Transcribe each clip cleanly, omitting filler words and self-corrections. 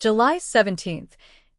July 17th,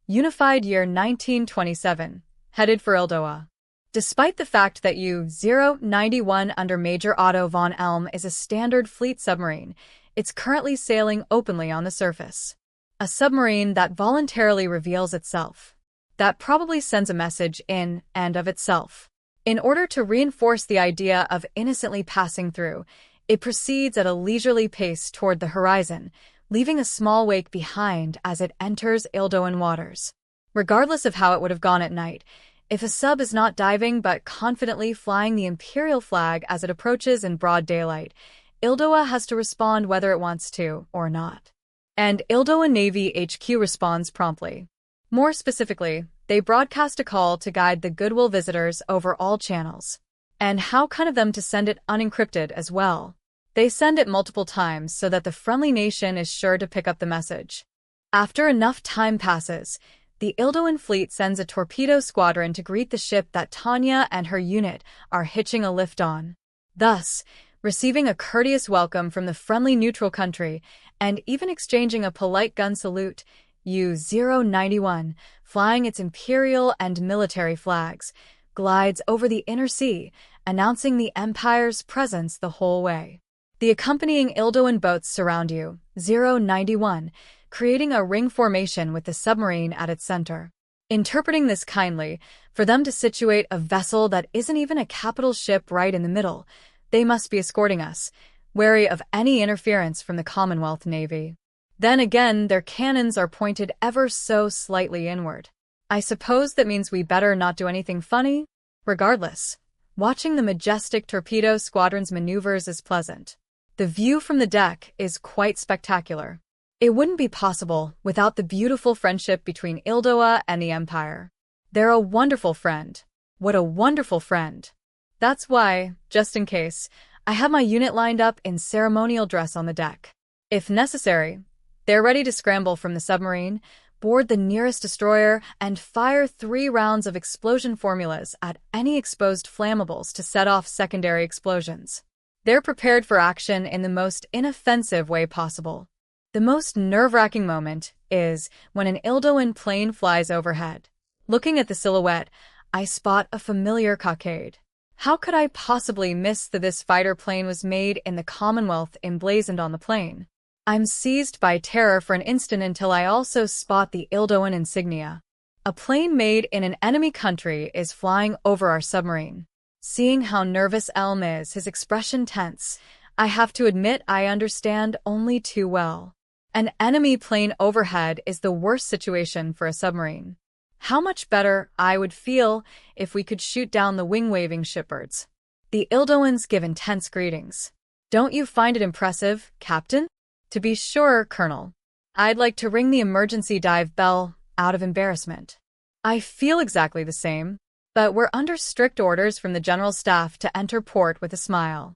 Unified Year 1927, headed for ILDOA. Despite the fact that U-091 under Major Otto von Elm is a standard fleet submarine, it's currently sailing openly on the surface. A submarine that voluntarily reveals itself. That probably sends a message in and of itself. In order to reinforce the idea of innocently passing through, it proceeds at a leisurely pace toward the horizon, leaving a small wake behind as it enters ILDOAN waters. Regardless of how it would have gone at night, if a sub is not diving but confidently flying the Imperial flag as it approaches in broad daylight, ILDOA has to respond whether it wants to or not. And ILDOA Navy HQ responds promptly. More specifically, they broadcast a call to guide the GOODWILL visitors over all channels. And how kind of them to send it unencrypted as well. They send it multiple times so that the friendly nation is sure to pick up the message. After enough time passes, the ILDOAN fleet sends a torpedo squadron to greet the ship that Tanya and her unit are hitching a lift on. Thus, receiving a courteous welcome from the friendly neutral country and even exchanging a polite gun salute, U-091, flying its imperial and military flags, glides over the inner sea, announcing the Empire's presence the whole way. The accompanying ILDOAN boats surround U-091, creating a ring formation with the submarine at its center. Interpreting this kindly, for them to situate a vessel that isn't even a capital ship right in the middle, they must be escorting us, wary of any interference from the Commonwealth Navy. Then again, their cannons are pointed ever so slightly inward. I suppose that means we better not do anything funny? Regardless, watching the majestic torpedo squadron's maneuvers is pleasant. The view from the deck is quite spectacular. It wouldn't be possible without the beautiful friendship between ILDOA and the Empire. They're a wonderful friend. What a wonderful friend. That's why, just in case, I have my unit lined up in ceremonial dress on the deck. If necessary, they're ready to scramble from the submarine, board the nearest destroyer, and fire 3 rounds of explosion formulas at any exposed flammables to set off secondary explosions. They're prepared for action in the most inoffensive way possible. The most nerve-wracking moment is when an ILDOAN plane flies overhead. Looking at the silhouette, I spot a familiar cockade. How could I possibly miss that this fighter plane was made in the Commonwealth emblazoned on the plane? I'm seized by terror for an instant until I also spot the ILDOAN insignia. A plane made in an enemy country is flying over our submarine. Seeing how nervous Elm is, his expression tense, I have to admit I understand only too well. An enemy plane overhead is the worst situation for a submarine. How much better I would feel if we could shoot down the wing-waving shipbirds. The ILDOANs give intense greetings. Don't you find it impressive, Captain? To be sure, Colonel. I'd like to ring the emergency dive bell out of embarrassment. I feel exactly the same, but we're under strict orders from the General Staff to enter port with a smile.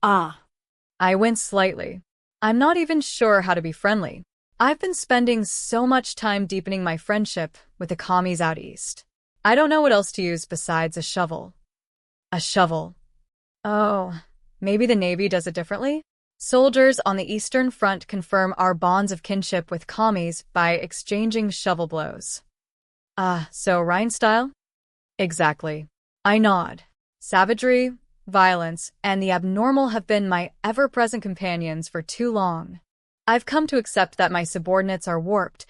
Ah. I wince slightly. I'm not even sure how to be friendly. I've been spending so much time deepening my friendship with the commies out east. I don't know what else to use besides a shovel. A shovel. Oh, maybe the Navy does it differently? Soldiers on the Eastern Front confirm our bonds of kinship with commies by exchanging shovel blows. So Rhine style? Exactly. I nod. Savagery, violence, and the abnormal have been my ever-present companions for too long. I've come to accept that my subordinates are warped,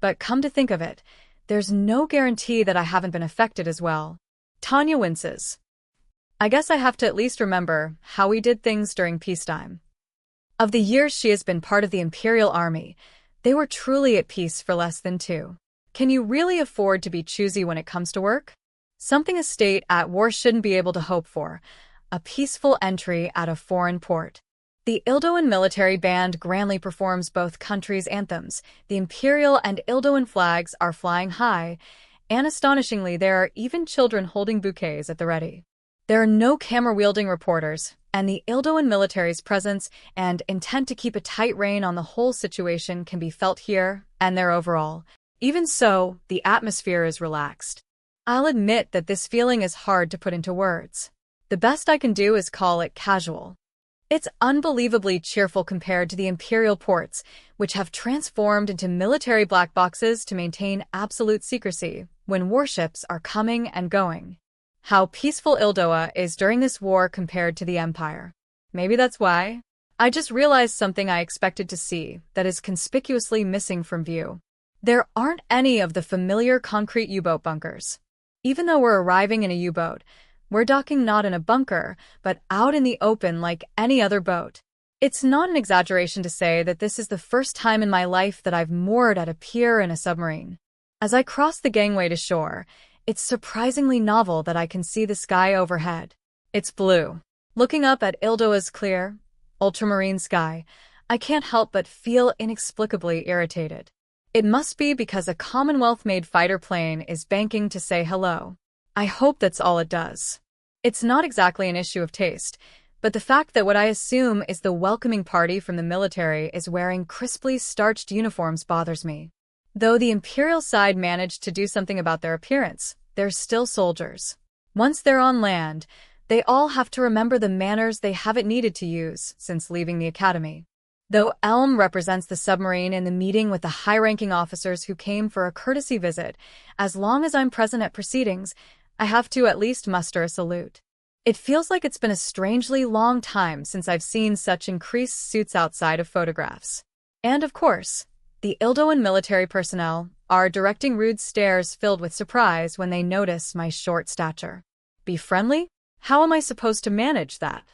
but come to think of it, there's no guarantee that I haven't been affected as well. Tanya winces. I guess I have to at least remember how we did things during peacetime. Of the years she has been part of the Imperial Army, they were truly at peace for less than 2. Can you really afford to be choosy when it comes to work? Something a state at war shouldn't be able to hope for. A peaceful entry at a foreign port. The ILDOAN military band grandly performs both countries' anthems. The Imperial and ILDOAN flags are flying high, and astonishingly there are even children holding bouquets at the ready. There are no camera-wielding reporters, and the ILDOAN military's presence and intent to keep a tight rein on the whole situation can be felt here and there overall. Even so, the atmosphere is relaxed. I'll admit that this feeling is hard to put into words. The best I can do is call it casual. It's unbelievably cheerful compared to the Imperial ports, which have transformed into military black boxes to maintain absolute secrecy when warships are coming and going. How peaceful ILDOA is during this war compared to the Empire. Maybe that's why. I just realized something I expected to see that is conspicuously missing from view. There aren't any of the familiar concrete U-boat bunkers. Even though we're arriving in a U-boat, we're docking not in a bunker, but out in the open like any other boat. It's not an exaggeration to say that this is the first time in my life that I've moored at a pier in a submarine. As I cross the gangway to shore, it's surprisingly novel that I can see the sky overhead. It's blue. Looking up at ILDOA's clear, ultramarine sky, I can't help but feel inexplicably irritated. It must be because a Commonwealth-made fighter plane is banking to say hello. I hope that's all it does. It's not exactly an issue of taste, but the fact that what I assume is the welcoming party from the military is wearing crisply starched uniforms bothers me. Though the Imperial side managed to do something about their appearance, they're still soldiers. Once they're on land, they all have to remember the manners they haven't needed to use since leaving the academy. Though Elm represents the submarine in the meeting with the high-ranking officers who came for a courtesy visit, as long as I'm present at proceedings, I have to at least muster a salute. It feels like it's been a strangely long time since I've seen such increased suits outside of photographs. And of course, the ILDOAN military personnel are directing rude stares filled with surprise when they notice my short stature. Be friendly? How am I supposed to manage that?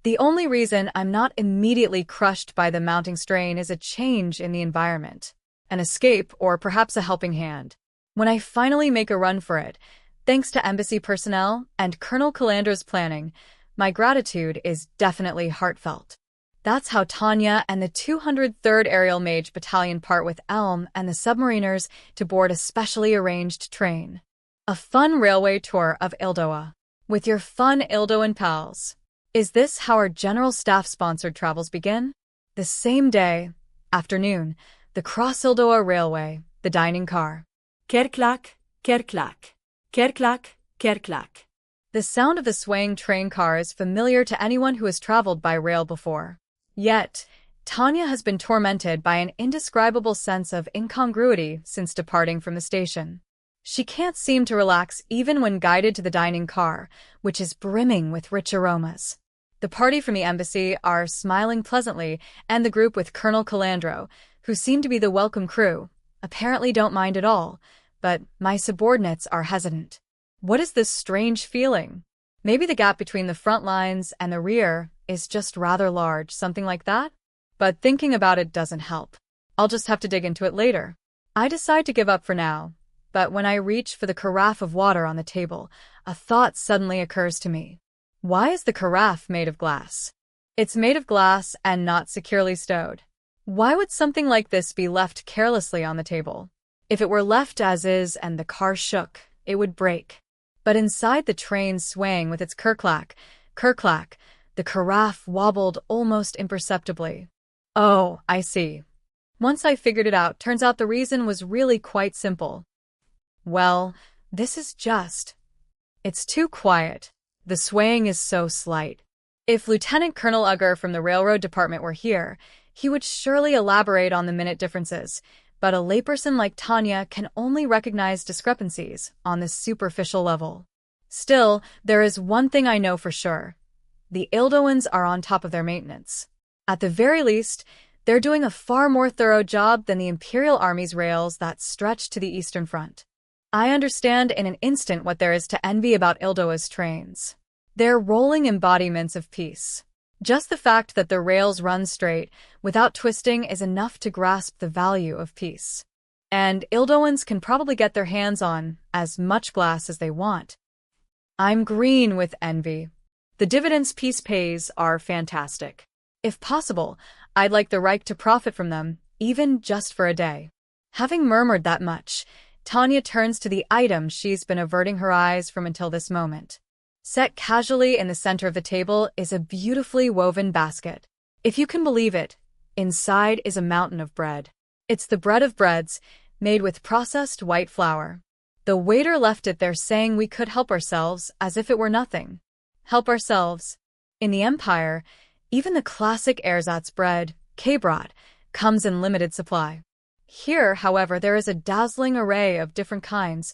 The only reason I'm not immediately crushed by the mounting strain is a change in the environment, an escape, or perhaps a helping hand. When I finally make a run for it, thanks to embassy personnel and Colonel Calandra's planning, my gratitude is definitely heartfelt. That's how Tanya and the 203rd Aerial Mage Battalion part with Elm and the submariners to board a specially arranged train. A fun railway tour of ILDOA. With your fun ILDOAN pals. Is this how our General Staff-sponsored travels begin? The same day, afternoon, the CROSS-ILDOA Railway, the dining car. Kerklak, kerklak. Kerklak, kerklak. The sound of the swaying train car is familiar to anyone who has traveled by rail before. Yet, Tanya has been tormented by an indescribable sense of incongruity since departing from the station. She can't seem to relax even when guided to the dining car, which is brimming with rich aromas. The party from the embassy are smiling pleasantly, and the group with Colonel Calandro, who seem to be the welcome crew, apparently don't mind at all, but my subordinates are hesitant. What is this strange feeling? Maybe the gap between the front lines and the rear is just rather large, something like that? But thinking about it doesn't help. I'll just have to dig into it later. I decide to give up for now, but when I reach for the carafe of water on the table, a thought suddenly occurs to me. Why is the carafe made of glass? It's made of glass and not securely stowed. Why would something like this be left carelessly on the table? If it were left as is and the car shook, it would break. But inside the train swaying with its kerklak, the carafe wobbled almost imperceptibly. Oh, I see. Once I figured it out, turns out the reason was really quite simple. Well, this is just... It's too quiet. The swaying is so slight. If Lieutenant Colonel Ugger from the Railroad Department were here, he would surely elaborate on the minute differences, but a layperson like Tanya can only recognize discrepancies on this superficial level. Still, there is one thing I know for sure. The ILDOANs are on top of their maintenance. At the very least, they're doing a far more thorough job than the Imperial Army's rails that stretch to the Eastern Front. I understand in an instant what there is to envy about ILDOA's trains. They're rolling embodiments of peace. Just the fact that the rails run straight, without twisting, is enough to grasp the value of peace. And ILDOANs can probably get their hands on as much glass as they want. I'm green with envy. The dividends peace pays are fantastic. If possible, I'd like the Reich to profit from them, even just for a day. Having murmured that much, Tanya turns to the item she's been averting her eyes from until this moment. Set casually in the center of the table is a beautifully woven basket. If you can believe it, inside is a mountain of bread. It's the bread of breads, made with processed white flour. The waiter left it there saying we could help ourselves as if it were nothing. Help ourselves. In the Empire, Even the classic ersatz bread, K-Brot, comes in limited supply. Here, however, there is a dazzling array of different kinds,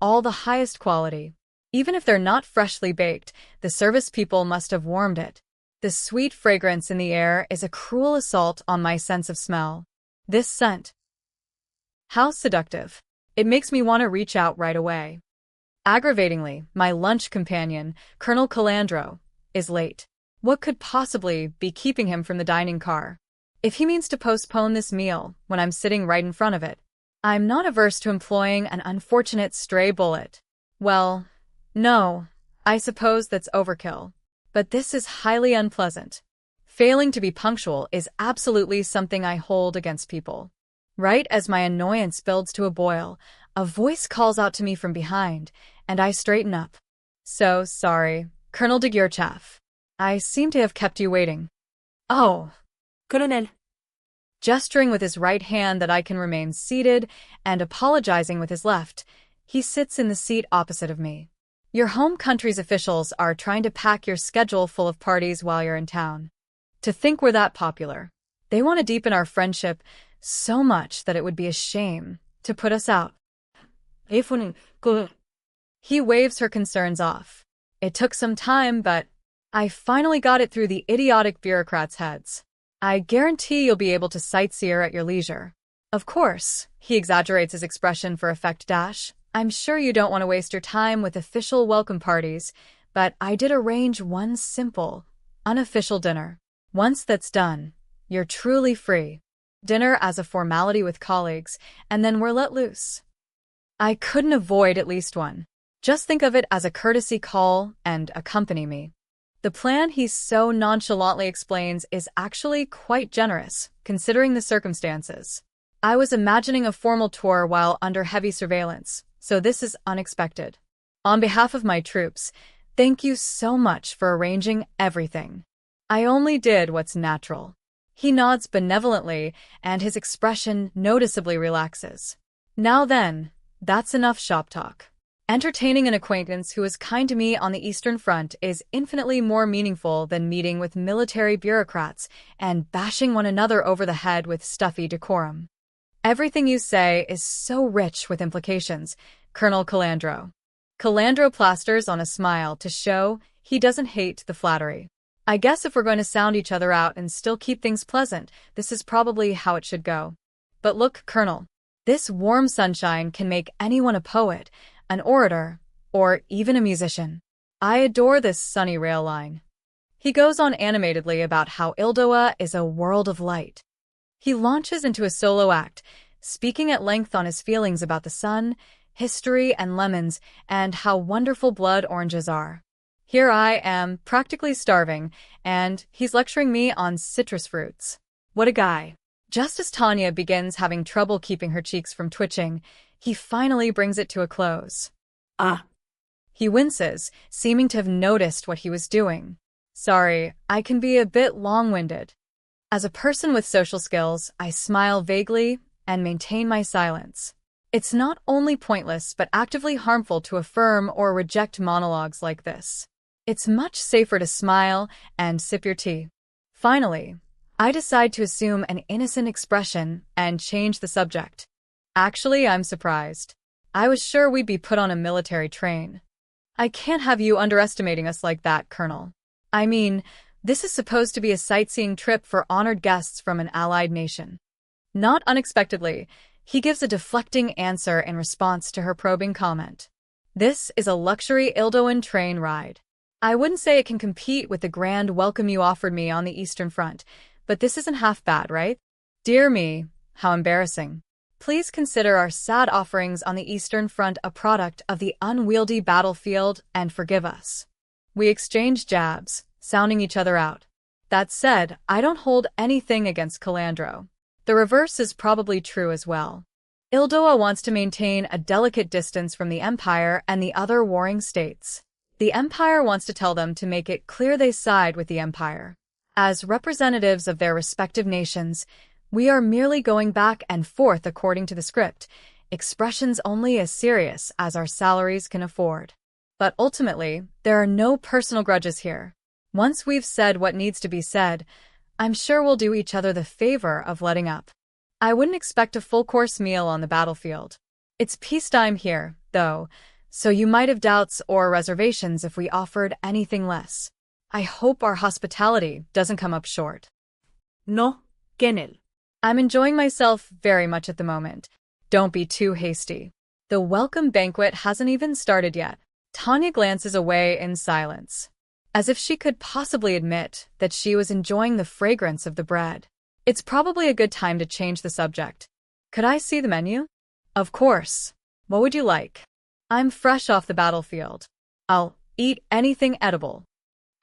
all the highest quality. Even if they're not freshly baked, the service people must have warmed it. The sweet fragrance in the air is a cruel assault on my sense of smell. This scent. How seductive. It makes me want to reach out right away. Aggravatingly, my lunch companion, Colonel Calandro, is late. What could possibly be keeping him from the dining car? If he means to postpone this meal when I'm sitting right in front of it, I'm not averse to employing an unfortunate stray bullet. Well, no, I suppose that's overkill. But this is highly unpleasant. Failing to be punctual is absolutely something I hold against people. Right as my annoyance builds to a boil, a voice calls out to me from behind, and I straighten up. So sorry, Colonel de Gurchaf. I seem to have kept you waiting. Oh. Colonel. Gesturing with his right hand that I can remain seated and apologizing with his left, he sits in the seat opposite of me. Your home country's officials are trying to pack your schedule full of parties while you're in town. To think we're that popular. They want to deepen our friendship so much that it would be a shame to put us out. He waves her concerns off. It took some time, but I finally got it through the idiotic bureaucrats' heads. I guarantee you'll be able to sightsee at your leisure. Of course, he exaggerates his expression for effect. I'm sure you don't want to waste your time with official welcome parties, but I did arrange one simple, unofficial dinner. Once that's done, you're truly free. Dinner as a formality with colleagues, and then we're let loose. I couldn't avoid at least one. Just think of it as a courtesy call and accompany me. The plan he so nonchalantly explains is actually quite generous, considering the circumstances. I was imagining a formal tour while under heavy surveillance, so this is unexpected. On behalf of my troops, thank you so much for arranging everything. I only did what's natural. He nods benevolently, and his expression noticeably relaxes. Now then, that's enough shop talk. Entertaining an acquaintance who is kind to me on the Eastern Front is infinitely more meaningful than meeting with military bureaucrats and bashing one another over the head with stuffy decorum. Everything you say is so rich with implications, Colonel Calandro. Calandro plasters on a smile to show he doesn't hate the flattery. I guess if we're going to sound each other out and still keep things pleasant, this is probably how it should go. But look, Colonel, this warm sunshine can make anyone a poet, an orator, or even a musician. I adore this sunny rail line. He goes on animatedly about how ILDOA is a world of light. He launches into a solo act, speaking at length on his feelings about the sun, history, and lemons, and how wonderful blood oranges are. Here I am, practically starving, and he's lecturing me on citrus fruits. What a guy. Just as Tanya begins having trouble keeping her cheeks from twitching, he finally brings it to a close. He winces, seeming to have noticed what he was doing. Sorry, I can be a bit long-winded. As a person with social skills, I smile vaguely and maintain my silence. It's not only pointless but actively harmful to affirm or reject monologues like this. It's much safer to smile and sip your tea. Finally, I decide to assume an innocent expression and change the subject. Actually, I'm surprised. I was sure we'd be put on a military train. I can't have you underestimating us like that, Colonel. I mean, this is supposed to be a sightseeing trip for honored guests from an allied nation. Not unexpectedly, he gives a deflecting answer in response to her probing comment. This is a luxury ILDOAN train ride. I wouldn't say it can compete with the grand welcome you offered me on the Eastern Front, but this isn't half bad, right? Dear me, how embarrassing. Please consider our sad offerings on the Eastern Front a product of the unwieldy battlefield and forgive us. We exchange jabs, sounding each other out. That said, I don't hold anything against Calandro. The reverse is probably true as well. ILDOA wants to maintain a delicate distance from the Empire and the other warring states. The Empire wants to tell them to make it clear they side with the Empire. As representatives of their respective nations, we are merely going back and forth according to the script, expressions only as serious as our salaries can afford. But ultimately, there are no personal grudges here. Once we've said what needs to be said, I'm sure we'll do each other the favor of letting up. I wouldn't expect a full-course meal on the battlefield. It's peacetime here, though, so you might have doubts or reservations if we offered anything less. I hope our hospitality doesn't come up short. No, Kennel. I'm enjoying myself very much at the moment. Don't be too hasty. The welcome banquet hasn't even started yet. Tanya glances away in silence, as if she could possibly admit that she was enjoying the fragrance of the bread. It's probably a good time to change the subject. Could I see the menu? Of course. What would you like? I'm fresh off the battlefield. I'll eat anything edible.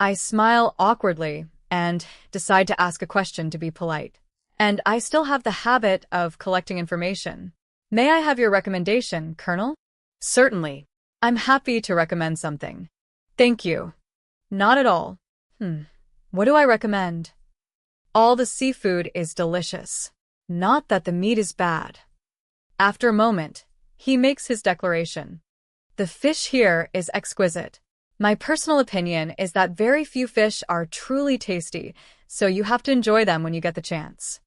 I smile awkwardly and decide to ask a question to be polite. And I still have the habit of collecting information. May I have your recommendation, Colonel? Certainly. I'm happy to recommend something. Thank you. Not at all. What do I recommend? All the seafood is delicious. Not that the meat is bad. After a moment, he makes his declaration. The fish here is exquisite. My personal opinion is that very few fish are truly tasty, so you have to enjoy them when you get the chance.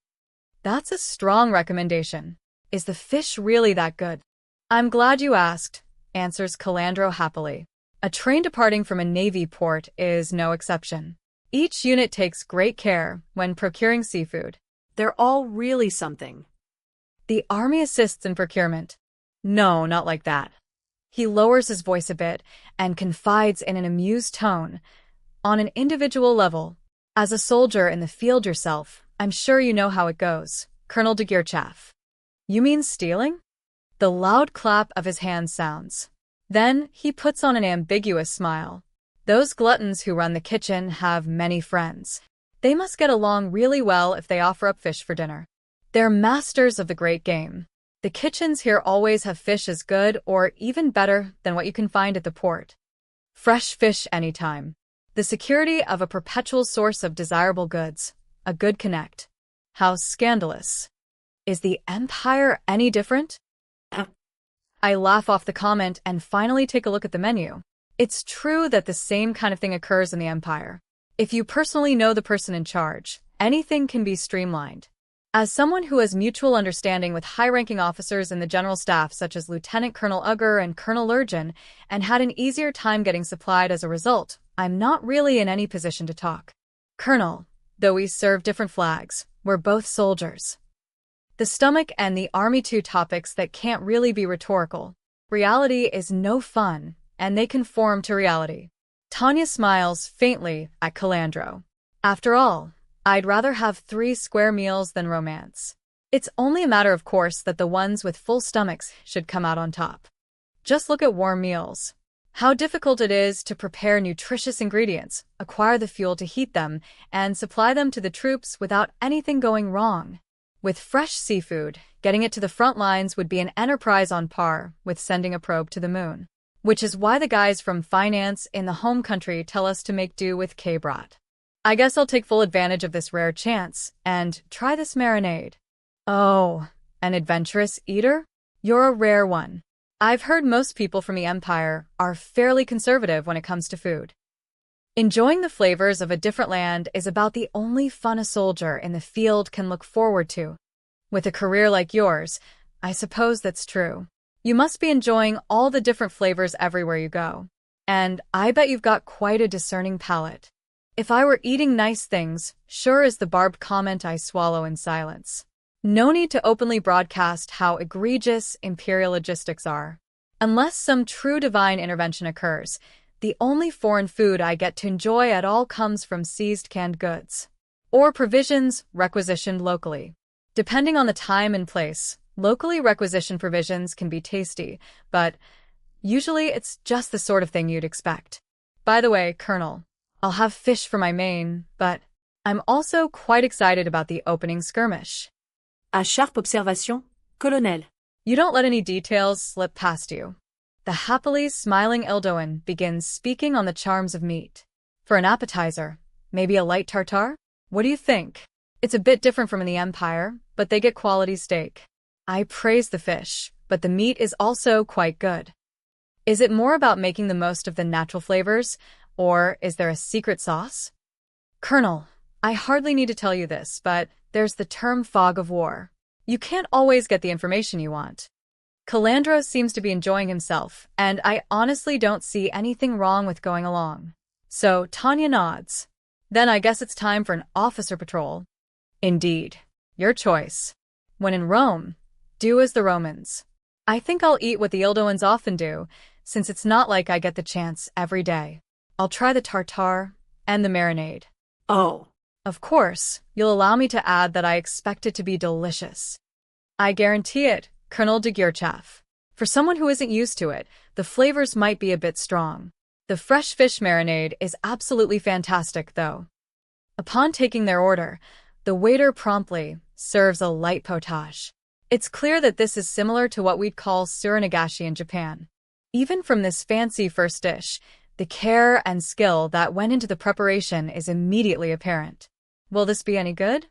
That's a strong recommendation. Is the fish really that good? I'm glad you asked, answers Calandro happily. A train departing from a Navy port is no exception. Each unit takes great care when procuring seafood. They're all really something. The Army assists in procurement. No, not like that. He lowers his voice a bit and confides in an amused tone. On an individual level, as a soldier in the field yourself, I'm sure you know how it goes, Colonel de Geerchaff. You mean stealing? The loud clap of his hands sounds. Then he puts on an ambiguous smile. Those gluttons who run the kitchen have many friends. They must get along really well if they offer up fish for dinner. They're masters of the great game. The kitchens here always have fish as good or even better than what you can find at the port. Fresh fish anytime. The security of a perpetual source of desirable goods. A good connect. How scandalous. Is the Empire any different? I laugh off the comment and finally take a look at the menu. It's true that the same kind of thing occurs in the Empire. If you personally know the person in charge, anything can be streamlined. As someone who has mutual understanding with high-ranking officers in the general staff such as Lieutenant Colonel Ugger and Colonel Lurgen, and had an easier time getting supplied as a result, I'm not really in any position to talk. Colonel, though we serve different flags, we're both soldiers. The stomach and the Army, two topics that can't really be rhetorical. Reality is no fun, and they conform to reality. Tanya smiles faintly at Calandro. After all, I'd rather have 3 square meals than romance. It's only a matter of course that the ones with full stomachs should come out on top. Just look at warm meals. How difficult it is to prepare nutritious ingredients, acquire the fuel to heat them, and supply them to the troops without anything going wrong. With fresh seafood, getting it to the front lines would be an enterprise on par with sending a probe to the moon. Which is why the guys from finance in the home country tell us to make do with K-Brat. I guess I'll take full advantage of this rare chance and try this marinade. Oh, an adventurous eater? You're a rare one. I've heard most people from the Empire are fairly conservative when it comes to food. Enjoying the flavors of a different land is about the only fun a soldier in the field can look forward to. With a career like yours, I suppose that's true. You must be enjoying all the different flavors everywhere you go. And I bet you've got quite a discerning palate. If I were eating nice things, sure is the barbed comment I swallow in silence. No need to openly broadcast how egregious imperial logistics are. Unless some true divine intervention occurs, the only foreign food I get to enjoy at all comes from seized canned goods. Or provisions requisitioned locally. Depending on the time and place, locally requisitioned provisions can be tasty, but usually it's just the sort of thing you'd expect. By the way, Colonel, I'll have fish for my main, but I'm also quite excited about the opening skirmish. À sharp observation, Colonel. You don't let any details slip past you. The happily smiling ILDOAN begins speaking on the charms of meat. For an appetizer, maybe a light tartare? What do you think? It's a bit different from in the Empire, but they get quality steak. I praise the fish, but the meat is also quite good. Is it more about making the most of the natural flavors, or is there a secret sauce? Colonel, I hardly need to tell you this, but there's the term fog of war. You can't always get the information you want. Calandro seems to be enjoying himself, and I honestly don't see anything wrong with going along. So Tanya nods. Then I guess it's time for an officer patrol. Indeed. Your choice. When in Rome, do as the Romans. I think I'll eat what the ILDOANs often do, since it's not like I get the chance every day. I'll try the tartare and the marinade. Oh. Of course, you'll allow me to add that I expect it to be delicious. I guarantee it, Colonel de Gurchaf. For someone who isn't used to it, the flavors might be a bit strong. The fresh fish marinade is absolutely fantastic, though. Upon taking their order, the waiter promptly serves a light potage. It's clear that this is similar to what we'd call surinagashi in Japan. Even from this fancy first dish, the care and skill that went into the preparation is immediately apparent. Will this be any good?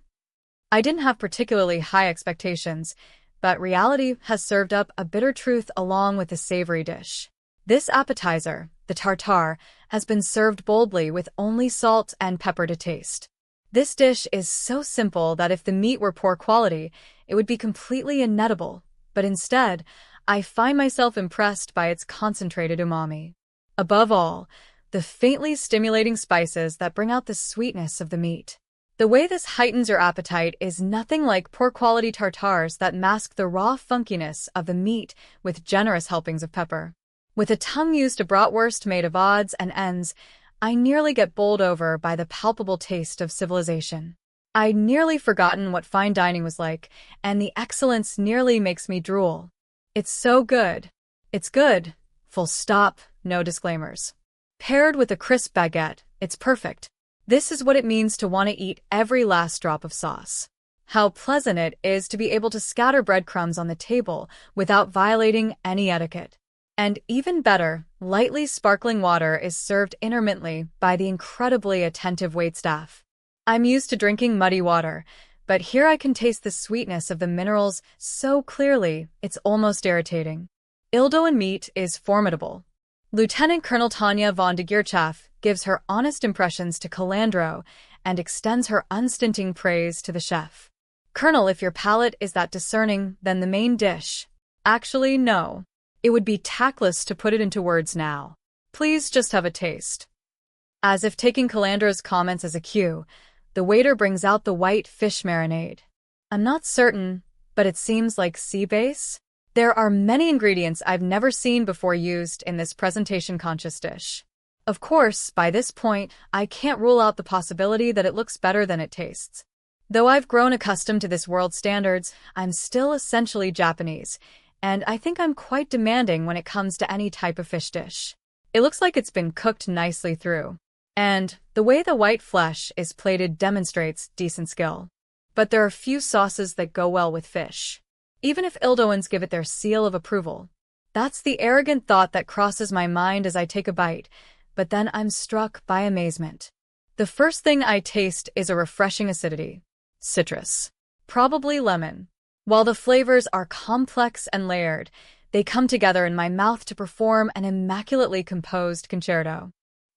I didn't have particularly high expectations, but reality has served up a bitter truth along with the savory dish. This appetizer, the tartare, has been served boldly with only salt and pepper to taste. This dish is so simple that if the meat were poor quality, it would be completely inedible, but instead, I find myself impressed by its concentrated umami. Above all, the faintly stimulating spices that bring out the sweetness of the meat. The way this heightens your appetite is nothing like poor-quality tartares that mask the raw funkiness of the meat with generous helpings of pepper. With a tongue used to bratwurst made of odds and ends, I nearly get bowled over by the palpable taste of civilization. I'd nearly forgotten what fine dining was like, and the excellence nearly makes me drool. It's so good. It's good. Full stop, no disclaimers. Paired with a crisp baguette, it's perfect. This is what it means to want to eat every last drop of sauce. How pleasant it is to be able to scatter breadcrumbs on the table without violating any etiquette. And even better, lightly sparkling water is served intermittently by the incredibly attentive waitstaff. I'm used to drinking muddy water, but here I can taste the sweetness of the minerals so clearly it's almost irritating. ILDOAN meat is formidable. Lieutenant Colonel Tanya von de Gurchaf gives her honest impressions to Calandro and extends her unstinting praise to the chef. Colonel, if your palate is that discerning, then the main dish. Actually, no. It would be tactless to put it into words now. Please just have a taste. As if taking Calandro's comments as a cue, the waiter brings out the white fish marinade. I'm not certain, but it seems like sea bass. There are many ingredients I've never seen before used in this presentation-conscious dish. Of course, by this point, I can't rule out the possibility that it looks better than it tastes. Though I've grown accustomed to this world's standards, I'm still essentially Japanese, and I think I'm quite demanding when it comes to any type of fish dish. It looks like it's been cooked nicely through, and the way the white flesh is plated demonstrates decent skill. But there are few sauces that go well with fish. Even if ILDOANs give it their seal of approval. That's the arrogant thought that crosses my mind as I take a bite, but then I'm struck by amazement. The first thing I taste is a refreshing acidity. Citrus. Probably lemon. While the flavors are complex and layered, they come together in my mouth to perform an immaculately composed concerto.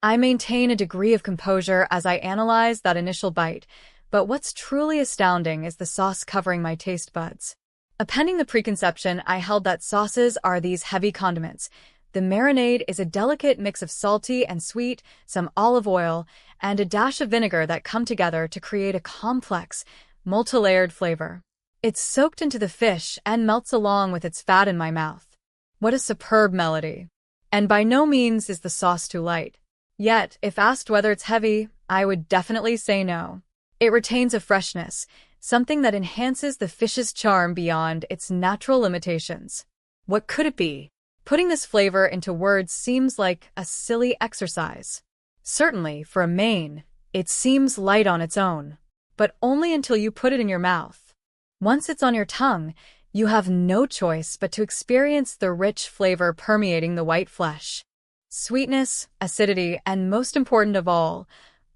I maintain a degree of composure as I analyze that initial bite, but what's truly astounding is the sauce covering my taste buds. Appending the preconception, I held that sauces are these heavy condiments. The marinade is a delicate mix of salty and sweet, some olive oil, and a dash of vinegar that come together to create a complex, multi-layered flavor. It's soaked into the fish and melts along with its fat in my mouth. What a superb melody. And by no means is the sauce too light. Yet, if asked whether it's heavy, I would definitely say no. It retains a freshness, something that enhances the fish's charm beyond its natural limitations. What could it be? Putting this flavor into words seems like a silly exercise. Certainly, for a main, it seems light on its own, but only until you put it in your mouth. Once it's on your tongue, you have no choice but to experience the rich flavor permeating the white flesh. Sweetness, acidity, and most important of all,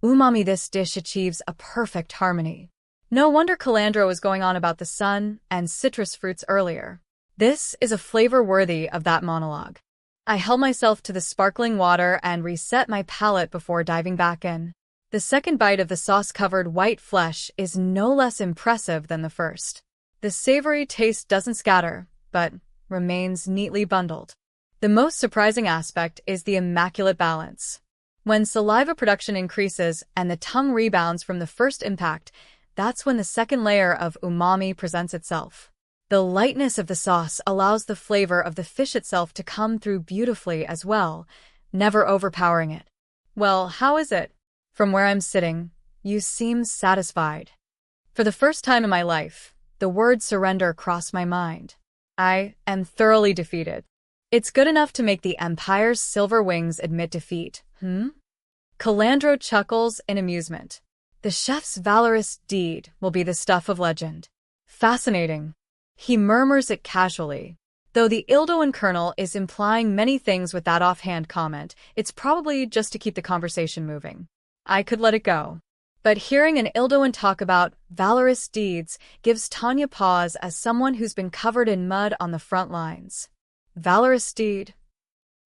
umami. This dish achieves a perfect harmony. No wonder Calandro was going on about the sun and citrus fruits earlier. This is a flavor worthy of that monologue. I held myself to the sparkling water and reset my palate before diving back in. The second bite of the sauce-covered white flesh is no less impressive than the first. The savory taste doesn't scatter, but remains neatly bundled. The most surprising aspect is the immaculate balance. When saliva production increases and the tongue rebounds from the first impact, that's when the second layer of umami presents itself. The lightness of the sauce allows the flavor of the fish itself to come through beautifully as well, never overpowering it. Well, how is it? From where I'm sitting, you seem satisfied. For the first time in my life, the word surrender crossed my mind. I am thoroughly defeated. It's good enough to make the Empire's silver wings admit defeat, Calandro chuckles in amusement. The chef's valorous deed will be the stuff of legend. Fascinating. He murmurs it casually. Though the ILDOAN colonel is implying many things with that offhand comment, it's probably just to keep the conversation moving. I could let it go. But hearing an ILDOAN talk about valorous deeds gives Tanya pause as someone who's been covered in mud on the front lines. Valorous deed.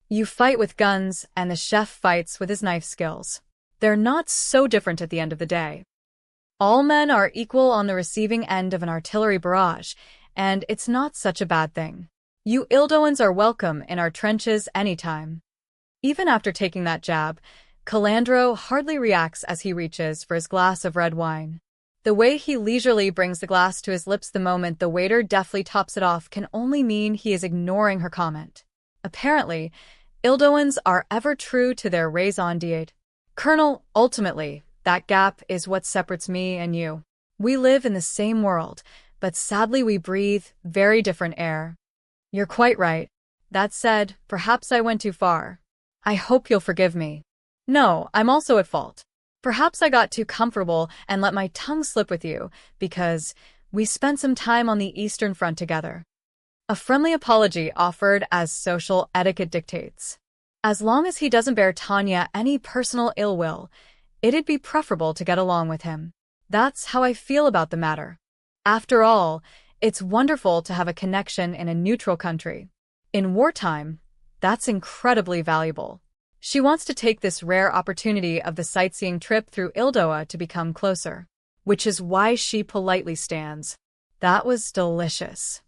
You fight with guns, and the chef fights with his knife skills. They're not so different at the end of the day. All men are equal on the receiving end of an artillery barrage, and it's not such a bad thing. You ILDOANs are welcome in our trenches anytime. Even after taking that jab, Calandro hardly reacts as he reaches for his glass of red wine. The way he leisurely brings the glass to his lips the moment the waiter deftly tops it off can only mean he is ignoring her comment. Apparently, ILDOANs are ever true to their raison d'être. Colonel, ultimately, that gap is what separates me and you. We live in the same world, but sadly we breathe very different air. You're quite right. That said, perhaps I went too far. I hope you'll forgive me. No, I'm also at fault. Perhaps I got too comfortable and let my tongue slip with you, because we spent some time on the Eastern Front together. A friendly apology offered as social etiquette dictates. As long as he doesn't bear Tanya any personal ill will, it'd be preferable to get along with him. That's how I feel about the matter. After all, it's wonderful to have a connection in a neutral country. In wartime, that's incredibly valuable. She wants to take this rare opportunity of the sightseeing trip through ILDOA to become closer, which is why she politely stands. That was delicious.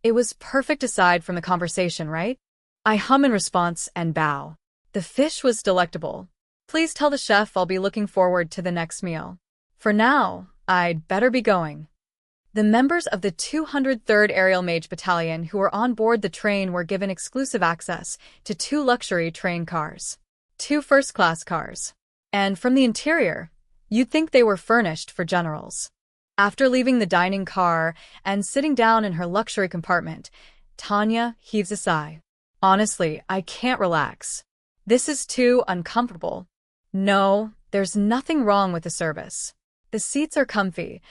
It was perfect aside from the conversation, right? I hum in response and bow. The fish was delectable. Please tell the chef I'll be looking forward to the next meal. For now, I'd better be going. The members of the 203rd Aerial Mage Battalion who were on board the train were given exclusive access to 2 luxury train cars, 2 first-class cars. And from the interior, you'd think they were furnished for generals. After leaving the dining car and sitting down in her luxury compartment, Tanya heaves a sigh. Honestly, I can't relax. This is too uncomfortable. No, there's nothing wrong with the service. The seats are comfy.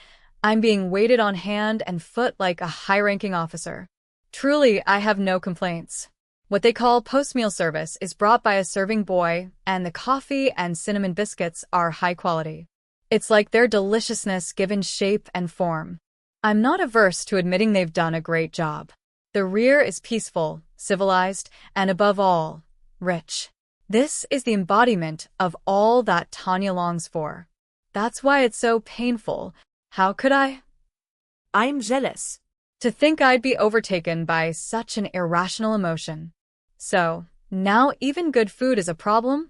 I'm being waited on hand and foot like a high-ranking officer. Truly, I have no complaints. What they call post-meal service is brought by a serving boy, and the coffee and cinnamon biscuits are high quality. It's like their deliciousness given shape and form. I'm not averse to admitting they've done a great job. The rear is peaceful, civilized, and above all, rich. This is the embodiment of all that Tanya longs for. That's why it's so painful. How could I? I'm jealous. To think I'd be overtaken by such an irrational emotion. So, now even good food is a problem?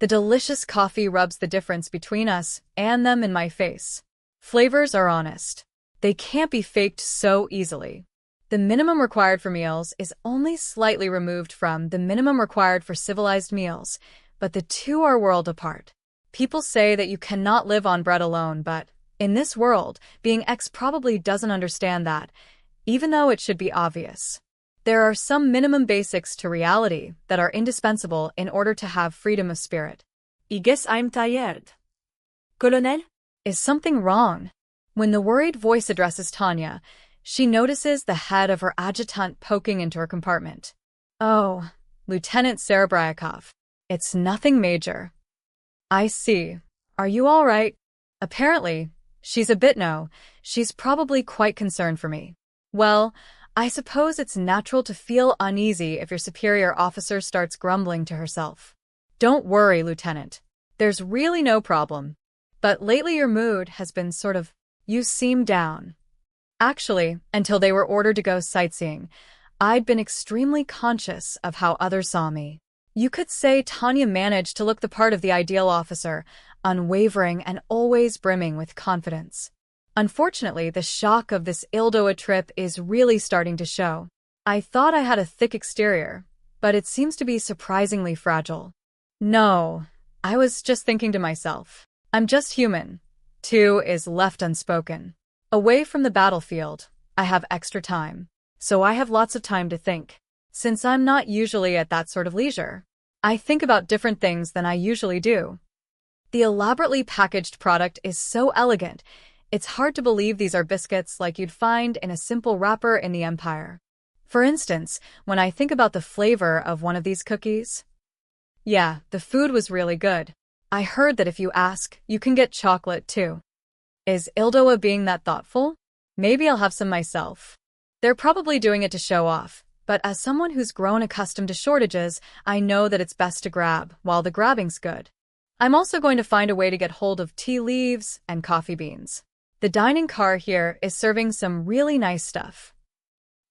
The delicious coffee rubs the difference between us and them in my face. Flavors are honest. They can't be faked so easily. The minimum required for meals is only slightly removed from the minimum required for civilized meals, but the two are worlds apart. People say that you cannot live on bread alone, but in this world, being X probably doesn't understand that, even though it should be obvious. There are some minimum basics to reality that are indispensable in order to have freedom of spirit. I guess I'm tired. Colonel? Is something wrong? When the worried voice addresses Tanya, she notices the head of her adjutant poking into her compartment. Oh, Lieutenant Serebryakov. It's nothing major. I see. Are you all right? Apparently, she's a bit no. She's probably quite concerned for me. Well, I suppose it's natural to feel uneasy if your superior officer starts grumbling to herself. Don't worry, Lieutenant. There's really no problem. But lately your mood has been you seem down. Actually, until they were ordered to go sightseeing, I'd been extremely conscious of how others saw me. You could say Tanya managed to look the part of the ideal officer, unwavering and always brimming with confidence. Unfortunately, the shock of this ILDOA trip is really starting to show. I thought I had a thick exterior, but it seems to be surprisingly fragile. No, I was just thinking to myself, I'm just human. Too is left unspoken. Away from the battlefield, I have extra time. So I have lots of time to think. Since I'm not usually at that sort of leisure, I think about different things than I usually do. The elaborately packaged product is so elegant, it's hard to believe these are biscuits like you'd find in a simple wrapper in the Empire. For instance, when I think about the flavor of one of these cookies. Yeah, the food was really good. I heard that if you ask, you can get chocolate too. Is ILDOA being that thoughtful? Maybe I'll have some myself. They're probably doing it to show off, but as someone who's grown accustomed to shortages, I know that it's best to grab while the grabbing's good. I'm also going to find a way to get hold of tea leaves and coffee beans. The dining car here is serving some really nice stuff.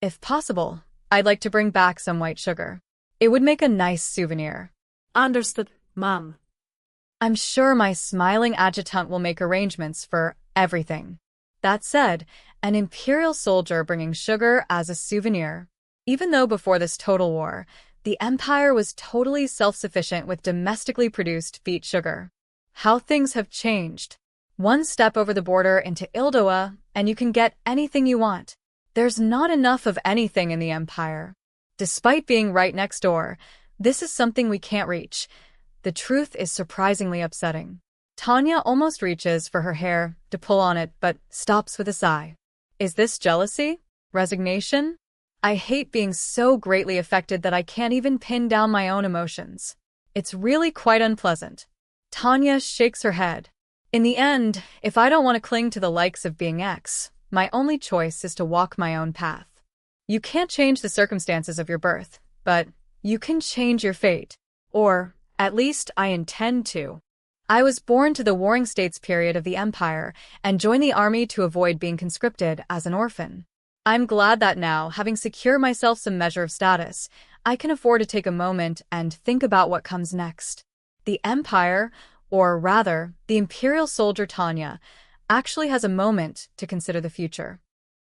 If possible, I'd like to bring back some white sugar. It would make a nice souvenir. Understood, Mom. I'm sure my smiling adjutant will make arrangements for everything. That said, an Imperial soldier bringing sugar as a souvenir. Even though before this total war, the Empire was totally self-sufficient with domestically produced beet sugar. How things have changed. One step over the border into ILDOA, and you can get anything you want. There's not enough of anything in the Empire. Despite being right next door, this is something we can't reach. The truth is surprisingly upsetting. Tanya almost reaches for her hair to pull on it, but stops with a sigh. Is this jealousy? Resignation? I hate being so greatly affected that I can't even pin down my own emotions. It's really quite unpleasant. Tanya shakes her head. In the end, if I don't want to cling to the likes of being X, my only choice is to walk my own path. You can't change the circumstances of your birth, but you can change your fate. Or, at least, I intend to. I was born to the Warring States period of the Empire and joined the army to avoid being conscripted as an orphan. I'm glad that now, having secured myself some measure of status, I can afford to take a moment and think about what comes next. The Empire, or rather, the Imperial soldier Tanya, actually has a moment to consider the future.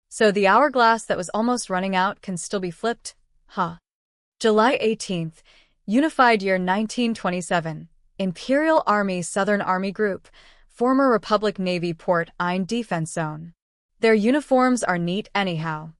So the hourglass that was almost running out can still be flipped, huh? July 18th, Unified Year 1927, Imperial Army Southern Army Group, former Republic Navy Port Ein Defense Zone. Their uniforms are neat anyhow.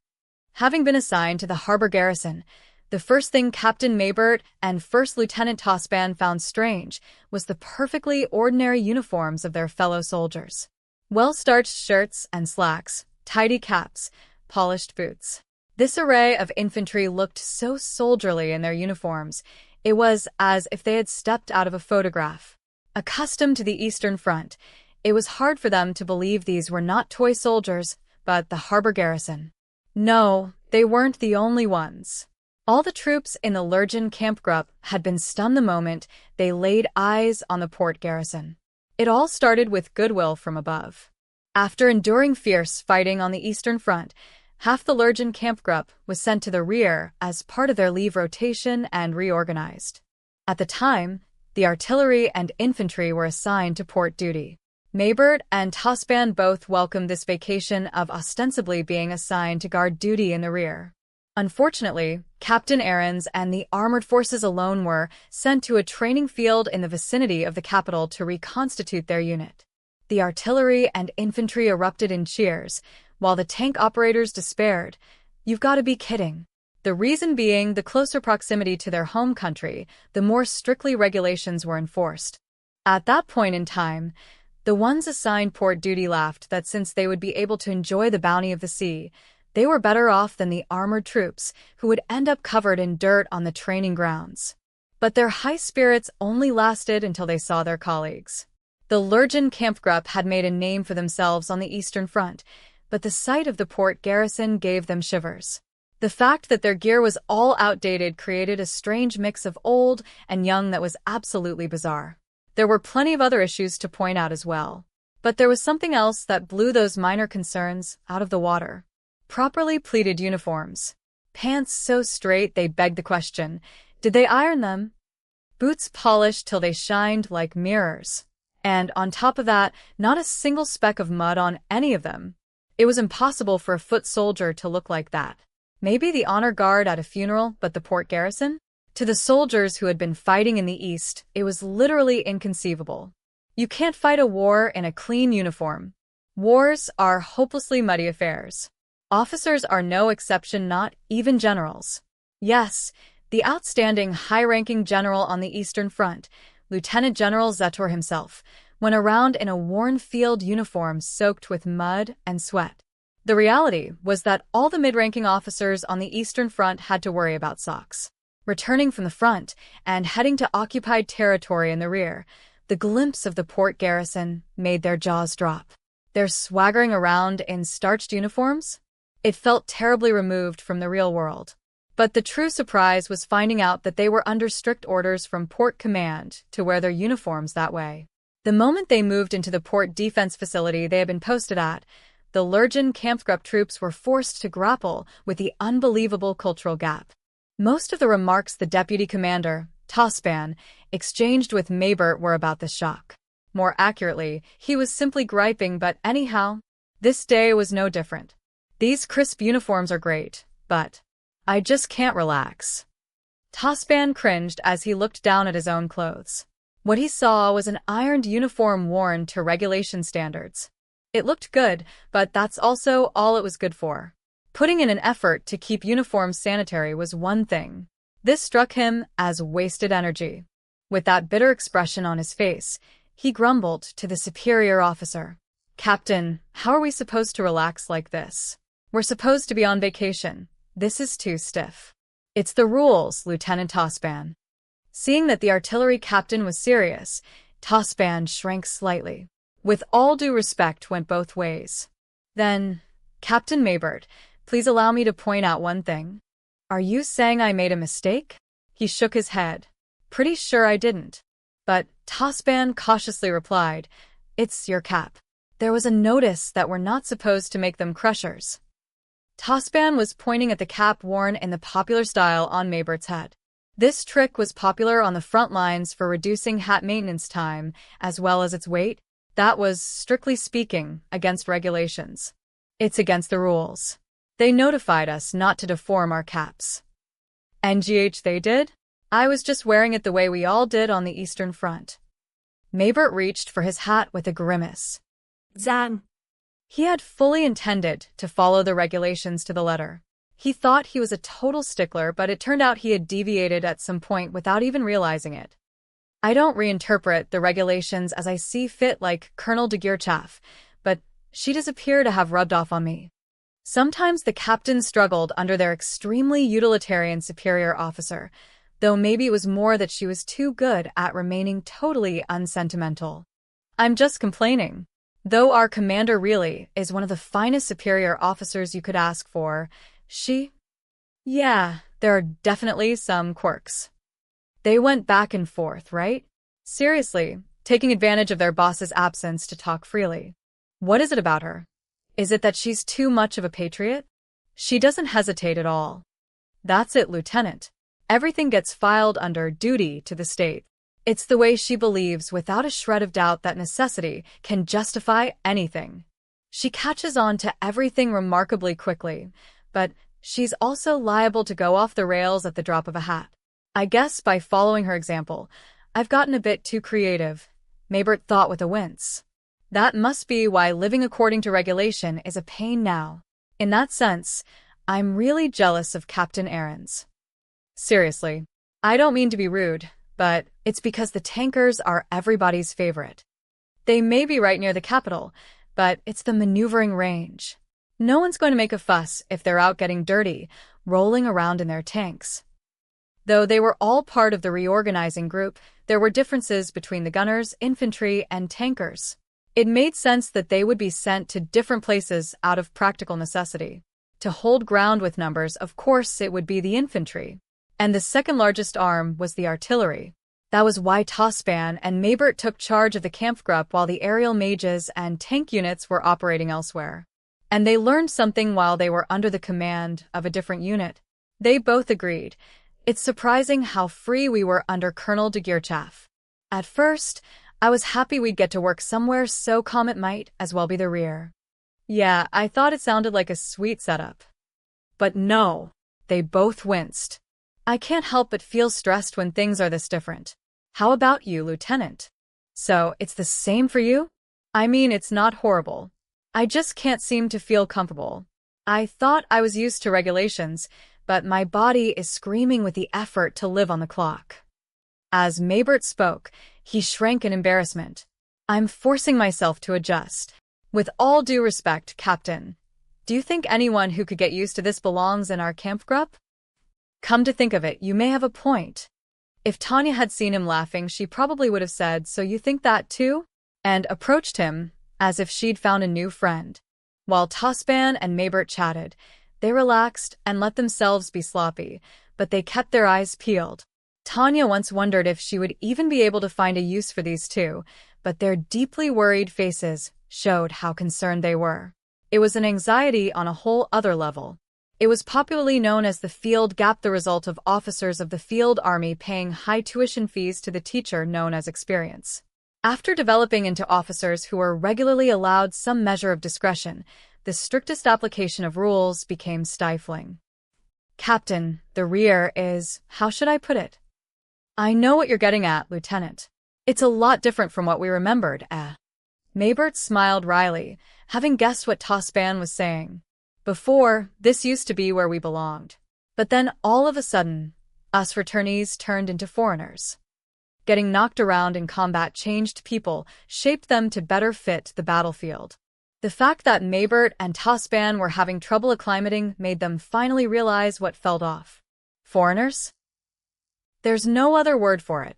Having been assigned to the harbor garrison, the first thing Captain Maybert and First Lieutenant Tosban found strange was the perfectly ordinary uniforms of their fellow soldiers. Well-starched shirts and slacks, tidy caps, polished boots. This array of infantry looked so soldierly in their uniforms, it was as if they had stepped out of a photograph. Accustomed to the Eastern Front, it was hard for them to believe these were not toy soldiers, but the harbor garrison. No, they weren't the only ones. All the troops in the Lurgan Kampfgruppe had been stunned the moment they laid eyes on the port garrison. It all started with goodwill from above. After enduring fierce fighting on the Eastern Front, half the Lurgan Kampfgruppe was sent to the rear as part of their leave rotation and reorganized. At the time, the artillery and infantry were assigned to port duty. Maybert and Tosban both welcomed this vacation of ostensibly being assigned to guard duty in the rear. Unfortunately, Captain Ahrens and the armored forces alone were sent to a training field in the vicinity of the capital to reconstitute their unit. The artillery and infantry erupted in cheers, while the tank operators despaired. You've got to be kidding. The reason being the closer proximity to their home country, the more strictly regulations were enforced. At that point in time, the ones assigned port duty laughed that since they would be able to enjoy the bounty of the sea, they were better off than the armored troops who would end up covered in dirt on the training grounds. But their high spirits only lasted until they saw their colleagues. The Lurgan Kampfgruppe had made a name for themselves on the Eastern Front, but the sight of the port garrison gave them shivers. The fact that their gear was all outdated created a strange mix of old and young that was absolutely bizarre. There were plenty of other issues to point out as well. But there was something else that blew those minor concerns out of the water. Properly pleated uniforms. Pants so straight they begged the question, did they iron them? Boots polished till they shined like mirrors. And on top of that, not a single speck of mud on any of them. It was impossible for a foot soldier to look like that. Maybe the honor guard at a funeral, but the port garrison? To the soldiers who had been fighting in the East, it was literally inconceivable. You can't fight a war in a clean uniform. Wars are hopelessly muddy affairs. Officers are no exception, not even generals. Yes, the outstanding high-ranking general on the Eastern Front, Lieutenant General Zetor himself, went around in a worn field uniform soaked with mud and sweat. The reality was that all the mid-ranking officers on the Eastern Front had to worry about socks. Returning from the front and heading to occupied territory in the rear, the glimpse of the port garrison made their jaws drop. They're swaggering around in starched uniforms? It felt terribly removed from the real world. But the true surprise was finding out that they were under strict orders from Port Command to wear their uniforms that way. The moment they moved into the port defense facility they had been posted at, the Lurgan Kampfgruppe troops were forced to grapple with the unbelievable cultural gap. Most of the remarks the deputy commander, Tospan, exchanged with Maybert were about the shock. More accurately, he was simply griping, but anyhow, this day was no different. These crisp uniforms are great, but I just can't relax. Tospan cringed as he looked down at his own clothes. What he saw was an ironed uniform worn to regulation standards. It looked good, but that's also all it was good for. Putting in an effort to keep uniforms sanitary was one thing. This struck him as wasted energy. With that bitter expression on his face, he grumbled to the superior officer. "Captain, how are we supposed to relax like this? We're supposed to be on vacation. This is too stiff." "It's the rules, Lieutenant Tospan." Seeing that the artillery captain was serious, Tospan shrank slightly. With all due respect went both ways. "Then, Captain Maybert, please allow me to point out one thing. Are you saying I made a mistake?" He shook his head. "Pretty sure I didn't." But Tospan cautiously replied, "It's your cap. There was a notice that we're not supposed to make them crushers." Tospan was pointing at the cap worn in the popular style on Maybert's head. This trick was popular on the front lines for reducing hat maintenance time, as well as its weight. That was, strictly speaking, against regulations. It's against the rules. They notified us not to deform our caps. NGH they did? I was just wearing it the way we all did on the Eastern Front. Maybert reached for his hat with a grimace. Zan. He had fully intended to follow the regulations to the letter. He thought he was a total stickler, but it turned out he had deviated at some point without even realizing it. I don't reinterpret the regulations as I see fit like Colonel de Geerchaff, but she does appear to have rubbed off on me. Sometimes the captains struggled under their extremely utilitarian superior officer, though maybe it was more that she was too good at remaining totally unsentimental. I'm just complaining. Though our commander really is one of the finest superior officers you could ask for, Yeah, there are definitely some quirks. They went back and forth, right? Seriously, taking advantage of their boss's absence to talk freely. What is it about her? Is it that she's too much of a patriot? She doesn't hesitate at all. That's it, Lieutenant. Everything gets filed under duty to the state. It's the way she believes without a shred of doubt that necessity can justify anything. She catches on to everything remarkably quickly, but she's also liable to go off the rails at the drop of a hat. I guess by following her example, I've gotten a bit too creative, Maybert thought with a wince. That must be why living according to regulation is a pain now. In that sense, I'm really jealous of Captain Ahrens. Seriously, I don't mean to be rude, but it's because the tankers are everybody's favorite. They may be right near the capital, but it's the maneuvering range. No one's going to make a fuss if they're out getting dirty, rolling around in their tanks. Though they were all part of the reorganizing group, there were differences between the gunners, infantry, and tankers. It made sense that they would be sent to different places out of practical necessity. To hold ground with numbers, of course, it would be the infantry. And the second largest arm was the artillery. That was why Tospan and Maybert took charge of the Kampfgruppe while the aerial mages and tank units were operating elsewhere. And they learned something while they were under the command of a different unit. They both agreed. It's surprising how free we were under Colonel de Geerchaff. At first, I was happy we'd get to work somewhere so calm it might as well be the rear. Yeah, I thought it sounded like a sweet setup. But no, they both winced. I can't help but feel stressed when things are this different. How about you, Lieutenant? So, it's the same for you? I mean, it's not horrible. I just can't seem to feel comfortable. I thought I was used to regulations, but my body is screaming with the effort to live on the clock. As Maybert spoke, he shrank in embarrassment. I'm forcing myself to adjust. With all due respect, Captain, do you think anyone who could get used to this belongs in our Kampfgruppe? Come to think of it, you may have a point. If Tanya had seen him laughing, she probably would have said, "So you think that too?" and approached him as if she'd found a new friend. While Tospan and Maybert chatted, they relaxed and let themselves be sloppy, but they kept their eyes peeled. Tanya once wondered if she would even be able to find a use for these two, but their deeply worried faces showed how concerned they were. It was an anxiety on a whole other level. It was popularly known as the field gap, the result of officers of the field army paying high tuition fees to the teacher known as experience. After developing into officers who were regularly allowed some measure of discretion, the strictest application of rules became stifling. Captain, the rear is, how should I put it? I know what you're getting at, Lieutenant. It's a lot different from what we remembered, Maybert smiled wryly, having guessed what Tospan was saying. Before, this used to be where we belonged. But then, all of a sudden, us returnees turned into foreigners. Getting knocked around in combat changed people, shaped them to better fit the battlefield. The fact that Maybert and Tospan were having trouble acclimating made them finally realize what felt off. Foreigners? There's no other word for it.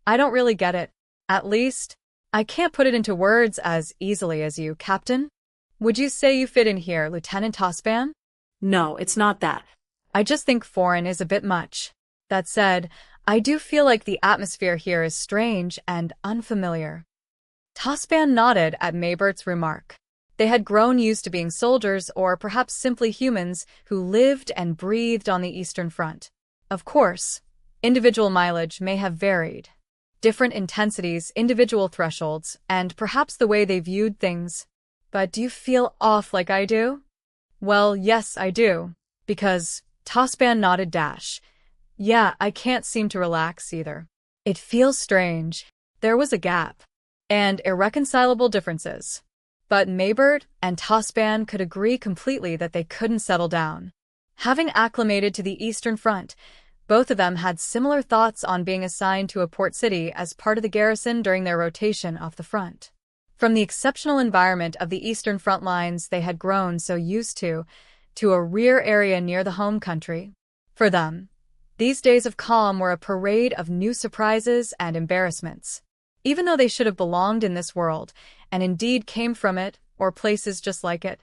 I don't really get it. At least, I can't put it into words as easily as you, Captain. Would you say you fit in here, Lieutenant Tospan? No, it's not that. I just think foreign is a bit much. That said, I do feel like the atmosphere here is strange and unfamiliar. Tospan nodded at Maybert's remark. They had grown used to being soldiers or perhaps simply humans who lived and breathed on the Eastern Front. Of course, individual mileage may have varied. Different intensities, individual thresholds, and perhaps the way they viewed things. But do you feel off like I do? Well, yes, I do. Because, Tospan nodded dash. Yeah, I can't seem to relax either. It feels strange. There was a gap. And irreconcilable differences. But Maybert and Tospan could agree completely that they couldn't settle down. Having acclimated to the Eastern Front, both of them had similar thoughts on being assigned to a port city as part of the garrison during their rotation off the front. From the exceptional environment of the Eastern Front lines they had grown so used to a rear area near the home country. For them, these days of calm were a parade of new surprises and embarrassments. Even though they should have belonged in this world, and indeed came from it, or places just like it.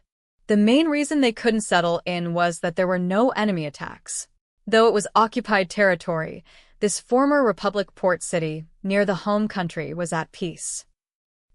The main reason they couldn't settle in was that there were no enemy attacks. Though it was occupied territory, this former Republic port city, near the home country, was at peace.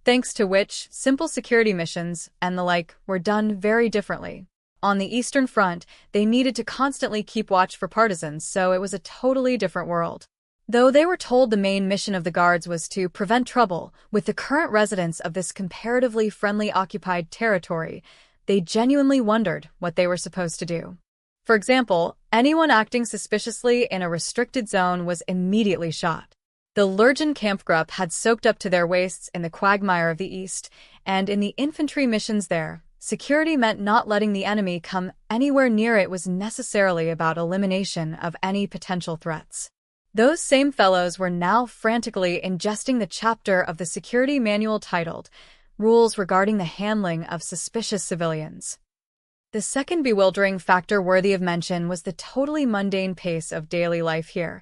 Thanks to which, simple security missions and the like were done very differently. On the Eastern Front, they needed to constantly keep watch for partisans, so it was a totally different world. Though they were told the main mission of the guards was to prevent trouble with the current residents of this comparatively friendly occupied territory, they genuinely wondered what they were supposed to do. For example, anyone acting suspiciously in a restricted zone was immediately shot. The Lurgan Kampfgruppe had soaked up to their waists in the quagmire of the East, and in the infantry missions there, security meant not letting the enemy come anywhere near it was necessarily about elimination of any potential threats. Those same fellows were now frantically ingesting the chapter of the security manual titled Rules Regarding the Handling of Suspicious Civilians. The second bewildering factor worthy of mention was the totally mundane pace of daily life here.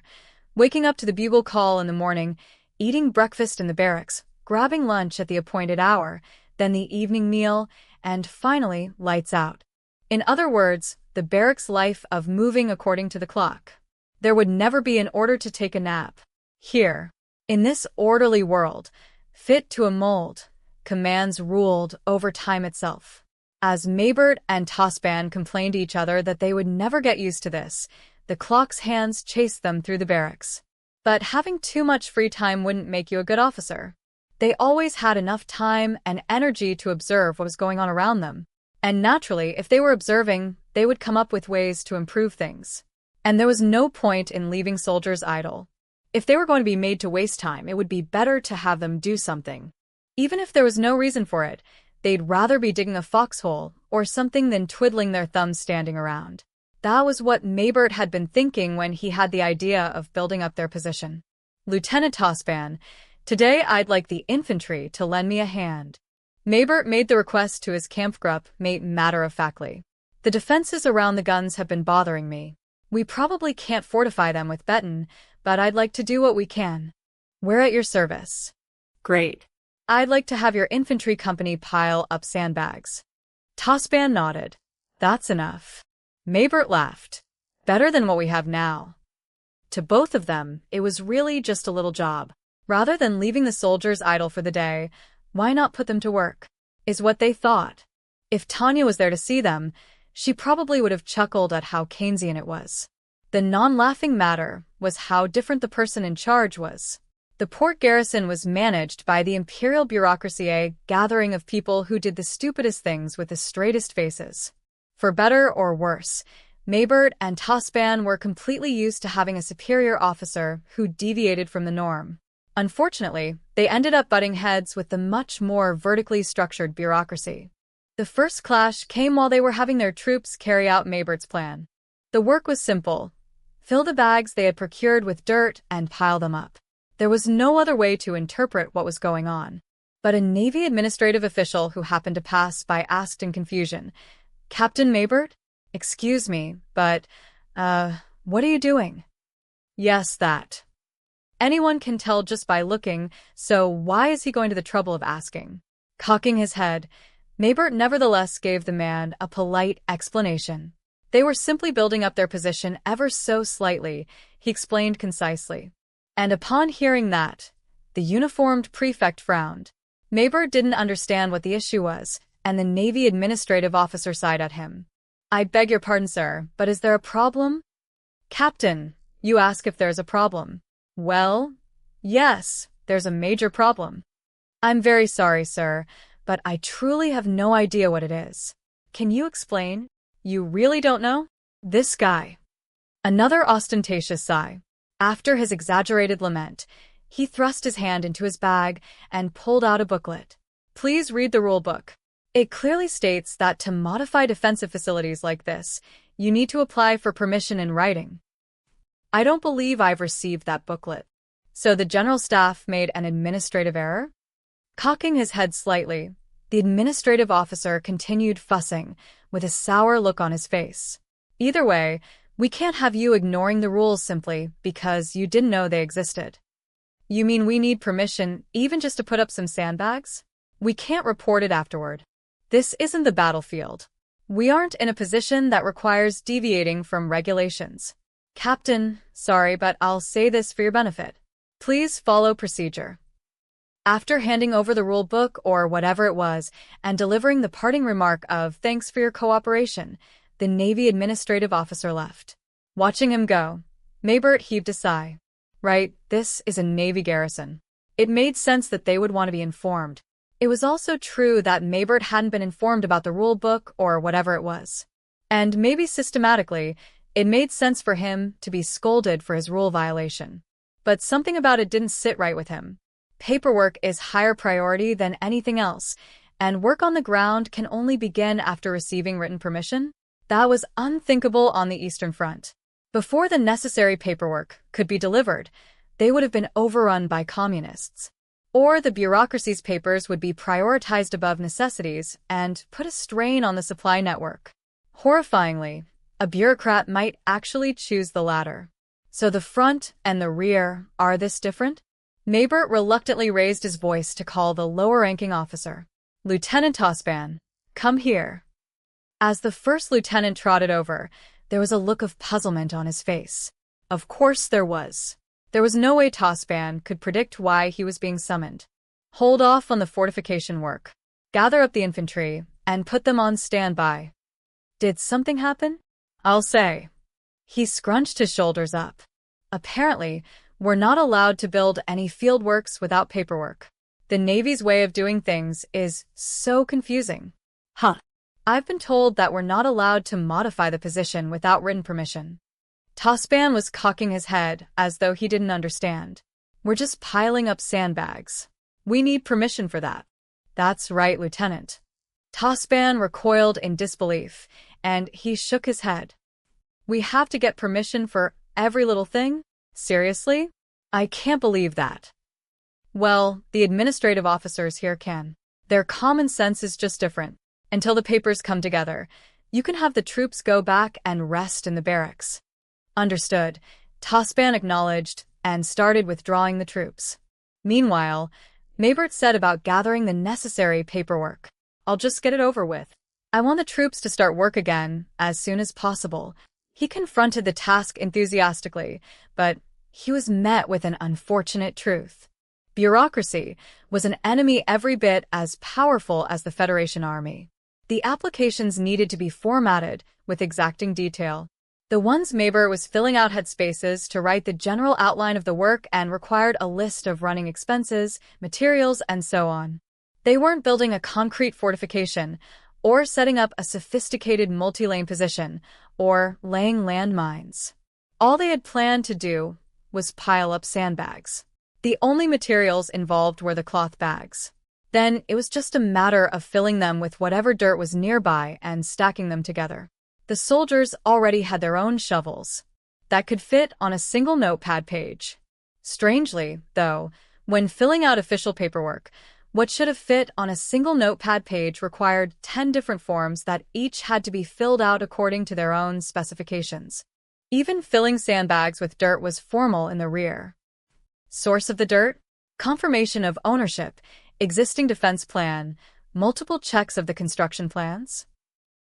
Waking up to the bugle call in the morning, eating breakfast in the barracks, grabbing lunch at the appointed hour, then the evening meal, and finally, lights out. In other words, the barracks life of moving according to the clock. There would never be an order to take a nap. Here, In this orderly world, fit to a mold, commands ruled over time itself. As Maybert and Tosban complained to each other that they would never get used to this, the clock's hands chased them through the barracks. But having too much free time wouldn't make you a good officer. They always had enough time and energy to observe what was going on around them. And naturally, if they were observing, they would come up with ways to improve things. And there was no point in leaving soldiers idle. If they were going to be made to waste time, it would be better to have them do something. Even if there was no reason for it, they'd rather be digging a foxhole or something than twiddling their thumbs standing around. That was what Maybert had been thinking when he had the idea of building up their position. Lieutenant Tosban, today I'd like the infantry to lend me a hand. Maybert made the request to his Kampfgruppe mate matter-of-factly. The defenses around the guns have been bothering me. We probably can't fortify them with beton, but I'd like to do what we can. We're at your service. Great. I'd like to have your infantry company pile up sandbags. Tosban nodded. That's enough. Maybert laughed. Better than what we have now. To both of them, it was really just a little job. Rather than leaving the soldiers idle for the day, why not put them to work? Is what they thought. If Tanya was there to see them, she probably would have chuckled at how Keynesian it was. The non-laughing matter was how different the person in charge was. The port garrison was managed by the imperial bureaucracy, a gathering of people who did the stupidest things with the straightest faces. For better or worse, Maybert and Tosban were completely used to having a superior officer who deviated from the norm. Unfortunately, they ended up butting heads with the much more vertically structured bureaucracy. The first clash came while they were having their troops carry out Maybert's plan. The work was simple. Fill the bags they had procured with dirt and pile them up. There was no other way to interpret what was going on. But a Navy administrative official who happened to pass by asked in confusion, "Captain Maybert? Excuse me, but, what are you doing?" "Yes, that." Anyone can tell just by looking, so why is he going to the trouble of asking? Cocking his head, Maybert nevertheless gave the man a polite explanation. They were simply building up their position ever so slightly, he explained concisely. And upon hearing that, the uniformed prefect frowned. Maybert didn't understand what the issue was, and the Navy administrative officer sighed at him. "I beg your pardon, sir, but is there a problem?" "Captain, you ask if there's a problem. Well, yes, there's a major problem. I'm very sorry, sir, but I truly have no idea what it is. Can you explain? You really don't know? This guy." Another ostentatious sigh. After his exaggerated lament, he thrust his hand into his bag and pulled out a booklet. "Please read the rule book. It clearly states that to modify defensive facilities like this, you need to apply for permission in writing." "I don't believe I've received that booklet." So the general staff made an administrative error? Cocking his head slightly, the administrative officer continued fussing, with a sour look on his face. "Either way, we can't have you ignoring the rules simply because you didn't know they existed." "You mean we need permission even just to put up some sandbags? We can't report it afterward. This isn't the battlefield. We aren't in a position that requires deviating from regulations." "Captain, sorry, but I'll say this for your benefit. Please follow procedure." After handing over the rule book or whatever it was and delivering the parting remark of "thanks for your cooperation," the Navy administrative officer left. Watching him go, Maybert heaved a sigh. Right, this is a Navy garrison. It made sense that they would want to be informed. It was also true that Maybert hadn't been informed about the rule book or whatever it was. And maybe systematically, it made sense for him to be scolded for his rule violation. But something about it didn't sit right with him. Paperwork is higher priority than anything else, and work on the ground can only begin after receiving written permission? That was unthinkable on the Eastern Front. Before the necessary paperwork could be delivered, they would have been overrun by communists. Or the bureaucracy's papers would be prioritized above necessities and put a strain on the supply network. Horrifyingly, a bureaucrat might actually choose the latter. So the front and the rear are this different? Maybert reluctantly raised his voice to call the lower-ranking officer. "Lieutenant Tosban, come here." As the first lieutenant trotted over, there was a look of puzzlement on his face. Of course there was. There was no way Tospan could predict why he was being summoned. Hold off on the fortification work. Gather up the infantry and put them on standby. Did something happen? I'll say. He scrunched his shoulders up. Apparently, we're not allowed to build any fieldworks without paperwork. The Navy's way of doing things is so confusing. Huh. I've been told that we're not allowed to modify the position without written permission. Tospan was cocking his head as though he didn't understand. We're just piling up sandbags. We need permission for that. That's right, Lieutenant. Tospan recoiled in disbelief, and he shook his head. We have to get permission for every little thing? Seriously? I can't believe that. Well, the administrative officers here can. Their common sense is just different. Until the papers come together, you can have the troops go back and rest in the barracks. Understood. Tospan acknowledged and started withdrawing the troops. Meanwhile, Maybert said about gathering the necessary paperwork. I'll just get it over with. I want the troops to start work again as soon as possible. He confronted the task enthusiastically, but he was met with an unfortunate truth. Bureaucracy was an enemy every bit as powerful as the Federation Army. The applications needed to be formatted with exacting detail. The ones Maybert was filling out had spaces to write the general outline of the work and required a list of running expenses, materials, and so on. They weren't building a concrete fortification, or setting up a sophisticated multi-lane position, or laying landmines. All they had planned to do was pile up sandbags. The only materials involved were the cloth bags. Then it was just a matter of filling them with whatever dirt was nearby and stacking them together. The soldiers already had their own shovels that could fit on a single notepad page. Strangely, though, when filling out official paperwork, what should have fit on a single notepad page required 10 different forms that each had to be filled out according to their own specifications. Even filling sandbags with dirt was formal in the rear. Source of the dirt? Confirmation of ownership, existing defense plan, multiple checks of the construction plans.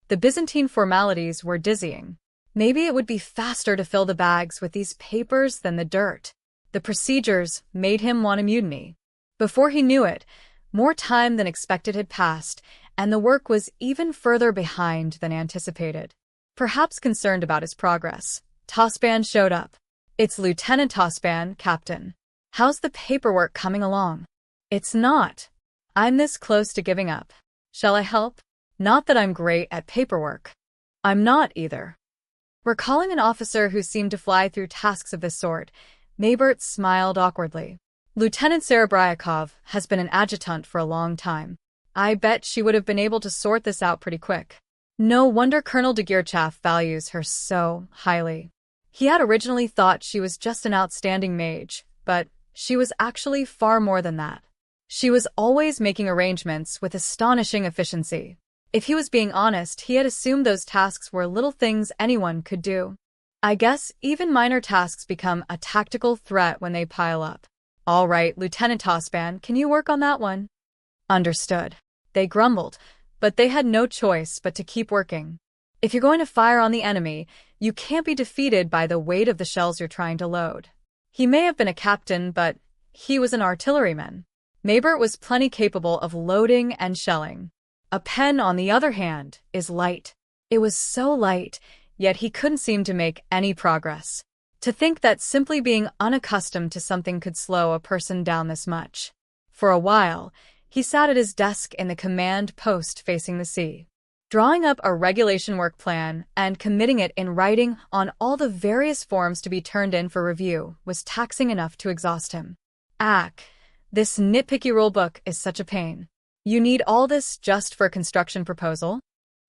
The Byzantine formalities were dizzying. Maybe it would be faster to fill the bags with these papers than the dirt. The procedures made him want to mutiny. Before he knew it, more time than expected had passed, and the work was even further behind than anticipated. Perhaps concerned about his progress, Tospan showed up. It's Lieutenant Tospan, Captain. How's the paperwork coming along? It's not. I'm this close to giving up. Shall I help? Not that I'm great at paperwork. I'm not either. Recalling an officer who seemed to fly through tasks of this sort, Maybert smiled awkwardly. Lieutenant Serebryakov has been an adjutant for a long time. I bet she would have been able to sort this out pretty quick. No wonder Colonel Degirchaff values her so highly. He had originally thought she was just an outstanding mage, but she was actually far more than that. She was always making arrangements with astonishing efficiency. If he was being honest, he had assumed those tasks were little things anyone could do. I guess even minor tasks become a tactical threat when they pile up. All right, Lieutenant Tospan, can you work on that one? Understood. They grumbled, but they had no choice but to keep working. If you're going to fire on the enemy, you can't be defeated by the weight of the shells you're trying to load. He may have been a captain, but he was an artilleryman. Maybert was plenty capable of loading and shelling. A pen, on the other hand, is light. It was so light, yet he couldn't seem to make any progress. To think that simply being unaccustomed to something could slow a person down this much. For a while, he sat at his desk in the command post facing the sea. Drawing up a regulation work plan and committing it in writing on all the various forms to be turned in for review was taxing enough to exhaust him. This nitpicky rulebook is such a pain. You need all this just for a construction proposal?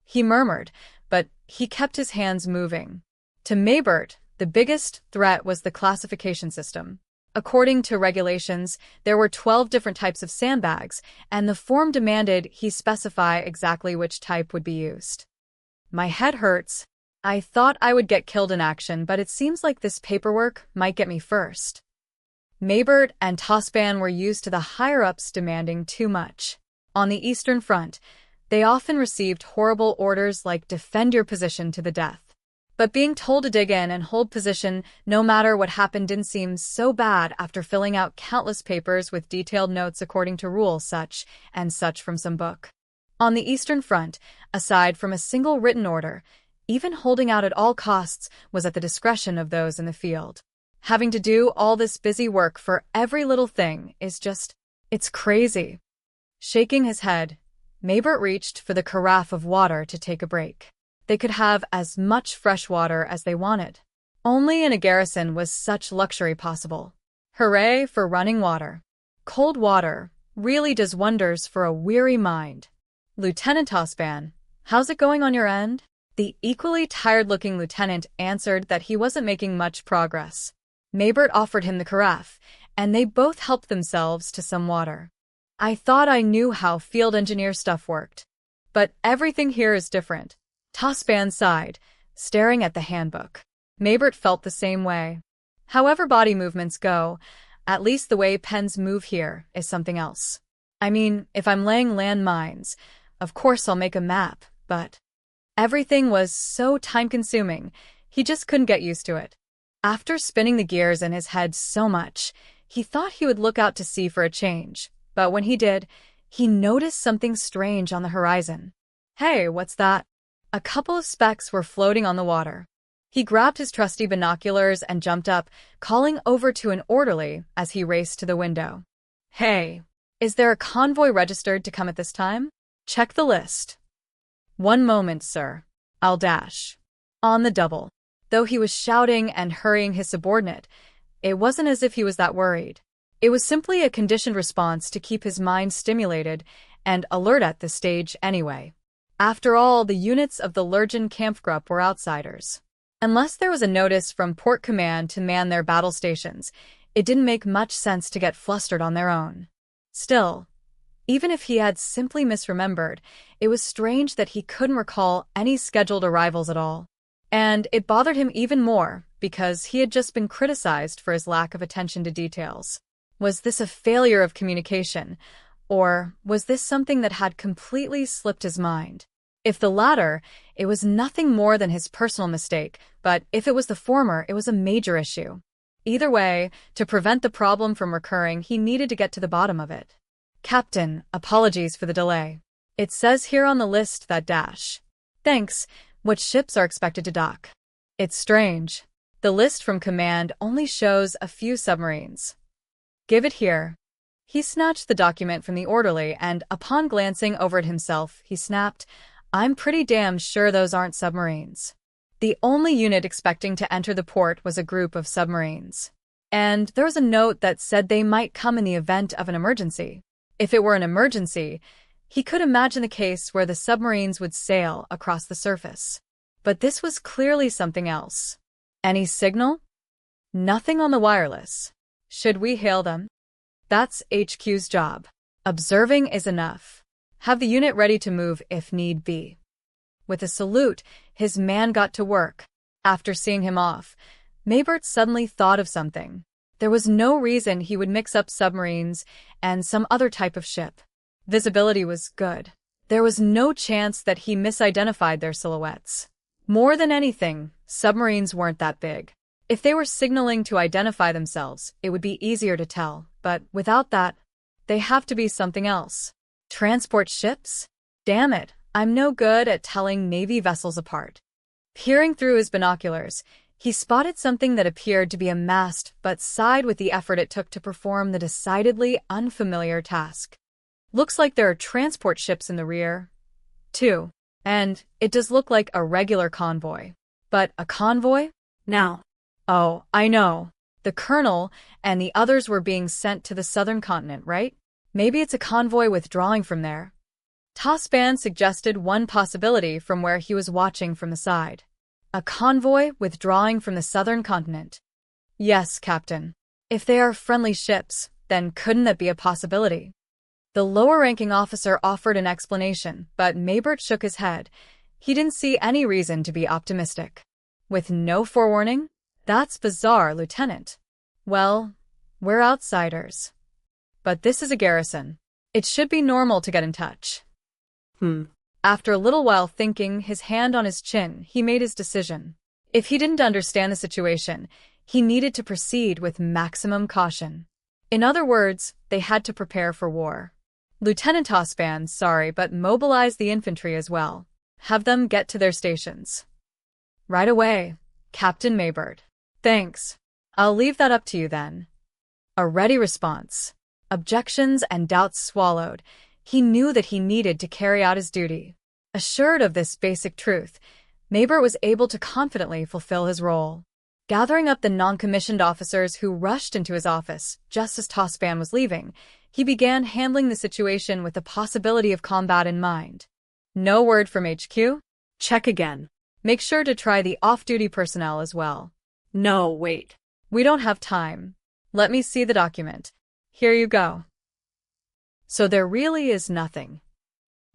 He murmured, but he kept his hands moving. To Maybert, the biggest threat was the classification system. According to regulations, there were 12 different types of sandbags, and the form demanded he specify exactly which type would be used. My head hurts. I thought I would get killed in action, but it seems like this paperwork might get me first. Maybert and Tospan were used to the higher-ups demanding too much. On the Eastern Front, they often received horrible orders like defend your position to the death. But being told to dig in and hold position no matter what happened didn't seem so bad after filling out countless papers with detailed notes according to rules such and such from some book. On the Eastern Front, aside from a single written order, even holding out at all costs was at the discretion of those in the field. Having to do all this busy work for every little thing is just, it's crazy. Shaking his head, Maybert reached for the carafe of water to take a break. They could have as much fresh water as they wanted. Only in a garrison was such luxury possible. Hooray for running water. Cold water really does wonders for a weary mind. Lieutenant Tosban, how's it going on your end? The equally tired-looking lieutenant answered that he wasn't making much progress. Maybert offered him the carafe, and they both helped themselves to some water. I thought I knew how field engineer stuff worked. But everything here is different. Tosban sighed, staring at the handbook. Maybert felt the same way. However body movements go, at least the way pens move here is something else. I mean, if I'm laying land mines, of course I'll make a map, but everything was so time-consuming, he just couldn't get used to it. After spinning the gears in his head so much, he thought he would look out to sea for a change, but when he did, he noticed something strange on the horizon. Hey, what's that? A couple of specks were floating on the water. He grabbed his trusty binoculars and jumped up, calling over to an orderly as he raced to the window. Hey, is there a convoy registered to come at this time? Check the list. 1 moment, sir. I'll dash. On the double. Though he was shouting and hurrying his subordinate, it wasn't as if he was that worried. It was simply a conditioned response to keep his mind stimulated and alert at this stage anyway. After all, the units of the Lurgan Kampfgruppe were outsiders. Unless there was a notice from Port Command to man their battle stations, it didn't make much sense to get flustered on their own. Still, even if he had simply misremembered, it was strange that he couldn't recall any scheduled arrivals at all. And it bothered him even more because he had just been criticized for his lack of attention to details. Was this a failure of communication, or was this something that had completely slipped his mind? If the latter, it was nothing more than his personal mistake, but if it was the former, it was a major issue. Either way, to prevent the problem from recurring, he needed to get to the bottom of it. Captain, apologies for the delay. It says here on the list that dash. Thanks. What ships are expected to dock? It's strange. The list from command only shows a few submarines. Give it here. He snatched the document from the orderly and, upon glancing over it himself, he snapped, I'm pretty damn sure those aren't submarines. The only unit expecting to enter the port was a group of submarines. And there was a note that said they might come in the event of an emergency. If it were an emergency, he could imagine the case where the submarines would sail across the surface. But this was clearly something else. Any signal? Nothing on the wireless. Should we hail them? That's HQ's job. Observing is enough. Have the unit ready to move if need be. With a salute, his man got to work. After seeing him off, Maybert suddenly thought of something. There was no reason he would mix up submarines and some other type of ship. Visibility was good. There was no chance that he misidentified their silhouettes. More than anything, submarines weren't that big. If they were signaling to identify themselves, it would be easier to tell, but without that, they have to be something else. Transport ships? Damn it, I'm no good at telling Navy vessels apart. Peering through his binoculars, he spotted something that appeared to be a mast but sighed with the effort it took to perform the decidedly unfamiliar task. Looks like there are transport ships in the rear, too. And it does look like a regular convoy. But a convoy? Now. Oh, I know. The colonel and the others were being sent to the southern continent, right? Maybe it's a convoy withdrawing from there. Tosban suggested one possibility from where he was watching from the side. A convoy withdrawing from the southern continent. Yes, Captain. If they are friendly ships, then couldn't that be a possibility? The lower-ranking officer offered an explanation, but Maybert shook his head. He didn't see any reason to be optimistic. With no forewarning? That's bizarre, Lieutenant. Well, we're outsiders. But this is a garrison. It should be normal to get in touch. After a little while thinking, his hand on his chin, he made his decision. If he didn't understand the situation, he needed to proceed with maximum caution. In other words, they had to prepare for war. Lieutenant Tospan, sorry, but mobilize the infantry as well. Have them get to their stations. Right away, Captain Maybert. Thanks. I'll leave that up to you then. A ready response. Objections and doubts swallowed. He knew that he needed to carry out his duty. Assured of this basic truth, Maybert was able to confidently fulfill his role. Gathering up the non-commissioned officers who rushed into his office just as Tospan was leaving, he began handling the situation with the possibility of combat in mind. No word from HQ? Check again. Make sure to try the off-duty personnel as well. No, wait. We don't have time. Let me see the document. Here you go. So there really is nothing.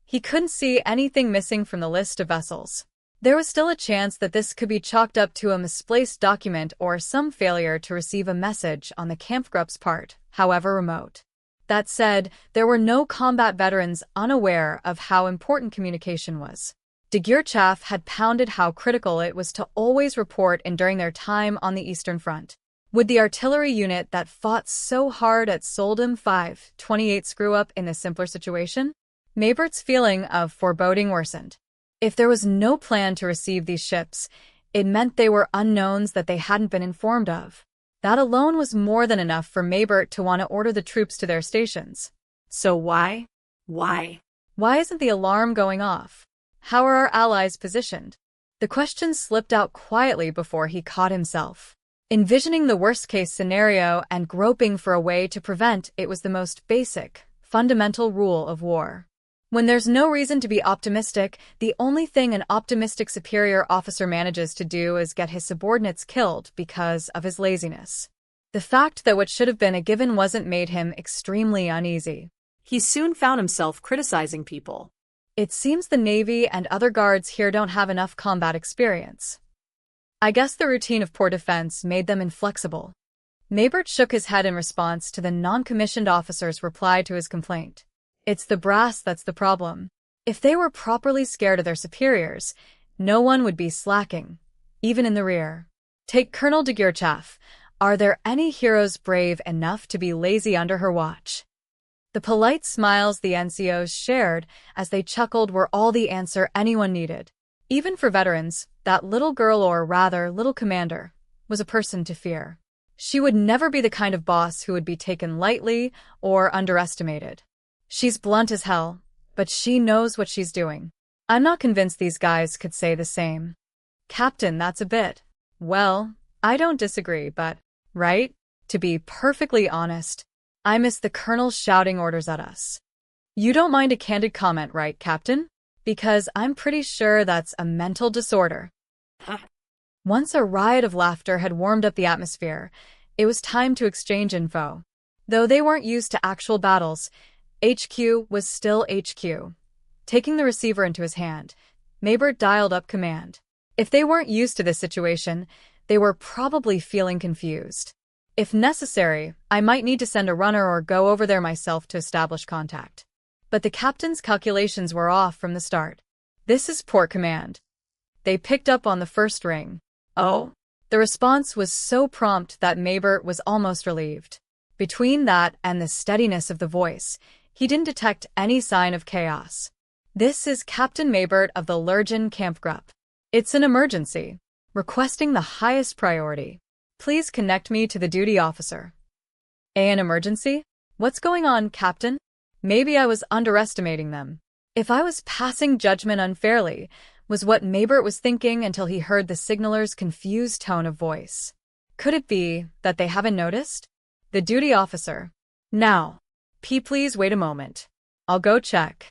He couldn't see anything missing from the list of vessels. There was still a chance that this could be chalked up to a misplaced document or some failure to receive a message on the Kampfgrupp's part, however remote. That said, there were no combat veterans unaware of how important communication was. De Guerchaf had pounded how critical it was to always report and during their time on the Eastern Front. Would the artillery unit that fought so hard at Soldum 528 screw up in a simpler situation? Maybert's feeling of foreboding worsened. If there was no plan to receive these ships, it meant they were unknowns that they hadn't been informed of. That alone was more than enough for Maybert to want to order the troops to their stations. So why? Why? Why isn't the alarm going off? How are our allies positioned? The question slipped out quietly before he caught himself. Envisioning the worst-case scenario and groping for a way to prevent it was the most basic, fundamental rule of war. When there's no reason to be optimistic, the only thing an optimistic superior officer manages to do is get his subordinates killed because of his laziness. The fact that what should have been a given wasn't made him extremely uneasy. He soon found himself criticizing people. It seems the Navy and other guards here don't have enough combat experience. I guess the routine of poor defense made them inflexible. Maybert shook his head in response to the non-commissioned officer's reply to his complaint. It's the brass that's the problem. If they were properly scared of their superiors, no one would be slacking, even in the rear. Take Colonel de Guerchaf. Are there any heroes brave enough to be lazy under her watch? The polite smiles the NCOs shared as they chuckled were all the answer anyone needed. Even for veterans, that little girl, or rather little commander, was a person to fear. She would never be the kind of boss who would be taken lightly or underestimated. She's blunt as hell, but she knows what she's doing. I'm not convinced these guys could say the same. Captain, that's a bit. Well, I don't disagree, but, right? To be perfectly honest, I miss the colonel shouting orders at us. You don't mind a candid comment, right, Captain? Because I'm pretty sure that's a mental disorder. Once a riot of laughter had warmed up the atmosphere, it was time to exchange info. Though they weren't used to actual battles, HQ was still HQ. Taking the receiver into his hand, Maybert dialed up command. If they weren't used to this situation, they were probably feeling confused. If necessary, I might need to send a runner or go over there myself to establish contact. But the captain's calculations were off from the start. This is port command. They picked up on the first ring. Oh? The response was so prompt that Maybert was almost relieved. Between that and the steadiness of the voice, he didn't detect any sign of chaos. This is Captain Maybert of the Lurgen Kampfgruppe. It's an emergency. Requesting the highest priority. Please connect me to the duty officer. An emergency? What's going on, Captain? Maybe I was underestimating them. If I was passing judgment unfairly, was what Maybert was thinking until he heard the signaler's confused tone of voice. Could it be that they haven't noticed? The duty officer. Now. Please wait a moment. I'll go check.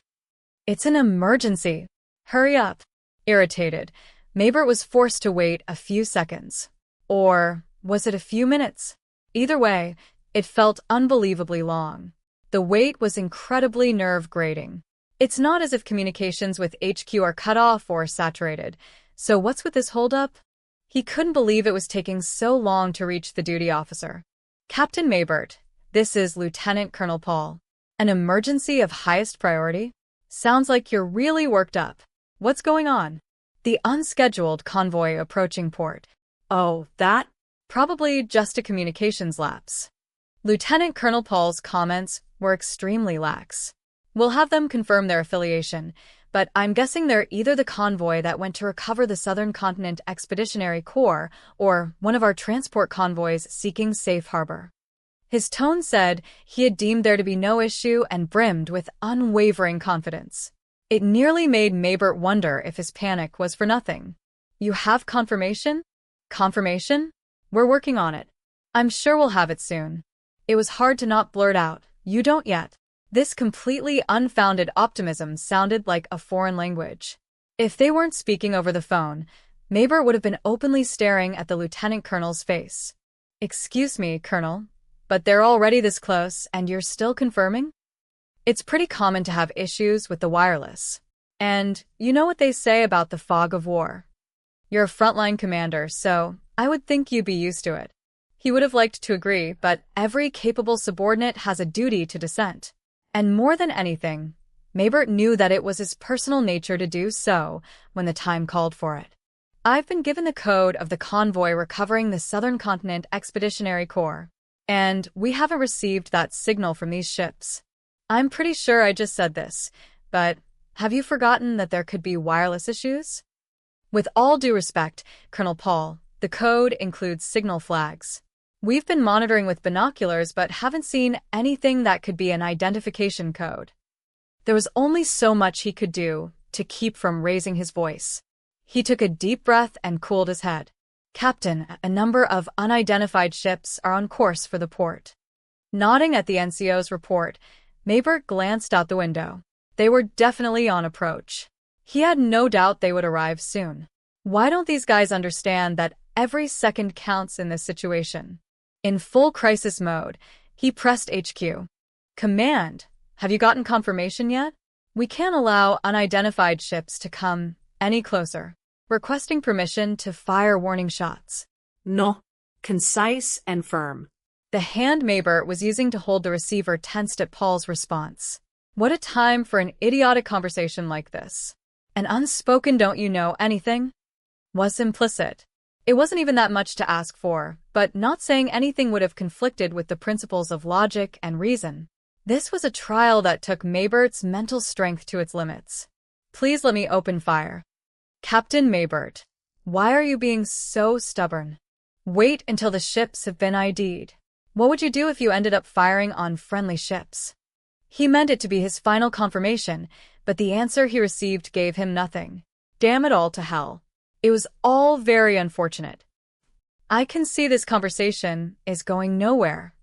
It's an emergency. Hurry up. Irritated, Maybert was forced to wait a few seconds. Or was it a few minutes? Either way, it felt unbelievably long. The wait was incredibly nerve-grating. It's not as if communications with HQ are cut off or saturated, so what's with this holdup? He couldn't believe it was taking so long to reach the duty officer. Captain Maybert, this is Lieutenant Colonel Paul. An emergency of highest priority? Sounds like you're really worked up. What's going on? The unscheduled convoy approaching port. Oh, that? Probably just a communications lapse. Lieutenant Colonel Paul's comments were extremely lax. We'll have them confirm their affiliation, but I'm guessing they're either the convoy that went to recover the Southern Continent Expeditionary Corps or one of our transport convoys seeking safe harbor. His tone said he had deemed there to be no issue and brimmed with unwavering confidence. It nearly made Maybert wonder if his panic was for nothing. You have confirmation? Confirmation? We're working on it. I'm sure we'll have it soon. It was hard to not blurt out, "You don't yet." This completely unfounded optimism sounded like a foreign language. If they weren't speaking over the phone, Maybert would have been openly staring at the lieutenant colonel's face. "Excuse me, Colonel, but they're already this close and you're still confirming?" It's pretty common to have issues with the wireless. And you know what they say about the fog of war. You're a frontline commander, so I would think you'd be used to it. He would have liked to agree, but every capable subordinate has a duty to dissent. And more than anything, Maybert knew that it was his personal nature to do so when the time called for it. "I've been given the code of the convoy recovering the Southern Continent Expeditionary Corps, and we haven't received that signal from these ships. I'm pretty sure I just said this, but have you forgotten that there could be wireless issues?" With all due respect, Colonel Paul, the code includes signal flags. We've been monitoring with binoculars but haven't seen anything that could be an identification code. There was only so much he could do to keep from raising his voice. He took a deep breath and cooled his head. "Captain, a number of unidentified ships are on course for the port." Nodding at the NCO's report, Maybert glanced out the window. They were definitely on approach. He had no doubt they would arrive soon. Why don't these guys understand that every second counts in this situation? In full crisis mode, he pressed HQ. "Command, have you gotten confirmation yet? We can't allow unidentified ships to come any closer. Requesting permission to fire warning shots." No. Concise and firm. The hand Maybert was using to hold the receiver tensed at Paul's response. What a time for an idiotic conversation like this. An unspoken "don't you know anything?" was implicit. It wasn't even that much to ask for, but not saying anything would have conflicted with the principles of logic and reason. This was a trial that took Maybert's mental strength to its limits. "Please let me open fire." "Captain Maybert, why are you being so stubborn? Wait until the ships have been ID'd. What would you do if you ended up firing on friendly ships?" He meant it to be his final confirmation, but the answer he received gave him nothing. Damn it all to hell. It was all very unfortunate. "I can see this conversation is going nowhere."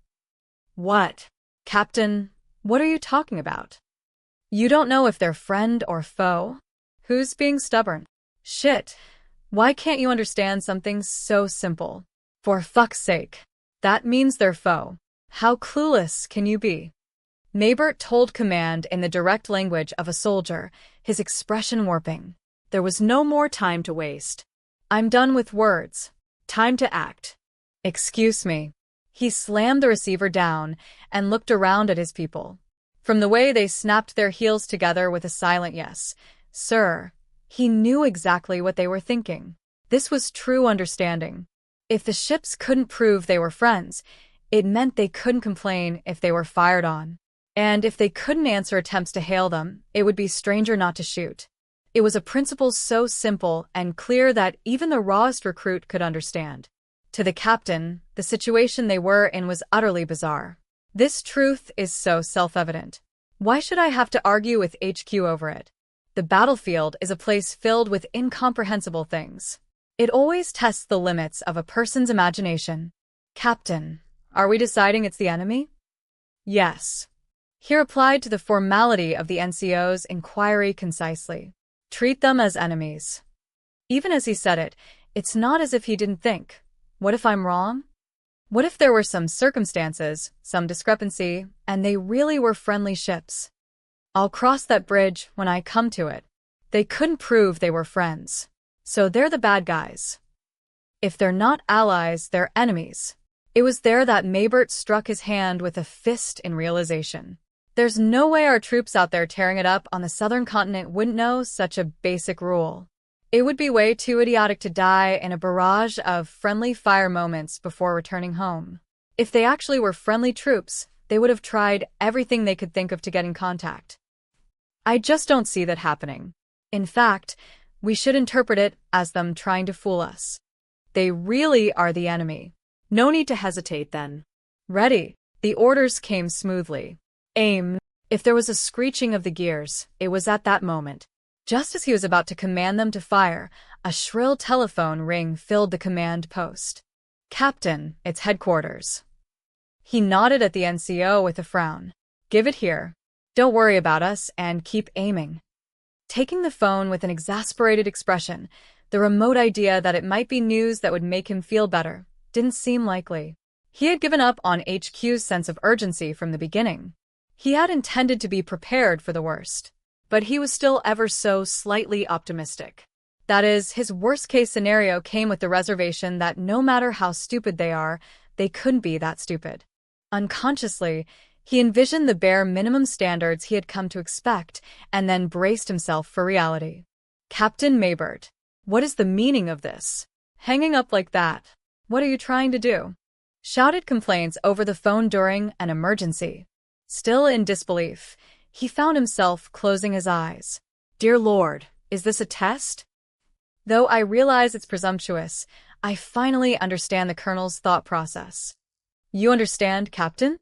"What? Captain, what are you talking about? You don't know if they're friend or foe? Who's being stubborn? Shit, why can't you understand something so simple? For fuck's sake. That means they're foe. How clueless can you be?" Maybert told command in the direct language of a soldier, his expression warping. There was no more time to waste. "I'm done with words. Time to act." "Excuse me." He slammed the receiver down and looked around at his people. From the way they snapped their heels together with a silent yes, "Sir," he knew exactly what they were thinking. This was true understanding. If the ships couldn't prove they were friends, it meant they couldn't complain if they were fired on. And if they couldn't answer attempts to hail them, it would be stranger not to shoot. It was a principle so simple and clear that even the rawest recruit could understand. To the captain, the situation they were in was utterly bizarre. This truth is so self-evident. Why should I have to argue with HQ over it? The battlefield is a place filled with incomprehensible things. It always tests the limits of a person's imagination. "Captain, are we deciding it's the enemy?" "Yes." He replied to the formality of the NCO's inquiry concisely. "Treat them as enemies." Even as he said it, it's not as if he didn't think, what if I'm wrong? What if there were some circumstances, some discrepancy, and they really were friendly ships? I'll cross that bridge when I come to it. They couldn't prove they were friends. So they're the bad guys. If they're not allies, they're enemies. It was there that Maybert struck his hand with a fist in realization. There's no way our troops out there tearing it up on the southern continent wouldn't know such a basic rule. It would be way too idiotic to die in a barrage of friendly fire moments before returning home. If they actually were friendly troops, they would have tried everything they could think of to get in contact. I just don't see that happening. In fact, we should interpret it as them trying to fool us. They really are the enemy. No need to hesitate, then. Ready. The orders came smoothly. Aim. If there was a screeching of the gears, it was at that moment. Just as he was about to command them to fire, a shrill telephone ring filled the command post. Captain, it's headquarters. He nodded at the NCO with a frown. Give it here. Don't worry about us and keep aiming. Taking the phone with an exasperated expression, the remote idea that it might be news that would make him feel better didn't seem likely. He had given up on HQ's sense of urgency from the beginning. He had intended to be prepared for the worst, but he was still ever so slightly optimistic. That is, his worst-case scenario came with the reservation that no matter how stupid they are, they couldn't be that stupid. Unconsciously, he envisioned the bare minimum standards he had come to expect and then braced himself for reality. Captain Maybert, what is the meaning of this? Hanging up like that? What are you trying to do? Shouted complaints over the phone during an emergency. Still in disbelief, he found himself closing his eyes. Dear Lord, is this a test? Though I realize it's presumptuous, I finally understand the Colonel's thought process. You understand, Captain?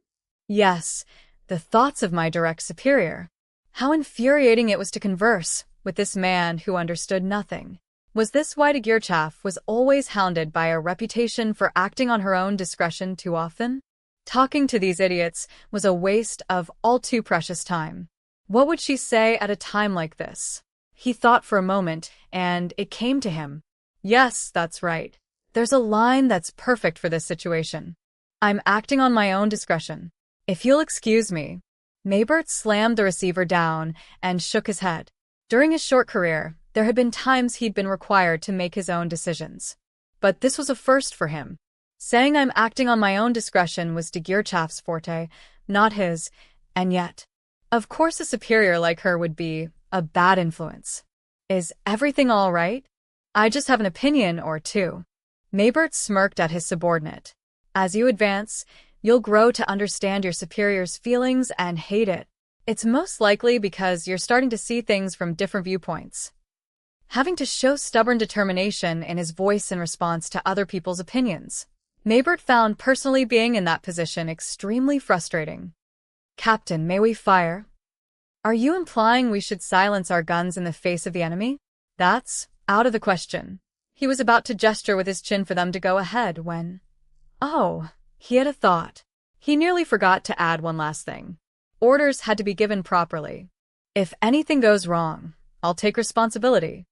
Yes, the thoughts of my direct superior. How infuriating it was to converse with this man who understood nothing. Was this why de Geerchaf was always hounded by a reputation for acting on her own discretion too often? Talking to these idiots was a waste of all too precious time. What would she say at a time like this? He thought for a moment, and it came to him. Yes, that's right. There's a line that's perfect for this situation. I'm acting on my own discretion. If you'll excuse me. Maybert slammed the receiver down and shook his head. During his short career, there had been times he'd been required to make his own decisions. But this was a first for him. Saying I'm acting on my own discretion was de Geerchaf's forte, not his, and yet. Of course a superior like her would be a bad influence. Is everything all right? I just have an opinion or two. Maybert smirked at his subordinate. As you advance, you'll grow to understand your superior's feelings and hate it. It's most likely because you're starting to see things from different viewpoints. Having to show stubborn determination in his voice in response to other people's opinions. Maybert found personally being in that position extremely frustrating. Captain, may we fire? Are you implying we should silence our guns in the face of the enemy? That's out of the question. He was about to gesture with his chin for them to go ahead when... Oh, he had a thought. He nearly forgot to add one last thing. Orders had to be given properly. If anything goes wrong, I'll take responsibility.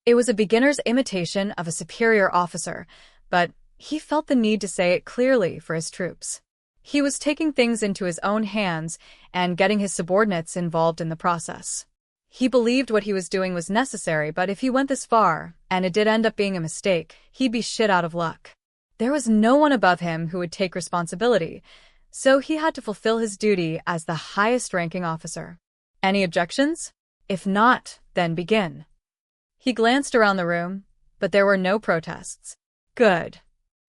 It was a beginner's imitation of a superior officer, but he felt the need to say it clearly for his troops. He was taking things into his own hands and getting his subordinates involved in the process. He believed what he was doing was necessary, but if he went this far, and it did end up being a mistake, he'd be shit out of luck. There was no one above him who would take responsibility, so he had to fulfill his duty as the highest-ranking officer. Any objections? If not, then begin. He glanced around the room, but there were no protests. Good.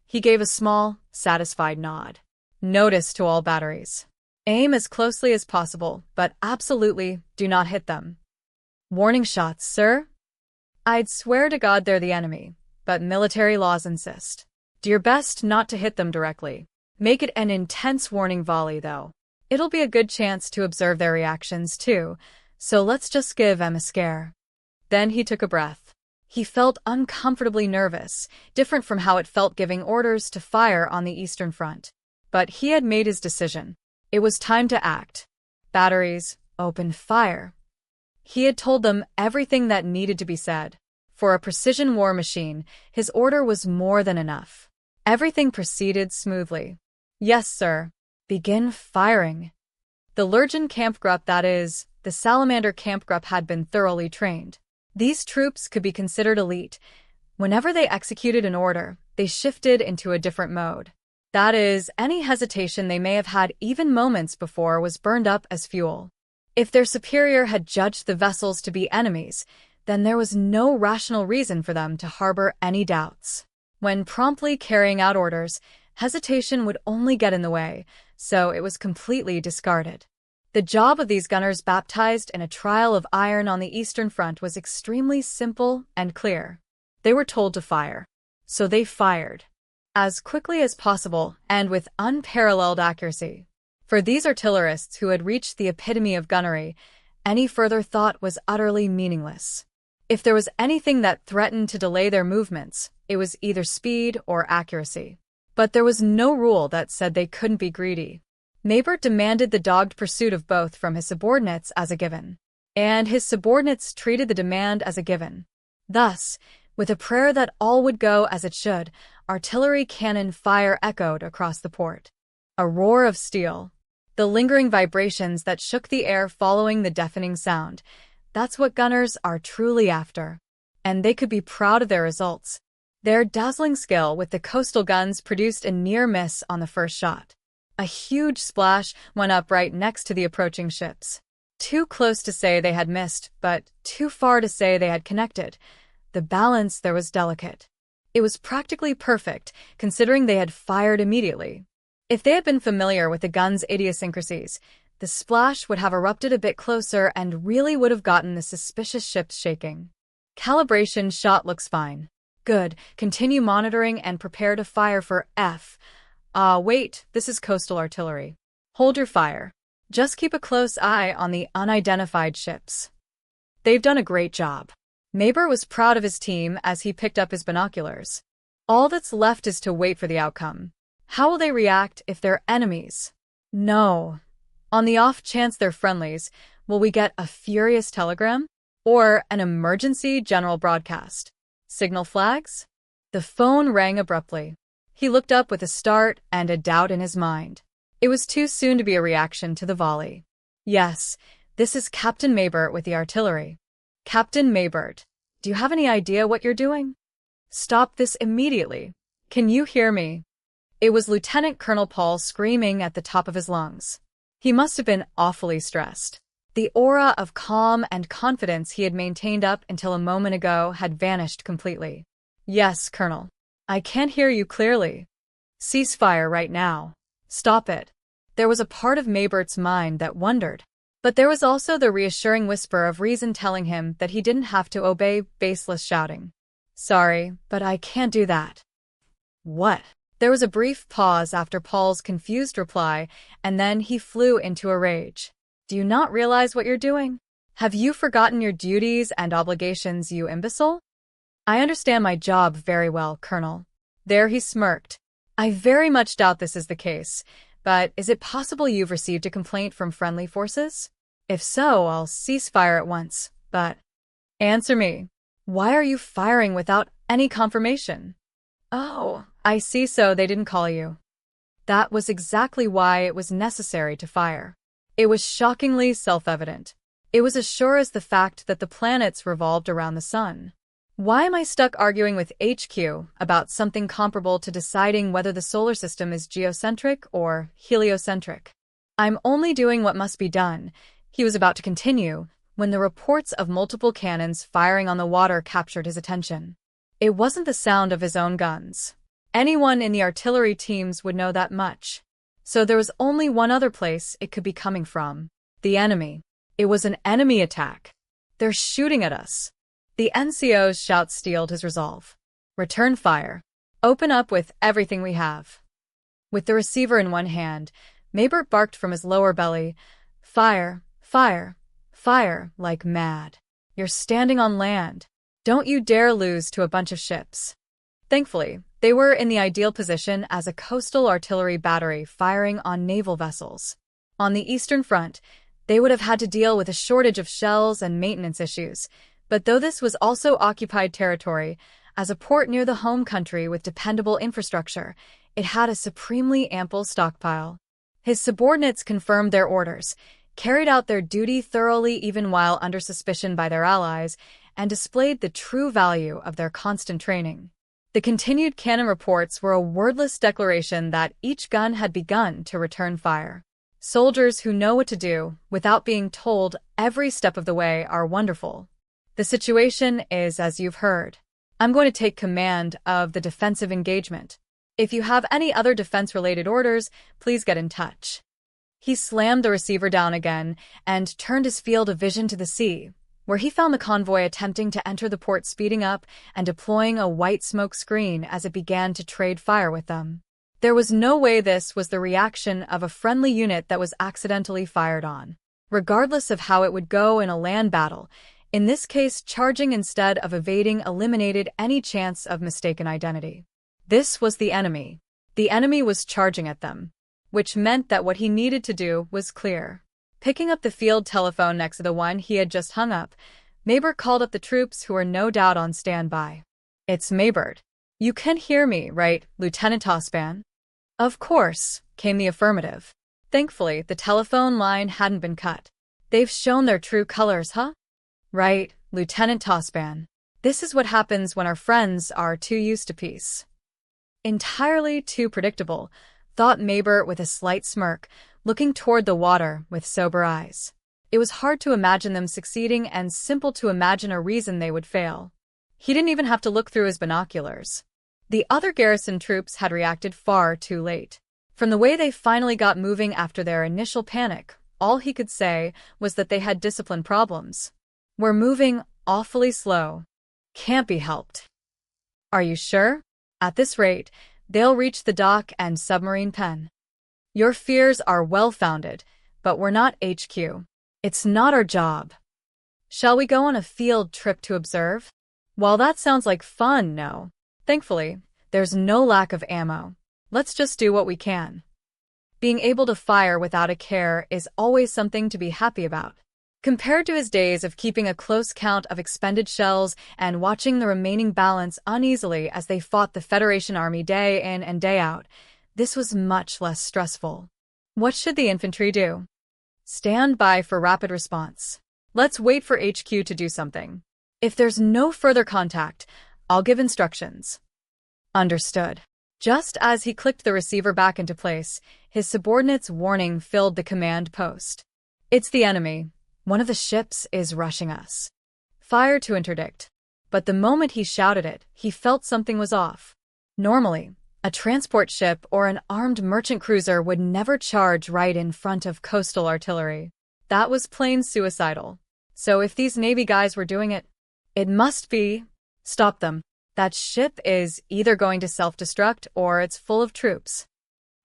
He gave a small, satisfied nod. Notice to all batteries. Aim as closely as possible, but absolutely do not hit them. Warning shots, sir? I'd swear to God they're the enemy, but military laws insist. Do your best not to hit them directly. Make it an intense warning volley, though. It'll be a good chance to observe their reactions, too, so let's just give them a scare. Then he took a breath. He felt uncomfortably nervous, different from how it felt giving orders to fire on the Eastern Front. But he had made his decision. It was time to act. Batteries, open fire. He had told them everything that needed to be said. For a precision war machine, his order was more than enough. Everything proceeded smoothly. Yes, sir. Begin firing. The Lurgan Kampfgruppe, that is, the Salamander Kampfgruppe, had been thoroughly trained. These troops could be considered elite. Whenever they executed an order, they shifted into a different mode. That is, any hesitation they may have had even moments before was burned up as fuel. If their superior had judged the vessels to be enemies, then there was no rational reason for them to harbor any doubts. When promptly carrying out orders, hesitation would only get in the way, so it was completely discarded. The job of these gunners baptized in a trial of iron on the Eastern Front was extremely simple and clear. They were told to fire, so they fired. As quickly as possible and with unparalleled accuracy. For these artillerists who had reached the epitome of gunnery, any further thought was utterly meaningless. If there was anything that threatened to delay their movements, it was either speed or accuracy. But there was no rule that said they couldn't be greedy. Maybert demanded the dogged pursuit of both from his subordinates as a given, and his subordinates treated the demand as a given. Thus, with a prayer that all would go as it should, artillery cannon fire echoed across the port. A roar of steel. The lingering vibrations that shook the air following the deafening sound. That's what gunners are truly after. And they could be proud of their results. Their dazzling skill with the coastal guns produced a near miss on the first shot. A huge splash went up right next to the approaching ships. Too close to say they had missed, but too far to say they had connected. The balance there was delicate. It was practically perfect, considering they had fired immediately. If they had been familiar with the gun's idiosyncrasies, the splash would have erupted a bit closer and really would have gotten the suspicious ships shaking. Calibration shot looks fine. Good, continue monitoring and prepare to fire for F. Wait, this is coastal artillery. Hold your fire. Just keep a close eye on the unidentified ships. They've done a great job. Maybert was proud of his team as he picked up his binoculars. All that's left is to wait for the outcome. How will they react if they're enemies? No. On the off chance they're friendlies, will we get a furious telegram? Or an emergency general broadcast? Signal flags? The phone rang abruptly. He looked up with a start and a doubt in his mind. It was too soon to be a reaction to the volley. Yes, this is Captain Maybert with the artillery. Captain Maybert, do you have any idea what you're doing? Stop this immediately. Can you hear me? It was Lieutenant Colonel Paul screaming at the top of his lungs. He must have been awfully stressed. The aura of calm and confidence he had maintained up until a moment ago had vanished completely. Yes, Colonel. I can't hear you clearly. Cease fire right now. Stop it. There was a part of Maybert's mind that wondered. But there was also the reassuring whisper of reason telling him that he didn't have to obey baseless shouting. Sorry, but I can't do that. What? There was a brief pause after Paul's confused reply, and then he flew into a rage. Do you not realize what you're doing? Have you forgotten your duties and obligations, you imbecile? I understand my job very well, Colonel. There he smirked. I very much doubt this is the case, but is it possible you've received a complaint from friendly forces? If so, I'll cease fire at once, but… Answer me. Why are you firing without any confirmation? Oh, I see, so they didn't call you. That was exactly why it was necessary to fire. It was shockingly self-evident. It was as sure as the fact that the planets revolved around the sun. Why am I stuck arguing with HQ about something comparable to deciding whether the solar system is geocentric or heliocentric? I'm only doing what must be done. He was about to continue when the reports of multiple cannons firing on the water captured his attention. It wasn't the sound of his own guns. Anyone in the artillery teams would know that much. So there was only one other place it could be coming from. The enemy. It was an enemy attack. They're shooting at us. The NCO's shout steeled his resolve. Return fire. Open up with everything we have. With the receiver in one hand, Maybert barked from his lower belly, Fire, fire, fire, like mad. You're standing on land. Don't you dare lose to a bunch of ships. Thankfully, they were in the ideal position as a coastal artillery battery firing on naval vessels. On the Eastern Front, they would have had to deal with a shortage of shells and maintenance issues, but though this was also occupied territory, as a port near the home country with dependable infrastructure, it had a supremely ample stockpile. His subordinates confirmed their orders, carried out their duty thoroughly even while under suspicion by their allies, and displayed the true value of their constant training. The continued cannon reports were a wordless declaration that each gun had begun to return fire. Soldiers who know what to do, without being told every step of the way, are wonderful. The situation is as you've heard. I'm going to take command of the defensive engagement. If you have any other defense-related orders, please get in touch. He slammed the receiver down again and turned his field of vision to the sea, where he found the convoy attempting to enter the port, speeding up and deploying a white smoke screen as it began to trade fire with them. There was no way this was the reaction of a friendly unit that was accidentally fired on. Regardless of how it would go in a land battle, in this case, charging instead of evading eliminated any chance of mistaken identity. This was the enemy. The enemy was charging at them, which meant that what he needed to do was clear. Picking up the field telephone next to the one he had just hung up, Maybert called up the troops who were no doubt on standby. "It's Maybert. You can hear me, right, Lieutenant Tospan?" "Of course," came the affirmative. Thankfully, the telephone line hadn't been cut. "They've shown their true colors, huh?" "Right, Lieutenant Tospan. This is what happens when our friends are too used to peace." Entirely too predictable, thought Maybert with a slight smirk, looking toward the water with sober eyes. It was hard to imagine them succeeding and simple to imagine a reason they would fail. He didn't even have to look through his binoculars. The other garrison troops had reacted far too late. From the way they finally got moving after their initial panic, all he could say was that they had discipline problems. "We're moving awfully slow. Can't be helped." "Are you sure? At this rate, they'll reach the dock and submarine pen." "Your fears are well-founded, but we're not HQ. It's not our job." "Shall we go on a field trip to observe?" "While that sounds like fun, no. Thankfully, there's no lack of ammo. Let's just do what we can." Being able to fire without a care is always something to be happy about. Compared to his days of keeping a close count of expended shells and watching the remaining balance uneasily as they fought the Federation Army day in and day out, this was much less stressful. What should the infantry do? Stand by for rapid response. Let's wait for HQ to do something. If there's no further contact, I'll give instructions. Understood. Just as he clicked the receiver back into place, his subordinate's warning filled the command post. "It's the enemy. One of the ships is rushing us. Fire to interdict." But the moment he shouted it, he felt something was off. Normally, a transport ship or an armed merchant cruiser would never charge right in front of coastal artillery. That was plain suicidal. So if these Navy guys were doing it, it must be... Stop them. That ship is either going to self-destruct or it's full of troops.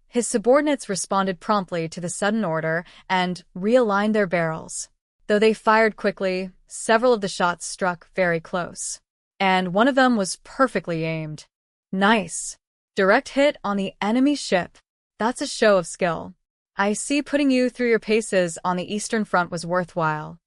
His subordinates responded promptly to the sudden order and realigned their barrels. Though they fired quickly, several of the shots struck very close. And one of them was perfectly aimed. Nice. Direct hit on the enemy ship. That's a show of skill. I see putting you through your paces on the Eastern Front was worthwhile.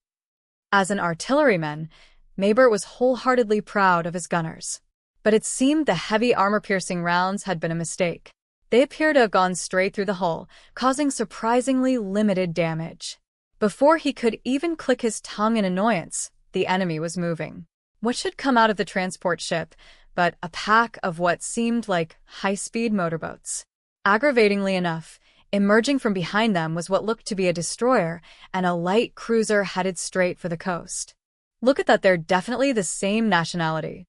As an artilleryman, Maybert was wholeheartedly proud of his gunners. But it seemed the heavy armor-piercing rounds had been a mistake. They appear to have gone straight through the hull, causing surprisingly limited damage. Before he could even click his tongue in annoyance, the enemy was moving. What should come out of the transport ship but a pack of what seemed like high-speed motorboats? Aggravatingly enough, emerging from behind them was what looked to be a destroyer and a light cruiser headed straight for the coast. Look at that, they're definitely the same nationality.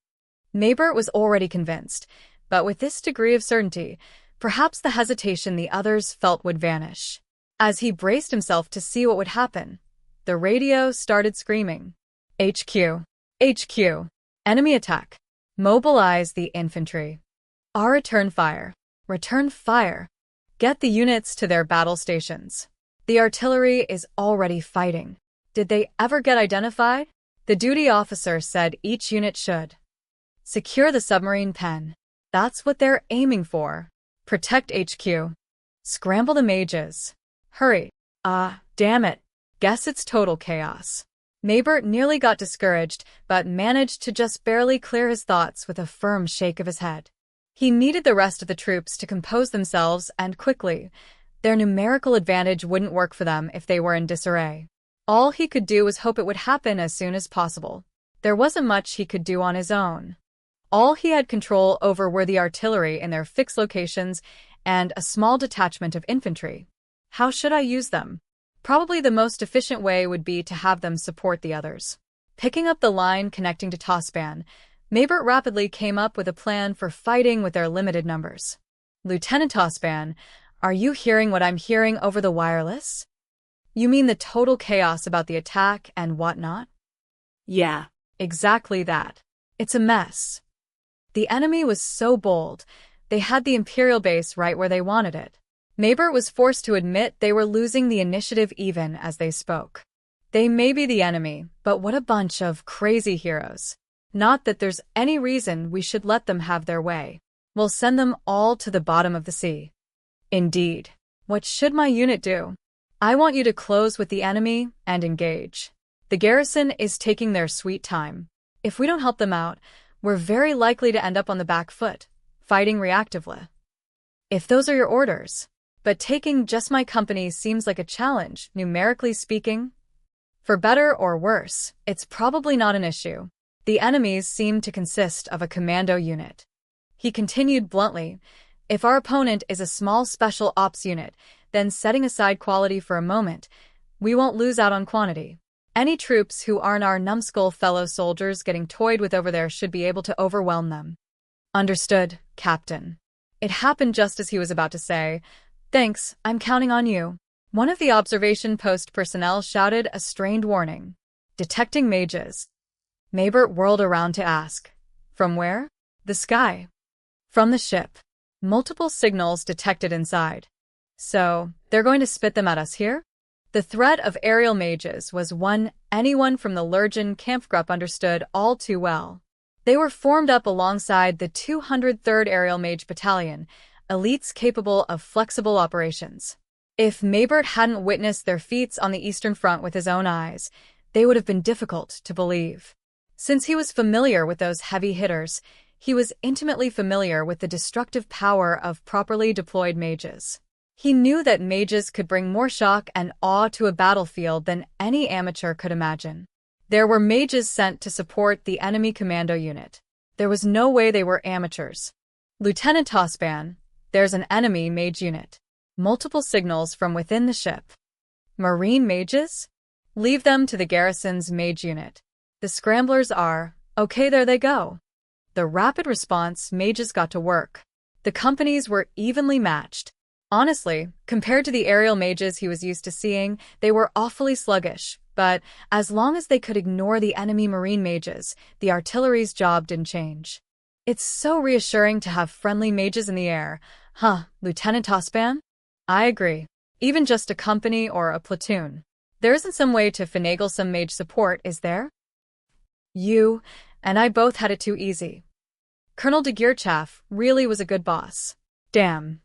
Maybert was already convinced, but with this degree of certainty, perhaps the hesitation the others felt would vanish. As he braced himself to see what would happen, the radio started screaming. HQ. HQ. Enemy attack. Mobilize the infantry. Our return fire. Return fire. Get the units to their battle stations. The artillery is already fighting. Did they ever get identified? The duty officer said each unit should. Secure the submarine pen. That's what they're aiming for. Protect HQ. Scramble the mages. Hurry. Damn it. Guess it's total chaos. Maybert nearly got discouraged, but managed to just barely clear his thoughts with a firm shake of his head. He needed the rest of the troops to compose themselves and quickly. Their numerical advantage wouldn't work for them if they were in disarray. All he could do was hope it would happen as soon as possible. There wasn't much he could do on his own. All he had control over were the artillery in their fixed locations and a small detachment of infantry. How should I use them? Probably the most efficient way would be to have them support the others. Picking up the line connecting to Tospan, Maybert rapidly came up with a plan for fighting with their limited numbers. Lieutenant Tospan, are you hearing what I'm hearing over the wireless? You mean the total chaos about the attack and whatnot? Yeah. Exactly that. It's a mess. The enemy was so bold, they had the Imperial base right where they wanted it. Maybert was forced to admit they were losing the initiative even as they spoke. They may be the enemy, but what a bunch of crazy heroes. Not that there's any reason we should let them have their way. We'll send them all to the bottom of the sea. Indeed. What should my unit do? I want you to close with the enemy and engage. The garrison is taking their sweet time. If we don't help them out, we're very likely to end up on the back foot, fighting reactively. If those are your orders. But taking just my company seems like a challenge, numerically speaking. For better or worse, it's probably not an issue. The enemies seem to consist of a commando unit. He continued bluntly, if our opponent is a small special ops unit, then setting aside quality for a moment, we won't lose out on quantity. Any troops who aren't our numbskull fellow soldiers getting toyed with over there should be able to overwhelm them. Understood, Captain. It happened just as he was about to say, thanks, I'm counting on you. One of the observation post personnel shouted a strained warning. Detecting mages. Maybert whirled around to ask, from where? The sky. From the ship. Multiple signals detected inside. So, they're going to spit them at us here? The threat of aerial mages was one anyone from the Lurgan Kampfgruppe understood all too well. They were formed up alongside the 203rd Aerial Mage Battalion, elites capable of flexible operations. If Maybert hadn't witnessed their feats on the Eastern Front with his own eyes, they would have been difficult to believe. Since he was familiar with those heavy hitters, he was intimately familiar with the destructive power of properly deployed mages. He knew that mages could bring more shock and awe to a battlefield than any amateur could imagine. There were mages sent to support the enemy commando unit. There was no way they were amateurs. Lieutenant Tospan, there's an enemy mage unit. Multiple signals from within the ship. Marine mages? Leave them to the garrison's mage unit. The scramblers are, okay, there they go. The rapid response mages got to work. The companies were evenly matched. Honestly, compared to the aerial mages he was used to seeing, they were awfully sluggish, but as long as they could ignore the enemy marine mages, the artillery's job didn't change. It's so reassuring to have friendly mages in the air, huh, Lieutenant Tospan? I agree. Even just a company or a platoon. There isn't some way to finagle some mage support, is there? You and I both had it too easy. Colonel de Geerchaff really was a good boss. Damn.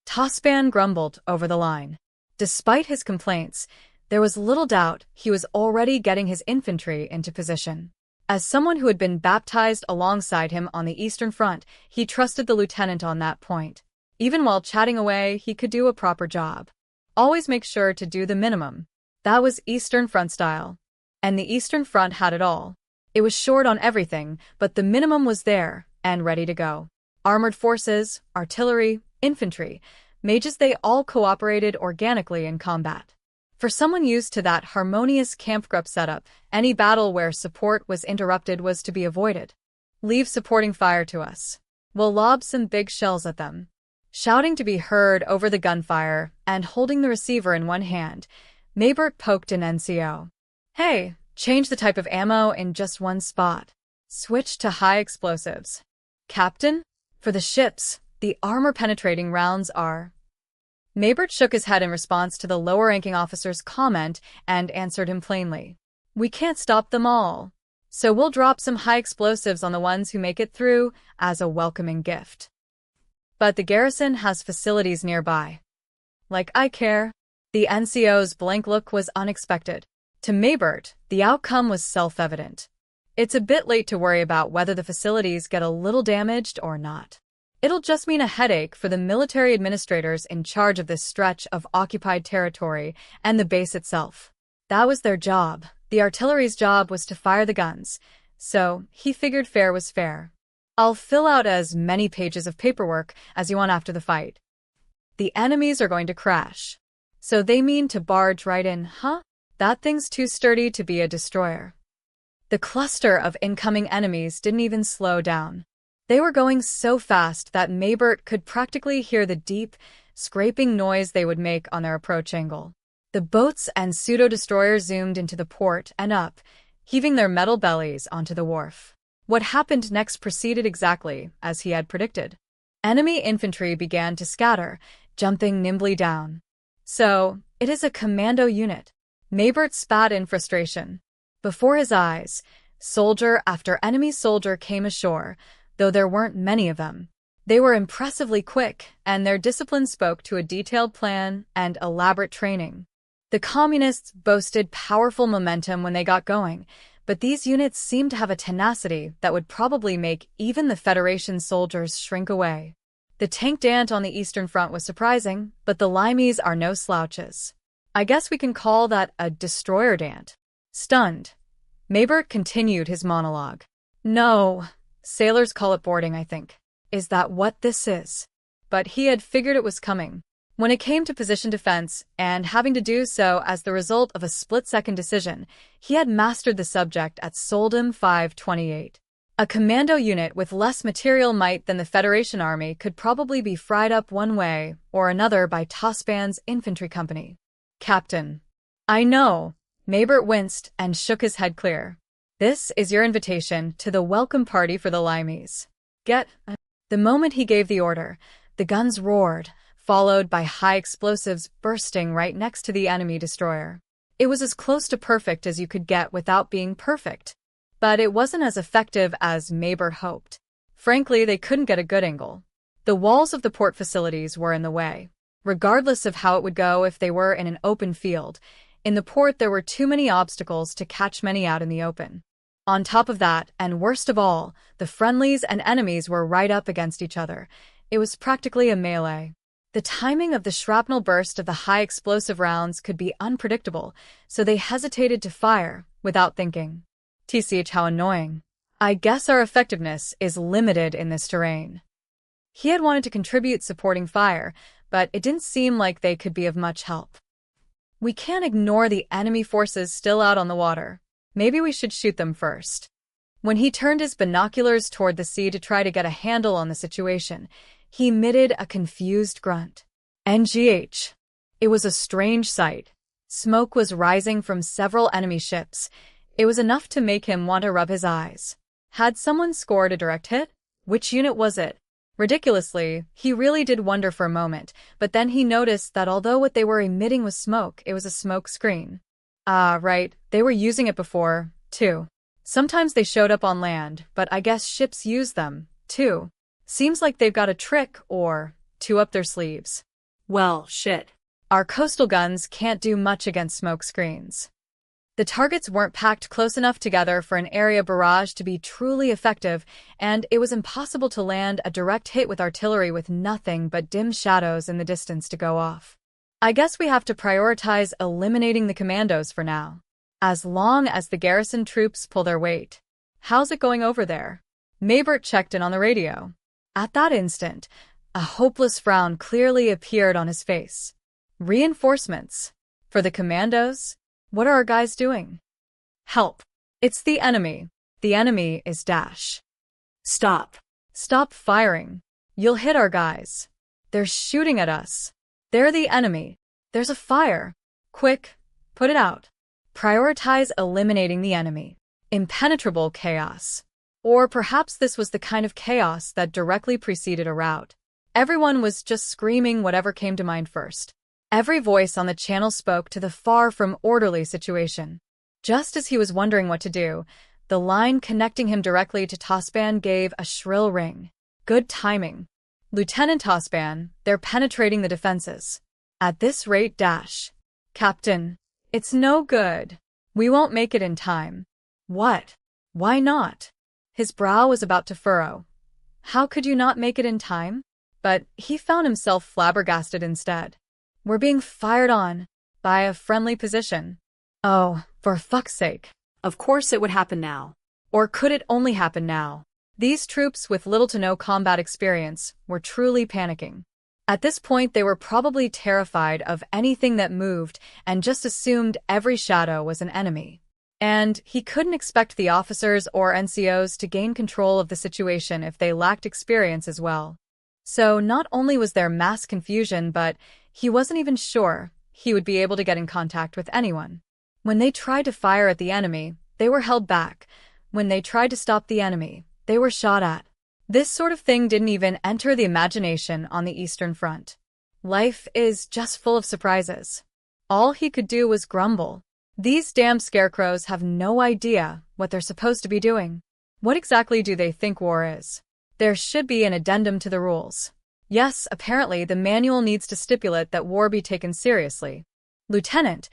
Tospan grumbled over the line. Despite his complaints, there was little doubt he was already getting his infantry into position. As someone who had been baptized alongside him on the Eastern Front, he trusted the lieutenant on that point. Even while chatting away, he could do a proper job. Always make sure to do the minimum. That was Eastern Front style. And the Eastern Front had it all. It was short on everything, but the minimum was there and ready to go. Armored forces, artillery, infantry, mages, they all cooperated organically in combat. For someone used to that harmonious Kampfgruppe setup, any battle where support was interrupted was to be avoided. Leave supporting fire to us. We'll lob some big shells at them. Shouting to be heard over the gunfire and holding the receiver in one hand, Maybert poked an NCO. Hey, change the type of ammo in just one spot. Switch to high explosives. Captain, for the ships, the armor-penetrating rounds are... Maybert shook his head in response to the lower-ranking officer's comment and answered him plainly. We can't stop them all. So we'll drop some high explosives on the ones who make it through as a welcoming gift. But the garrison has facilities nearby. Like I care. The NCO's blank look was unexpected. To Maybert, the outcome was self-evident. It's a bit late to worry about whether the facilities get a little damaged or not. It'll just mean a headache for the military administrators in charge of this stretch of occupied territory and the base itself. That was their job. The artillery's job was to fire the guns, so he figured fair was fair. I'll fill out as many pages of paperwork as you want after the fight. The enemies are going to crash. So they mean to barge right in, huh? That thing's too sturdy to be a destroyer. The cluster of incoming enemies didn't even slow down. They were going so fast that Maybert could practically hear the deep, scraping noise they would make on their approach angle. The boats and pseudo-destroyers zoomed into the port and up, heaving their metal bellies onto the wharf. What happened next proceeded exactly as he had predicted. Enemy infantry began to scatter, jumping nimbly down. So, it is a commando unit. Maybert spat in frustration. Before his eyes, soldier after enemy soldier came ashore, though there weren't many of them. They were impressively quick, and their discipline spoke to a detailed plan and elaborate training. The communists boasted powerful momentum when they got going, but these units seemed to have a tenacity that would probably make even the Federation soldiers shrink away. The tanked ant on the Eastern Front was surprising, but the Limeys are no slouches. I guess we can call that a destroyer ant. Stunned, Maybert continued his monologue. No, sailors call it boarding, I think. Is that what this is? But he had figured it was coming. When it came to position defense, and having to do so as the result of a split-second decision, he had mastered the subject at Soldum 528. A commando unit with less material might than the Federation Army could probably be fried up one way or another by Tospan's infantry company. Captain. I know. Maybert winced and shook his head clear. This is your invitation to the welcome party for the Limeys. The moment he gave the order, the guns roared, followed by high explosives bursting right next to the enemy destroyer. It was as close to perfect as you could get without being perfect. But it wasn't as effective as Maybert hoped. Frankly, they couldn't get a good angle. The walls of the port facilities were in the way. Regardless of how it would go if they were in an open field, in the port there were too many obstacles to catch many out in the open. On top of that, and worst of all, the friendlies and enemies were right up against each other. It was practically a melee. The timing of the shrapnel burst of the high explosive rounds could be unpredictable, so they hesitated to fire without thinking. TCH, how annoying. I guess our effectiveness is limited in this terrain. He had wanted to contribute supporting fire, but it didn't seem like they could be of much help. We can't ignore the enemy forces still out on the water. Maybe we should shoot them first. When he turned his binoculars toward the sea to try to get a handle on the situation, he emitted a confused grunt. NGH. It was a strange sight. Smoke was rising from several enemy ships. It was enough to make him want to rub his eyes. Had someone scored a direct hit? Which unit was it? Ridiculously, he really did wonder for a moment, but then he noticed that although what they were emitting was smoke, it was a smoke screen. Ah, right, they were using it before, too. Sometimes they showed up on land, but I guess ships use them, too. Seems like they've got a trick or two up their sleeves. Well, shit. Our coastal guns can't do much against smoke screens. The targets weren't packed close enough together for an area barrage to be truly effective, and it was impossible to land a direct hit with artillery with nothing but dim shadows in the distance to go off. I guess we have to prioritize eliminating the commandos for now. As long as the garrison troops pull their weight. How's it going over there? Maybert checked in on the radio. At that instant, a hopeless frown clearly appeared on his face. Reinforcements? For the commandos? What are our guys doing? Help. It's the enemy. The enemy is Dash. Stop. Stop firing. You'll hit our guys. They're shooting at us. They're the enemy. There's a fire. Quick, put it out. Prioritize eliminating the enemy. Impenetrable chaos. Or perhaps this was the kind of chaos that directly preceded a rout. Everyone was just screaming whatever came to mind first. Every voice on the channel spoke to the far from orderly situation. Just as he was wondering what to do, the line connecting him directly to Tospan gave a shrill ring. Good timing. Lieutenant Tospan, they're penetrating the defenses. At this rate, Dash. Captain, it's no good. We won't make it in time. What? Why not? His brow was about to furrow. How could you not make it in time? But he found himself flabbergasted instead. We're being fired on by a friendly position. Oh, for fuck's sake. Of course it would happen now. Or could it only happen now? These troops with little to no combat experience were truly panicking. At this point, they were probably terrified of anything that moved and just assumed every shadow was an enemy. And he couldn't expect the officers or NCOs to gain control of the situation if they lacked experience as well. So not only was there mass confusion, but he wasn't even sure he would be able to get in contact with anyone. When they tried to fire at the enemy, they were held back. When they tried to stop the enemy, they were shot at. This sort of thing didn't even enter the imagination on the Eastern Front. Life is just full of surprises. All he could do was grumble. These damn scarecrows have no idea what they're supposed to be doing. What exactly do they think war is? There should be an addendum to the rules. Yes, apparently the manual needs to stipulate that war be taken seriously. Lieutenant,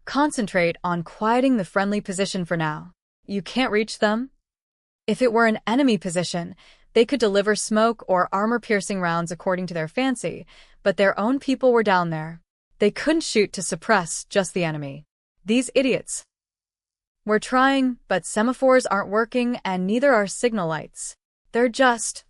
concentrate on quieting the friendly position for now. You can't reach them? If it were an enemy position, they could deliver smoke or armor-piercing rounds according to their fancy, but their own people were down there. They couldn't shoot to suppress just the enemy. These idiots. We're trying, but semaphores aren't working and neither are signal lights. They're just…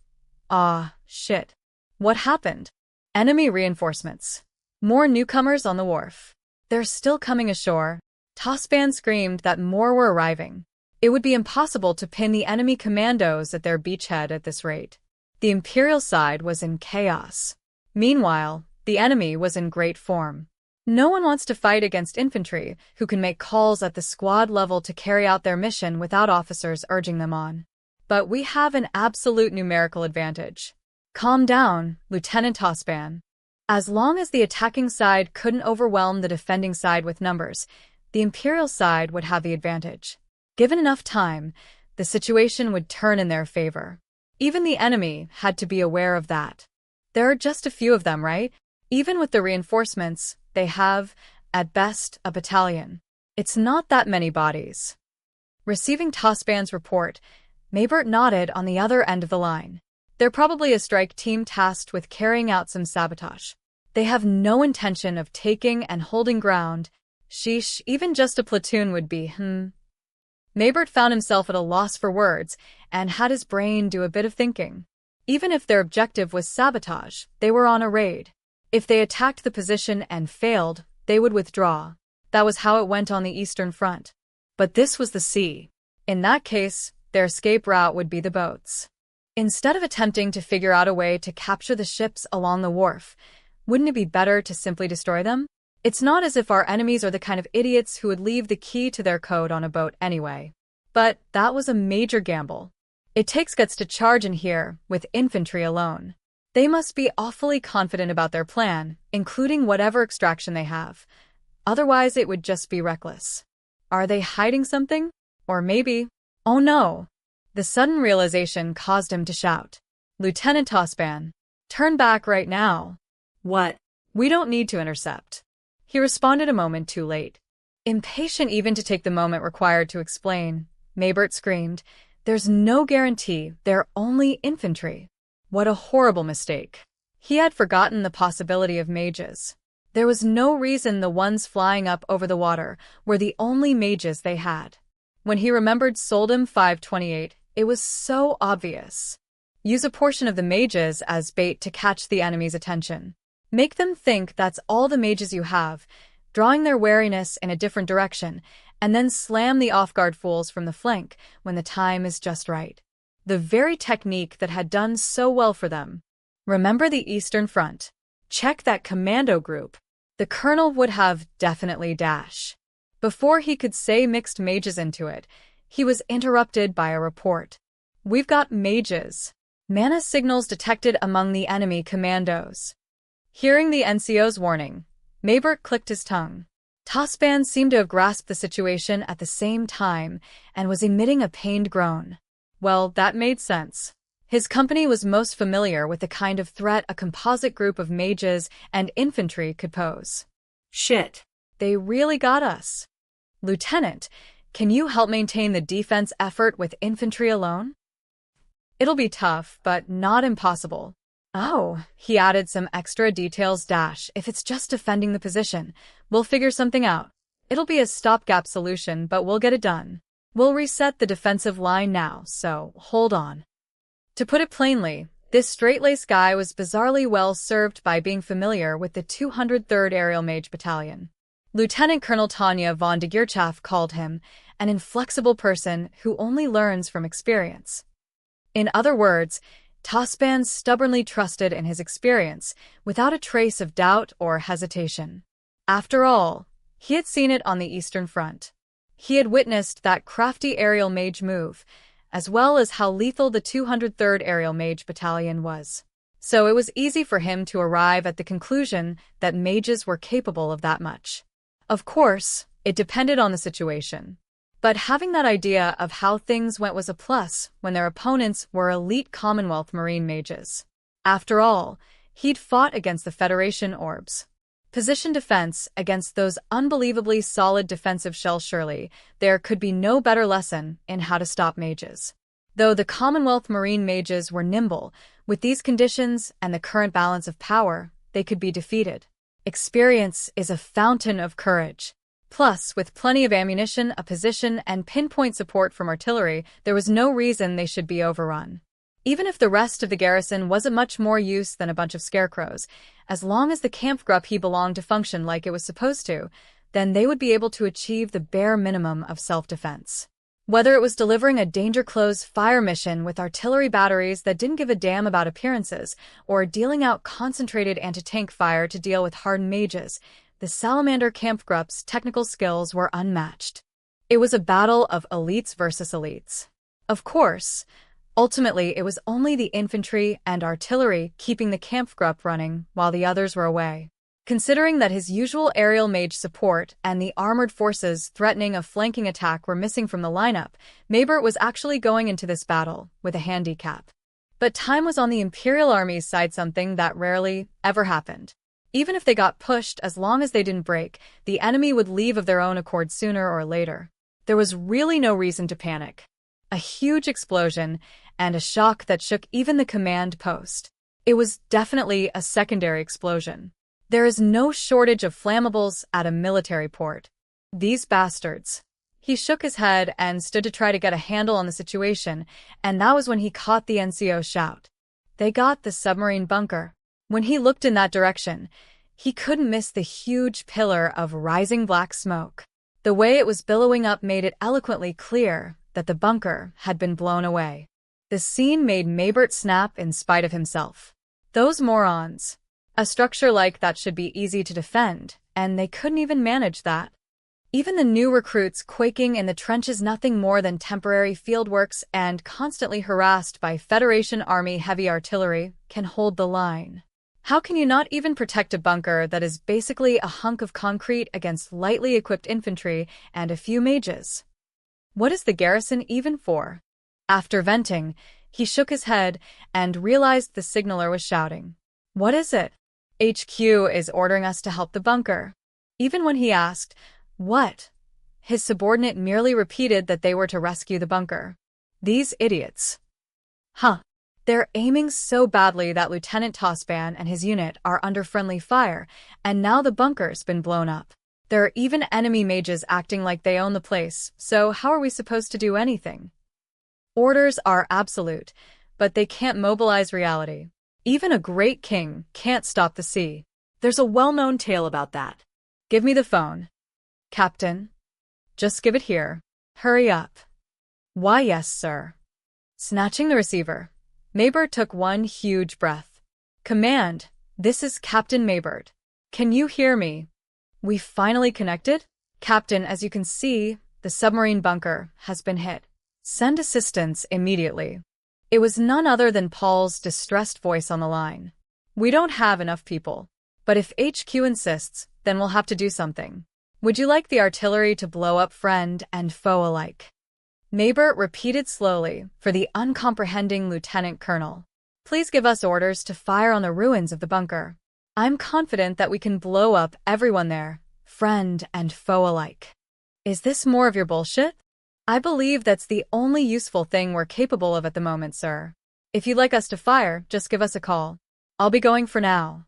shit. What happened? Enemy reinforcements. More newcomers on the wharf. They're still coming ashore. Tosban screamed that more were arriving. It would be impossible to pin the enemy commandos at their beachhead at this rate. The Imperial side was in chaos. Meanwhile, the enemy was in great form. No one wants to fight against infantry who can make calls at the squad level to carry out their mission without officers urging them on. But we have an absolute numerical advantage. Calm down, Lieutenant Tosban. As long as the attacking side couldn't overwhelm the defending side with numbers, the Imperial side would have the advantage. Given enough time, the situation would turn in their favor. Even the enemy had to be aware of that. There are just a few of them, right? Even with the reinforcements, they have, at best, a battalion. It's not that many bodies. Receiving Tosban's report, Maybert nodded on the other end of the line. They're probably a strike team tasked with carrying out some sabotage. They have no intention of taking and holding ground. Sheesh, even just a platoon would be, Maybert found himself at a loss for words and had his brain do a bit of thinking. Even if their objective was sabotage, they were on a raid. If they attacked the position and failed, they would withdraw. That was how it went on the Eastern Front. But this was the sea. In that case, their escape route would be the boats. Instead of attempting to figure out a way to capture the ships along the wharf, wouldn't it be better to simply destroy them? It's not as if our enemies are the kind of idiots who would leave the key to their code on a boat anyway. But that was a major gamble. It takes guts to charge in here with infantry alone. They must be awfully confident about their plan, including whatever extraction they have. Otherwise, it would just be reckless. Are they hiding something? Or maybe… Oh no! The sudden realization caused him to shout. Lieutenant Tosban, turn back right now. What? We don't need to intercept. He responded a moment too late. Impatient even to take the moment required to explain, Maybert screamed, "There's no guarantee, they're only infantry." What a horrible mistake. He had forgotten the possibility of mages. There was no reason the ones flying up over the water were the only mages they had. When he remembered Soldum 528, it was so obvious. Use a portion of the mages as bait to catch the enemy's attention. Make them think that's all the mages you have, drawing their wariness in a different direction, and then slam the off-guard fools from the flank when the time is just right. The very technique that had done so well for them. Remember the Eastern Front. Check that commando group. The colonel would have definitely dash. Before he could say mixed mages into it, he was interrupted by a report. We've got mages. Mana signals detected among the enemy commandos. Hearing the NCO's warning, Maybert clicked his tongue. Tosban seemed to have grasped the situation at the same time and was emitting a pained groan. Well, that made sense. His company was most familiar with the kind of threat a composite group of mages and infantry could pose. Shit. They really got us. Lieutenant, can you help maintain the defense effort with infantry alone? It'll be tough, but not impossible. Oh, he added some extra details. If it's just defending the position, we'll figure something out. It'll be a stopgap solution, but we'll get it done. We'll reset the defensive line now, so hold on. To put it plainly, this straight-laced guy was bizarrely well served by being familiar with the 203rd Aerial Mage Battalion. Lieutenant Colonel Tanya von de Geerchaf called him, an inflexible person who only learns from experience. In other words, Tosban stubbornly trusted in his experience, without a trace of doubt or hesitation. After all, he had seen it on the Eastern Front. He had witnessed that crafty aerial mage move, as well as how lethal the 203rd Aerial Mage Battalion was. So it was easy for him to arrive at the conclusion that mages were capable of that much. Of course, it depended on the situation. But having that idea of how things went was a plus when their opponents were elite Commonwealth Marine mages. After all, he'd fought against the Federation orbs. Position defense against those unbelievably solid defensive shells. Surely, there could be no better lesson in how to stop mages. Though the Commonwealth Marine mages were nimble, with these conditions and the current balance of power, they could be defeated. Experience is a fountain of courage. Plus, with plenty of ammunition, a position, and pinpoint support from artillery, there was no reason they should be overrun. Even if the rest of the garrison wasn't much more use than a bunch of scarecrows, as long as the Kampfgruppe he belonged to functioned like it was supposed to, then they would be able to achieve the bare minimum of self-defense. Whether it was delivering a danger-close fire mission with artillery batteries that didn't give a damn about appearances, or dealing out concentrated anti-tank fire to deal with hardened mages, the Salamander Kampfgruppe's technical skills were unmatched. It was a battle of elites versus elites. Of course, ultimately, it was only the infantry and artillery keeping the Kampfgruppe running while the others were away. Considering that his usual aerial mage support and the armored forces threatening a flanking attack were missing from the lineup, Maybert was actually going into this battle with a handicap. But time was on the Imperial Army's side, something that rarely ever happened. Even if they got pushed, as long as they didn't break, the enemy would leave of their own accord sooner or later. There was really no reason to panic. A huge explosion, and a shock that shook even the command post. It was definitely a secondary explosion. There is no shortage of flammables at a military port. These bastards. He shook his head and stood to try to get a handle on the situation, and that was when he caught the NCO shout. They got the submarine bunker. When he looked in that direction, he couldn't miss the huge pillar of rising black smoke. The way it was billowing up made it eloquently clear that the bunker had been blown away. The scene made Maybert snap in spite of himself. Those morons. A structure like that should be easy to defend, and they couldn't even manage that. Even the new recruits quaking in the trenches, nothing more than temporary fieldworks and constantly harassed by Federation Army heavy artillery, can hold the line. How can you not even protect a bunker that is basically a hunk of concrete against lightly equipped infantry and a few mages? What is the garrison even for? After venting, he shook his head and realized the signaler was shouting. What is it? HQ is ordering us to help the bunker. Even when he asked, what? His subordinate merely repeated that they were to rescue the bunker. These idiots. Huh. They're aiming so badly that Lieutenant Tosban and his unit are under friendly fire, and now the bunker's been blown up. There are even enemy mages acting like they own the place, so how are we supposed to do anything? Orders are absolute, but they can't mobilize reality. Even a great king can't stop the sea. There's a well-known tale about that. Give me the phone. Captain. Just give it here. Hurry up. Why, yes, sir. Snatching the receiver, Maybert took one huge breath. Command, this is Captain Maybert. Can you hear me? We finally connected? Captain, as you can see, the submarine bunker has been hit. Send assistance immediately. It was none other than Paul's distressed voice on the line. We don't have enough people. But if HQ insists, then we'll have to do something. Would you like the artillery to blow up friend and foe alike? Maybert repeated slowly for the uncomprehending lieutenant colonel. Please give us orders to fire on the ruins of the bunker. I'm confident that we can blow up everyone there, friend and foe alike. Is this more of your bullshit? I believe that's the only useful thing we're capable of at the moment, sir. If you'd like us to fire, just give us a call. I'll be going for now.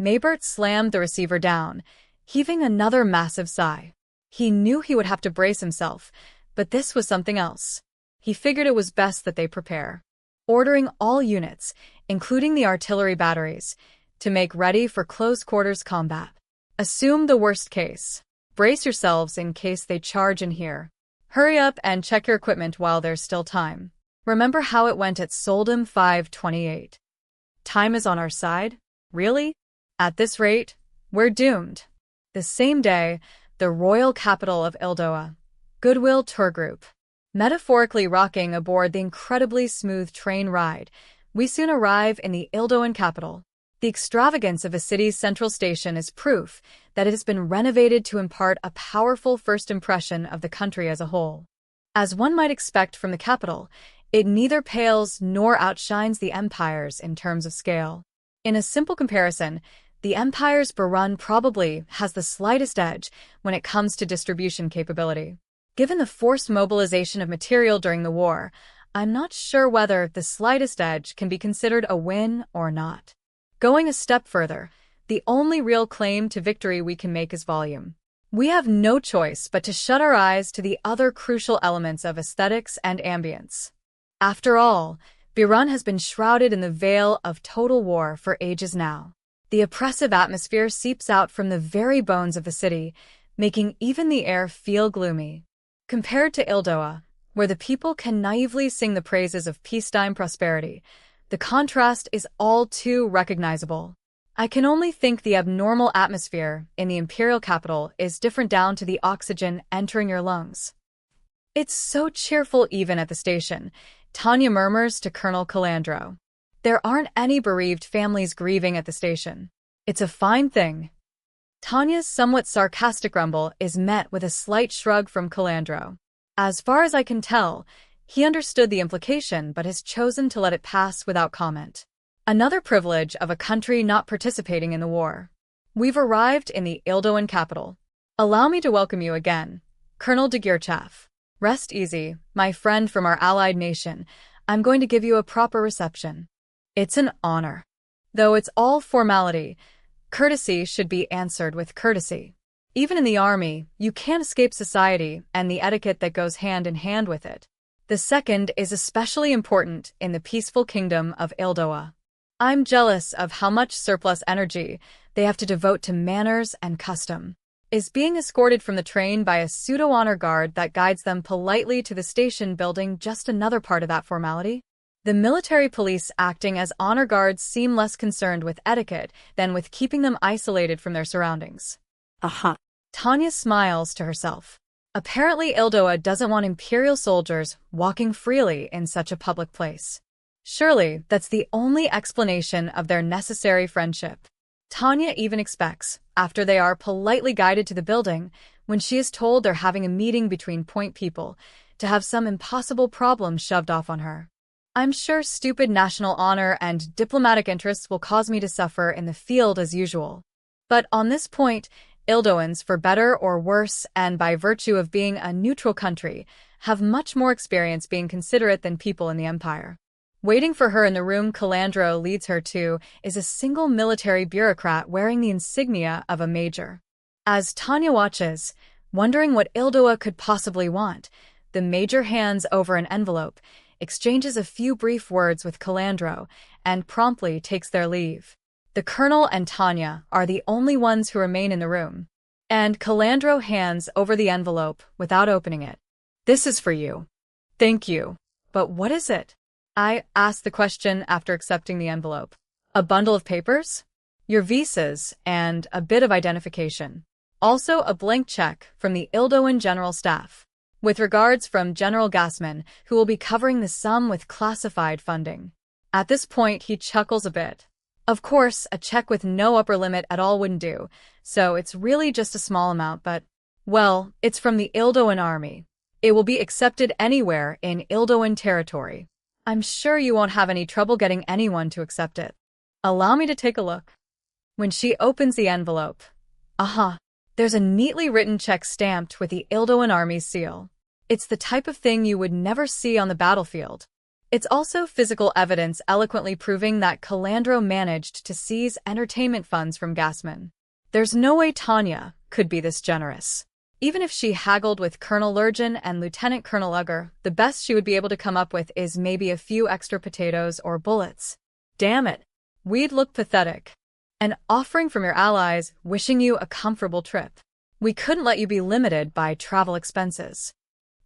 Maybert slammed the receiver down, heaving another massive sigh. He knew he would have to brace himself, but this was something else. He figured it was best that they prepare, ordering all units, including the artillery batteries, to make ready for close-quarters combat. Assume the worst case. Brace yourselves in case they charge in here. Hurry up and check your equipment while there's still time. Remember how it went at Soldum 528. Time is on our side? Really? At this rate, we're doomed. The same day, the royal capital of ILDOA, GOODWILL Tour Group. Metaphorically rocking aboard the incredibly smooth train ride, we soon arrive in the ILDOAN capital. The extravagance of a city's central station is proof that it has been renovated to impart a powerful first impression of the country as a whole. As one might expect from the capital, it neither pales nor outshines the empires in terms of scale. In a simple comparison, the empire's Bahrain probably has the slightest edge when it comes to distribution capability. Given the forced mobilization of material during the war, I'm not sure whether the slightest edge can be considered a win or not. Going a step further, the only real claim to victory we can make is volume. We have no choice but to shut our eyes to the other crucial elements of aesthetics and ambience. After all, Bahrain has been shrouded in the veil of total war for ages now. The oppressive atmosphere seeps out from the very bones of the city, making even the air feel gloomy. Compared to ILDOA, where the people can naively sing the praises of peacetime prosperity, the contrast is all too recognizable. I can only think the abnormal atmosphere in the imperial capital is different down to the oxygen entering your lungs. It's so cheerful even at the station, Tanya murmurs to Colonel Calandro. There aren't any bereaved families grieving at the station. It's a fine thing. Tanya's somewhat sarcastic grumble is met with a slight shrug from Calandro. As far as I can tell, he understood the implication but has chosen to let it pass without comment. Another privilege of a country not participating in the war. We've arrived in the ILDOAN capital. Allow me to welcome you again, Colonel de Geerchaf. Rest easy, my friend from our allied nation. I'm going to give you a proper reception. It's an honor. Though it's all formality, courtesy should be answered with courtesy. Even in the army, you can't escape society and the etiquette that goes hand in hand with it. The second is especially important in the peaceful kingdom of ILDOA. I'm jealous of how much surplus energy they have to devote to manners and custom. Is being escorted from the train by a pseudo-honor guard that guides them politely to the station building just another part of that formality? The military police acting as honor guards seem less concerned with etiquette than with keeping them isolated from their surroundings. Aha. Tanya smiles to herself. Apparently ILDOA doesn't want imperial soldiers walking freely in such a public place. Surely that's the only explanation of their necessary friendship. Tanya even expects, after they are politely guided to the building, when she is told they're having a meeting between point people, to have some impossible problem shoved off on her. I'm sure stupid national honor and diplomatic interests will cause me to suffer in the field as usual. But on this point, ILDOANs, for better or worse, and by virtue of being a neutral country, have much more experience being considerate than people in the empire. Waiting for her in the room Calandro leads her to is a single military bureaucrat wearing the insignia of a major. As Tanya watches, wondering what ILDOA could possibly want, the major hands over an envelope, exchanges a few brief words with Calandro, and promptly takes their leave. The colonel and Tanya are the only ones who remain in the room, and Calandro hands over the envelope without opening it. This is for you. Thank you. But what is it? I asked the question after accepting the envelope. A bundle of papers? Your visas and a bit of identification. Also a blank check from the ILDOAN General Staff. With regards from General Gassman, who will be covering the sum with classified funding. At this point, he chuckles a bit. Of course, a check with no upper limit at all wouldn't do, so it's really just a small amount, but, well, it's from the ILDOAN army. It will be accepted anywhere in ILDOAN territory. I'm sure you won't have any trouble getting anyone to accept it. Allow me to take a look. When she opens the envelope, there's a neatly written check stamped with the ILDOAN Army's seal. It's the type of thing you would never see on the battlefield. It's also physical evidence eloquently proving that Calandro managed to seize entertainment funds from Gassman. There's no way Tanya could be this generous. Even if she haggled with Colonel Lurgan and Lieutenant Colonel Ugger, the best she would be able to come up with is maybe a few extra potatoes or bullets. Damn it. We'd look pathetic. An offering from your allies wishing you a comfortable trip. We couldn't let you be limited by travel expenses.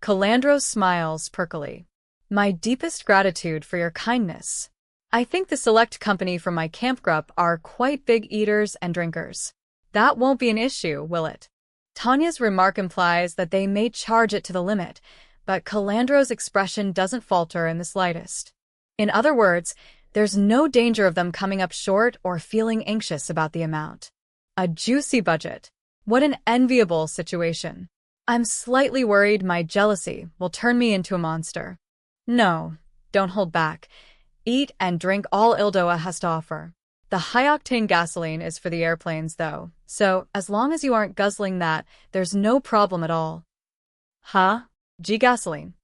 Calandro smiles perkily. My deepest gratitude for your kindness. I think the select company from my camp group are quite big eaters and drinkers. That won't be an issue, will it? Tanya's remark implies that they may charge it to the limit, but Calandro's expression doesn't falter in the slightest. In other words, there's no danger of them coming up short or feeling anxious about the amount. A juicy budget. What an enviable situation. I'm slightly worried my jealousy will turn me into a monster. No, don't hold back. Eat and drink all ILDOA has to offer. The high-octane gasoline is for the airplanes, though, so as long as you aren't guzzling that, there's no problem at all. Huh? G-gasoline.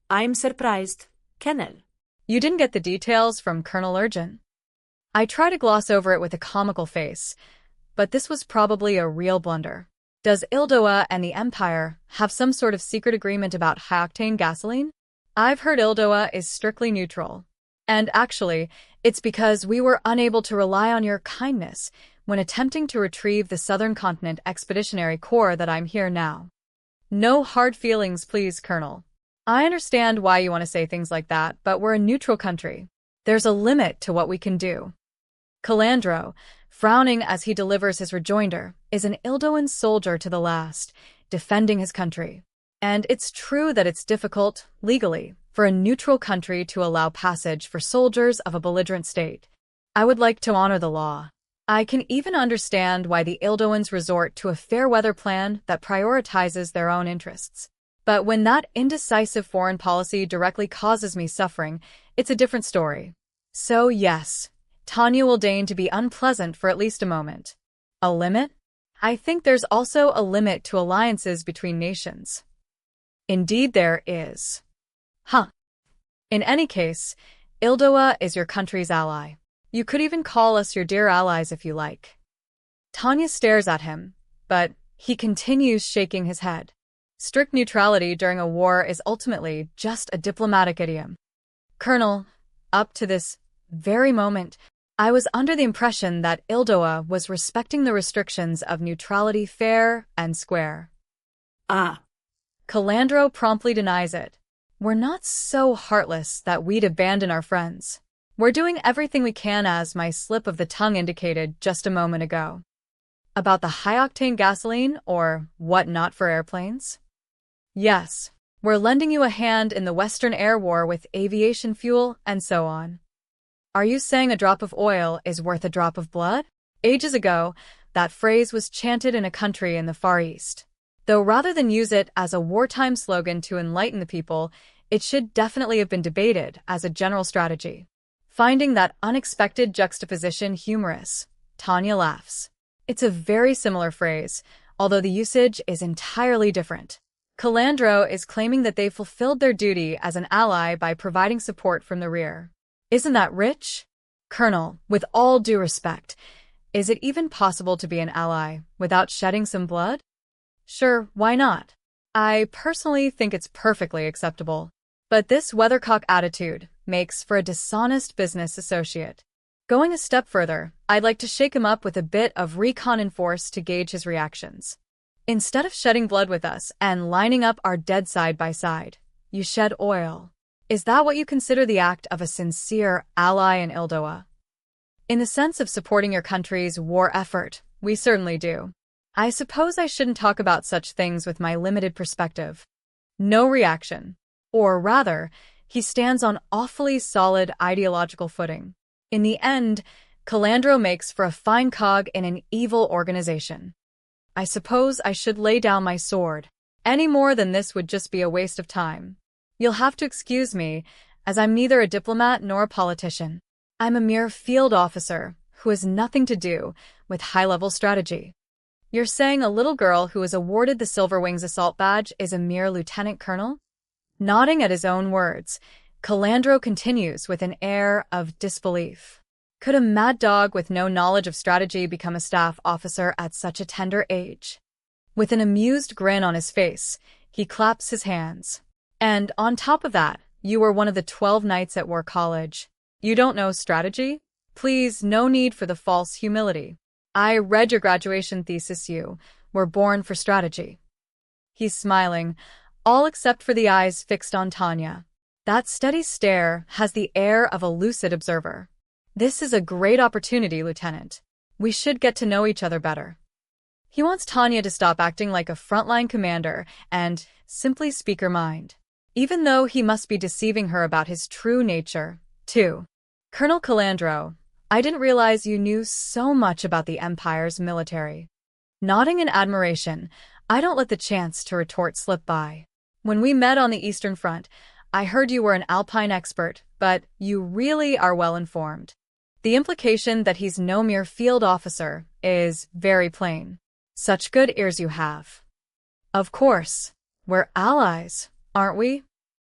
I'm surprised. Colonel. You didn't get the details from Colonel Urgent? I try to gloss over it with a comical face, but this was probably a real blunder. Does ILDOA and the Empire have some sort of secret agreement about high-octane gasoline? I've heard ILDOA is strictly neutral. And actually, it's because we were unable to rely on your kindness when attempting to retrieve the Southern Continent Expeditionary Corps that I'm here now. No hard feelings, please, Colonel. I understand why you want to say things like that, but we're a neutral country. There's a limit to what we can do. Calandro, frowning as he delivers his rejoinder, is an ILDOAN soldier to the last, defending his country. And it's true that it's difficult, legally, for a neutral country to allow passage for soldiers of a belligerent state. I would like to honor the law. I can even understand why the ILDOANs resort to a fair weather plan that prioritizes their own interests. But when that indecisive foreign policy directly causes me suffering, it's a different story. So yes, Tanya will deign to be unpleasant for at least a moment. A limit? I think there's also a limit to alliances between nations. Indeed there is. Huh. In any case, ILDOA is your country's ally. You could even call us your dear allies if you like. Tanya stares at him, but he continues shaking his head. Strict neutrality during a war is ultimately just a diplomatic idiom. Colonel, up to this very moment, I was under the impression that ILDOA was respecting the restrictions of neutrality fair and square. Ah. Calandro promptly denies it. We're not so heartless that we'd abandon our friends. We're doing everything we can, as my slip of the tongue indicated just a moment ago. About the high-octane gasoline or whatnot for airplanes? Yes, we're lending you a hand in the Western Air War with aviation fuel and so on. Are you saying a drop of oil is worth a drop of blood? Ages ago, that phrase was chanted in a country in the Far East. Though rather than use it as a wartime slogan to enlighten the people, it should definitely have been debated as a general strategy. Finding that unexpected juxtaposition humorous, Tanya laughs. It's a very similar phrase, although the usage is entirely different. Calandro is claiming that they fulfilled their duty as an ally by providing support from the rear. Isn't that rich? Colonel, with all due respect, is it even possible to be an ally without shedding some blood? Sure, why not? I personally think it's perfectly acceptable. But this weathercock attitude makes for a dishonest business associate. Going a step further, I'd like to shake him up with a bit of recon in force to gauge his reactions. Instead of shedding blood with us and lining up our dead side by side, you shed oil. Is that what you consider the act of a sincere ally in ILDOA? In the sense of supporting your country's war effort, we certainly do. I suppose I shouldn't talk about such things with my limited perspective. No reaction. Or rather, he stands on awfully solid ideological footing. In the end, Calandro makes for a fine cog in an evil organization. I suppose I should lay down my sword. Any more than this would just be a waste of time. You'll have to excuse me, as I'm neither a diplomat nor a politician. I'm a mere field officer who has nothing to do with high-level strategy. You're saying a little girl who was awarded the Silver Wings Assault Badge is a mere lieutenant colonel? Nodding at his own words, Calandro continues with an air of disbelief. Could a mad dog with no knowledge of strategy become a staff officer at such a tender age? With an amused grin on his face, he claps his hands. And on top of that, you were one of the 12 knights at War College. You don't know strategy? Please, no need for the false humility. I read your graduation thesis. You were born for strategy. He's smiling, all except for the eyes fixed on Tanya. That steady stare has the air of a lucid observer. This is a great opportunity, Lieutenant. We should get to know each other better. He wants Tanya to stop acting like a frontline commander and simply speak her mind, even though he must be deceiving her about his true nature, too. Colonel Calandro, I didn't realize you knew so much about the Empire's military. Nodding in admiration, I don't let the chance to retort slip by. When we met on the Eastern Front, I heard you were an Alpine expert, but you really are well informed. The implication that he's no mere field officer is very plain. Such good ears you have. Of course. We're allies, aren't we?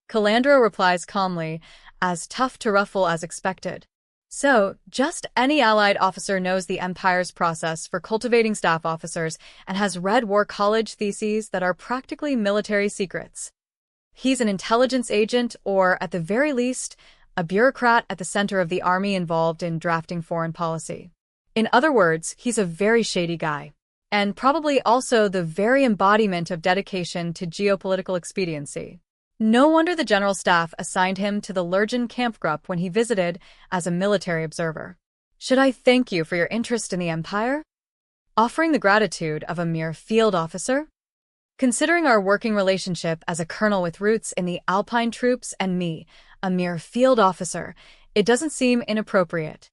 Calandro replies calmly, as tough to ruffle as expected. So, just any allied officer knows the Empire's process for cultivating staff officers and has read war college theses that are practically military secrets. He's an intelligence agent or, at the very least, a bureaucrat at the center of the army involved in drafting foreign policy. In other words, he's a very shady guy. And probably also the very embodiment of dedication to geopolitical expediency. No wonder the General Staff assigned him to the Lurgan Kampfgruppe when he visited as a military observer. Should I thank you for your interest in the Empire? Offering the gratitude of a mere field officer? Considering our working relationship as a colonel with roots in the Alpine troops and me, a mere field officer, it doesn't seem inappropriate.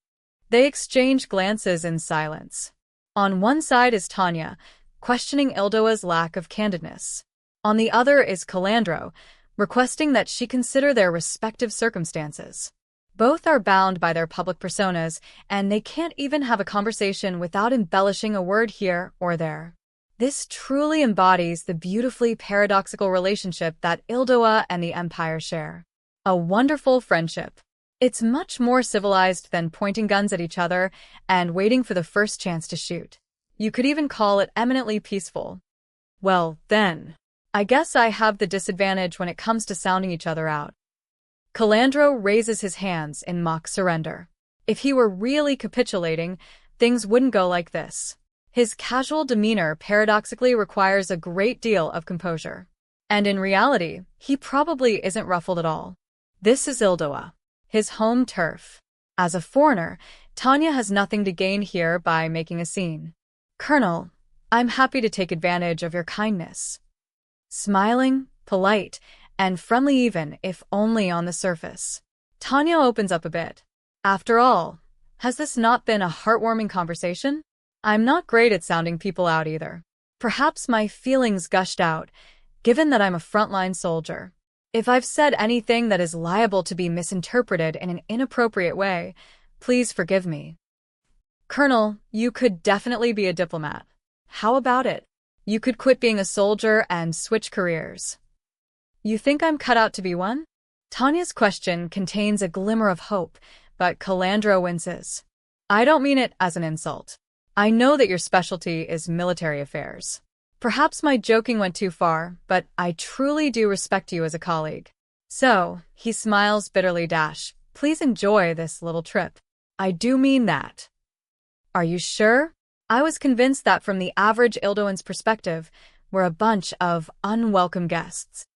They exchange glances in silence. On one side is Tanya, questioning ILDOA's lack of candidness. On the other is Calandro, requesting that she consider their respective circumstances. Both are bound by their public personas, and they can't even have a conversation without embellishing a word here or there. This truly embodies the beautifully paradoxical relationship that ILDOA and the Empire share. A wonderful friendship. It's much more civilized than pointing guns at each other and waiting for the first chance to shoot. You could even call it eminently peaceful. Well, then, I guess I have the disadvantage when it comes to sounding each other out. Calandro raises his hands in mock surrender. If he were really capitulating, things wouldn't go like this. His casual demeanor paradoxically requires a great deal of composure. And in reality, he probably isn't ruffled at all. This is ILDOA. His home turf. As a foreigner, Tanya has nothing to gain here by making a scene. Colonel, I'm happy to take advantage of your kindness. Smiling, polite, and friendly even if only on the surface. Tanya opens up a bit. After all, has this not been a heartwarming conversation? I'm not great at sounding people out either. Perhaps my feelings gushed out, given that I'm a frontline soldier. If I've said anything that is liable to be misinterpreted in an inappropriate way, please forgive me. Colonel, you could definitely be a diplomat. How about it? You could quit being a soldier and switch careers. You think I'm cut out to be one? Tanya's question contains a glimmer of hope, but Calandro winces. I don't mean it as an insult. I know that your specialty is military affairs. Perhaps my joking went too far, but I truly do respect you as a colleague. So, he smiles bitterly. Please enjoy this little trip. I do mean that. Are you sure? I was convinced that from the average ILDOAN's perspective, we're a bunch of unwelcome guests.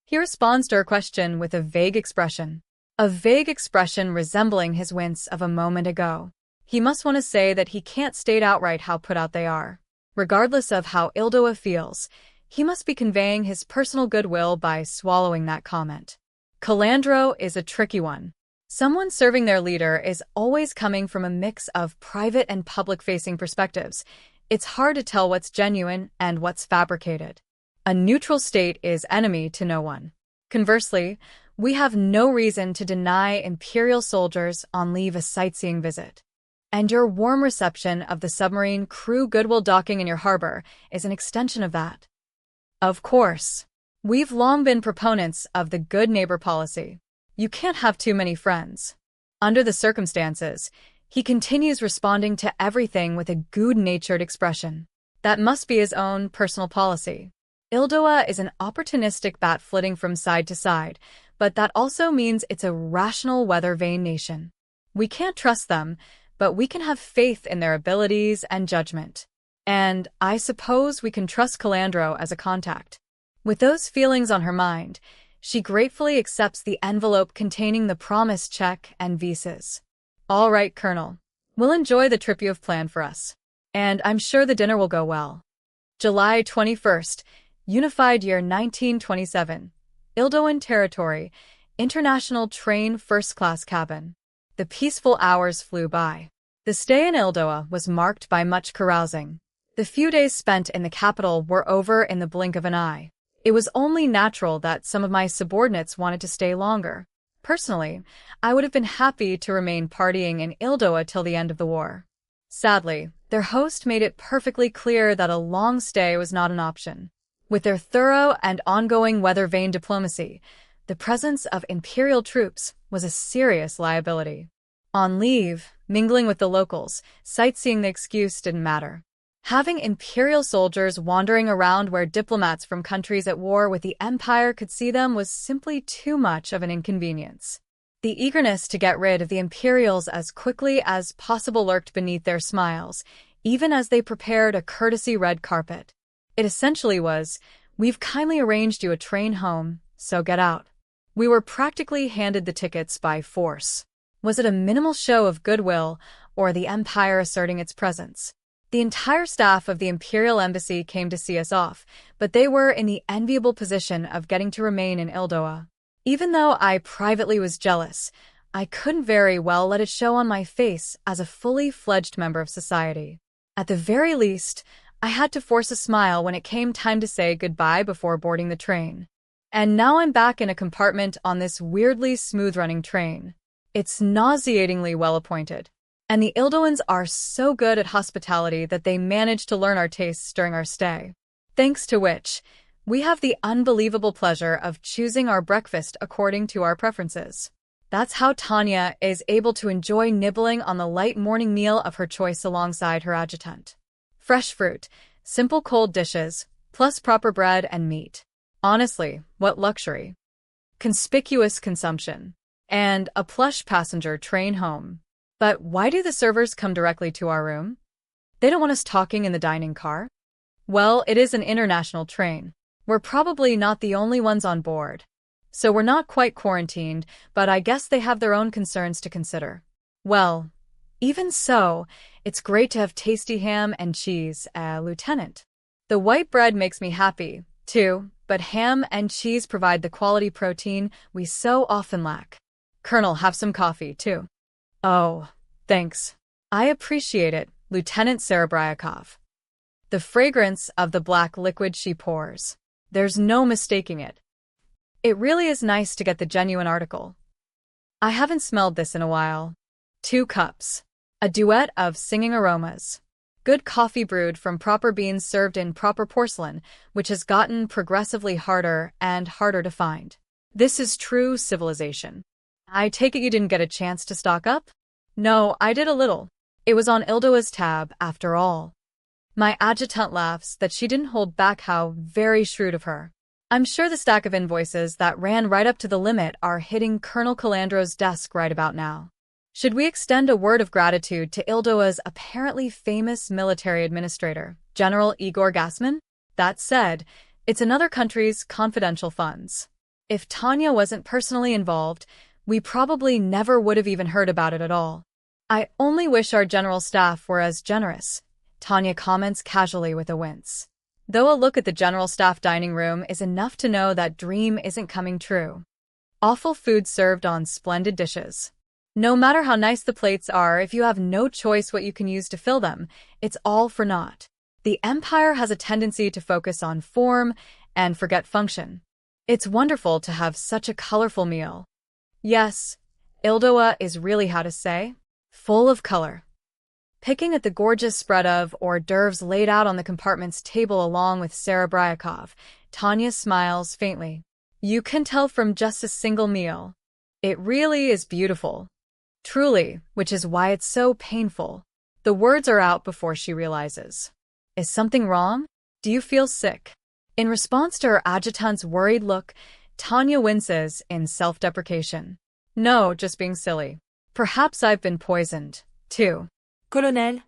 He responds to her question with a vague expression resembling his wince of a moment ago. He must want to say that he can't state outright how put out they are. Regardless of how ILDOA feels, he must be conveying his personal goodwill by swallowing that comment. Calandro is a tricky one. Someone serving their leader is always coming from a mix of private and public-facing perspectives. It's hard to tell what's genuine and what's fabricated. A neutral state is enemy to no one. Conversely, we have no reason to deny Imperial soldiers on leave a sightseeing visit. And your warm reception of the submarine crew Goodwill docking in your harbor is an extension of that. Of course. We've long been proponents of the good neighbor policy. You can't have too many friends. Under the circumstances, he continues responding to everything with a good-natured expression. That must be his own personal policy. ILDOA is an opportunistic bat flitting from side to side, but that also means it's a rational weather-vane nation. We can't trust them, but we can have faith in their abilities and judgment. And I suppose we can trust Calandro as a contact. With those feelings on her mind, she gratefully accepts the envelope containing the promised check and visas. All right, Colonel. We'll enjoy the trip you have planned for us. And I'm sure the dinner will go well. July 21st, Unified Year 1927. ILDOAN Territory, International Train First Class Cabin. The peaceful hours flew by. The stay in ILDOA was marked by much carousing. The few days spent in the capital were over in the blink of an eye. It was only natural that some of my subordinates wanted to stay longer. Personally, I would have been happy to remain partying in ILDOA till the end of the war. Sadly, their host made it perfectly clear that a long stay was not an option. With their thorough and ongoing weather-vane diplomacy, the presence of imperial troops was a serious liability. On leave, mingling with the locals, sightseeing the excuse didn't matter. Having imperial soldiers wandering around where diplomats from countries at war with the empire could see them was simply too much of an inconvenience. The eagerness to get rid of the imperials as quickly as possible lurked beneath their smiles, even as they prepared a courtesy red carpet. It essentially was, "We've kindly arranged you a train home, so get out." We were practically handed the tickets by force. Was it a minimal show of goodwill, or the empire asserting its presence? The entire staff of the Imperial Embassy came to see us off, but they were in the enviable position of getting to remain in ILDOA. Even though I privately was jealous, I couldn't very well let it show on my face as a fully fledged member of society. At the very least, I had to force a smile when it came time to say goodbye before boarding the train. And now I'm back in a compartment on this weirdly smooth-running train. It's nauseatingly well-appointed. And the ILDOANs are so good at hospitality that they managed to learn our tastes during our stay. Thanks to which, we have the unbelievable pleasure of choosing our breakfast according to our preferences. That's how Tanya is able to enjoy nibbling on the light morning meal of her choice alongside her adjutant. Fresh fruit, simple cold dishes, plus proper bread and meat. Honestly, what luxury. Conspicuous consumption. And a plush passenger train home. But why do the servers come directly to our room? They don't want us talking in the dining car? Well, it is an international train. We're probably not the only ones on board. So we're not quite quarantined, but I guess they have their own concerns to consider. Well, even so, it's great to have tasty ham and cheese, Lieutenant. The white bread makes me happy, too, but ham and cheese provide the quality protein we so often lack. Colonel, have some coffee, too. Oh, thanks. I appreciate it, Lieutenant Serebryakov. The fragrance of the black liquid she pours. There's no mistaking it. It really is nice to get the genuine article. I haven't smelled this in a while. 2 cups. A duet of singing aromas. Good coffee brewed from proper beans served in proper porcelain, which has gotten progressively harder and harder to find. This is true civilization. I take it you didn't get a chance to stock up? No, I did a little. It was on ILDOA's tab, after all. My adjutant laughs that she didn't hold back. How very shrewd of her. I'm sure the stack of invoices that ran right up to the limit are hitting Colonel Calandro's desk right about now. Should we extend a word of gratitude to ILDOA's apparently famous military administrator, General Igor Gassman? That said, it's another country's confidential funds. If Tanya wasn't personally involved, we probably never would have even heard about it at all. I only wish our general staff were as generous, Tanya comments casually with a wince. Though a look at the general staff dining room is enough to know that dream isn't coming true. Awful food served on splendid dishes. No matter how nice the plates are, if you have no choice what you can use to fill them, it's all for naught. The Empire has a tendency to focus on form and forget function. It's wonderful to have such a colorful meal. Yes, ILDOA is really, how to say, full of color. Picking at the gorgeous spread of hors d'oeuvres laid out on the compartment's table along with Serebryakov, Tanya smiles faintly. You can tell from just a single meal. It really is beautiful. Truly, which is why it's so painful. The words are out before she realizes. Is something wrong? Do you feel sick? In response to her adjutant's worried look, Tanya winces in self-deprecation. No, just being silly. Perhaps I've been poisoned, too. Colonel.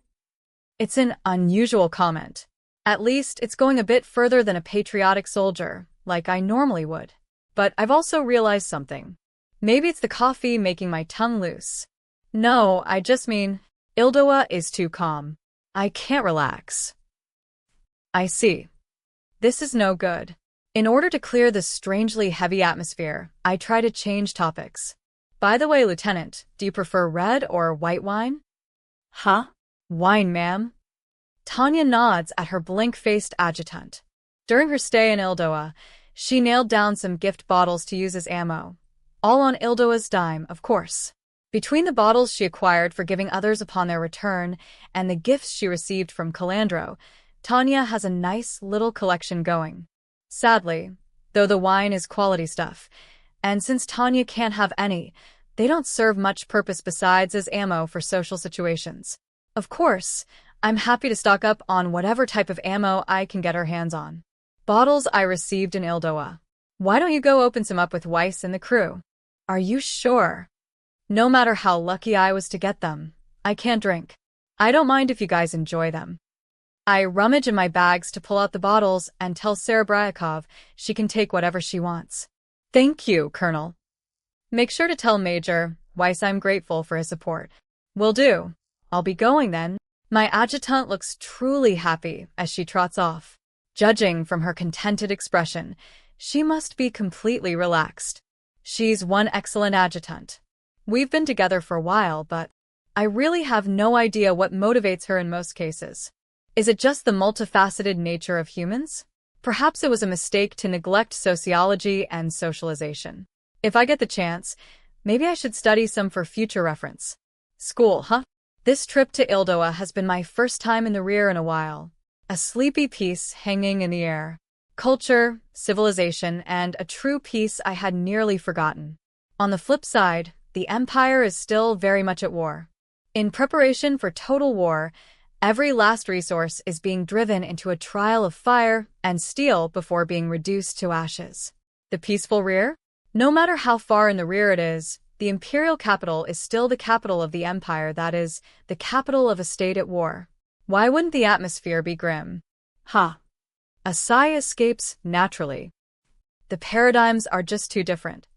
It's an unusual comment. At least, it's going a bit further than a patriotic soldier, like I normally would. But I've also realized something. Maybe it's the coffee making my tongue loose. No, I just mean, ILDOA is too calm. I can't relax. I see. This is no good. In order to clear the strangely heavy atmosphere, I try to change topics. By the way, Lieutenant, do you prefer red or white wine? Huh? Wine, ma'am. Tanya nods at her blank-faced adjutant. During her stay in ILDOA, she nailed down some gift bottles to use as ammo. All on ILDOA's dime, of course. Between the bottles she acquired for giving others upon their return and the gifts she received from Calandro, Tanya has a nice little collection going. Sadly, though the wine is quality stuff, and since Tanya can't have any, they don't serve much purpose besides as ammo for social situations. Of course, I'm happy to stock up on whatever type of ammo I can get her hands on. Bottles I received in ILDOA. Why don't you go open some up with Weiss and the crew? Are you sure? No matter how lucky I was to get them, I can't drink. I don't mind if you guys enjoy them. I rummage in my bags to pull out the bottles and tell Sarah Bryakov she can take whatever she wants. Thank you, Colonel. Make sure to tell Major Weiss I'm grateful for his support. Will do. I'll be going then. My adjutant looks truly happy as she trots off. Judging from her contented expression, she must be completely relaxed. She's one excellent adjutant. We've been together for a while, but I really have no idea what motivates her in most cases. Is it just the multifaceted nature of humans? Perhaps it was a mistake to neglect sociology and socialization. If I get the chance, maybe I should study some for future reference. School, huh? This trip to ILDOA has been my first time in the rear in a while. A sleepy peace hanging in the air. Culture, civilization, and a true peace I had nearly forgotten. On the flip side, the Empire is still very much at war. In preparation for total war, every last resource is being driven into a trial of fire and steel before being reduced to ashes. The peaceful rear? No matter how far in the rear it is, the imperial capital is still the capital of the empire, that is, the capital of a state at war. Why wouldn't the atmosphere be grim? Ha! A sigh escapes naturally. The paradigms are just too different.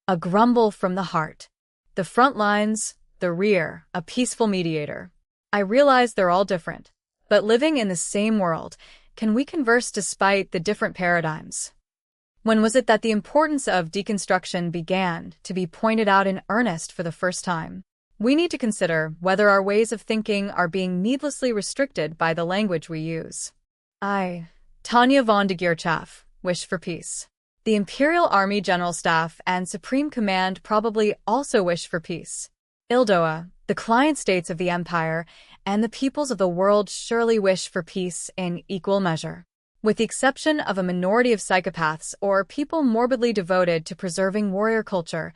A grumble from the heart. The front lines, the rear, a peaceful mediator. I realize they're all different, but living in the same world, can we converse despite the different paradigms? When was it that the importance of deconstruction began to be pointed out in earnest for the first time? We need to consider whether our ways of thinking are being needlessly restricted by the language we use. I, Tanya von de Gierchaff, wish for peace. The Imperial Army General Staff and Supreme Command probably also wish for peace. ILDOA, the client states of the Empire, and the peoples of the world surely wish for peace in equal measure. With the exception of a minority of psychopaths or people morbidly devoted to preserving warrior culture,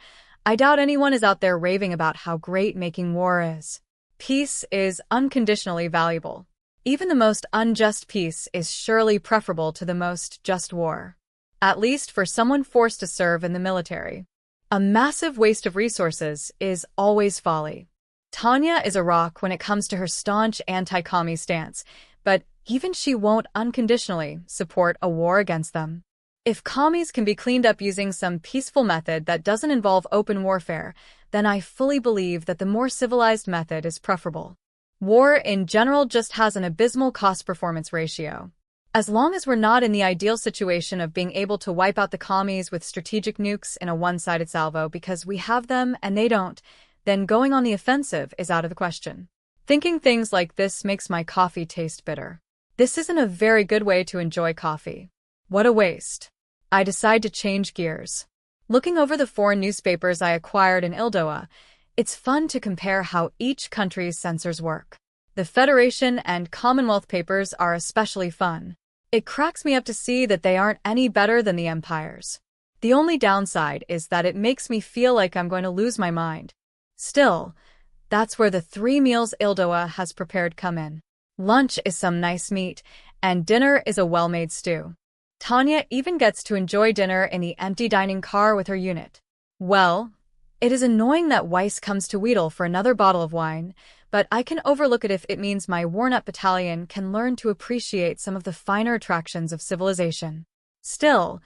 I doubt anyone is out there raving about how great making war is. Peace is unconditionally valuable. Even the most unjust peace is surely preferable to the most just war. At least for someone forced to serve in the military. A massive waste of resources is always folly. Tanya is a rock when it comes to her staunch anti-commie stance, but even she won't unconditionally support a war against them. If commies can be cleaned up using some peaceful method that doesn't involve open warfare, then I fully believe that the more civilized method is preferable. War in general just has an abysmal cost-performance ratio. As long as we're not in the ideal situation of being able to wipe out the commies with strategic nukes in a one-sided salvo because we have them and they don't, then going on the offensive is out of the question. Thinking things like this makes my coffee taste bitter. This isn't a very good way to enjoy coffee. What a waste. I decide to change gears. Looking over the foreign newspapers I acquired in ILDOA, it's fun to compare how each country's censors work. The Federation and Commonwealth papers are especially fun. It cracks me up to see that they aren't any better than the empires. The only downside is that it makes me feel like I'm going to lose my mind. Still, that's where the 3 meals ILDOA has prepared come in. Lunch is some nice meat, and dinner is a well-made stew. Tanya even gets to enjoy dinner in the empty dining car with her unit. Well, it is annoying that Weiss comes to wheedle for another bottle of wine, but I can overlook it if it means my worn-up battalion can learn to appreciate some of the finer attractions of civilization. Still,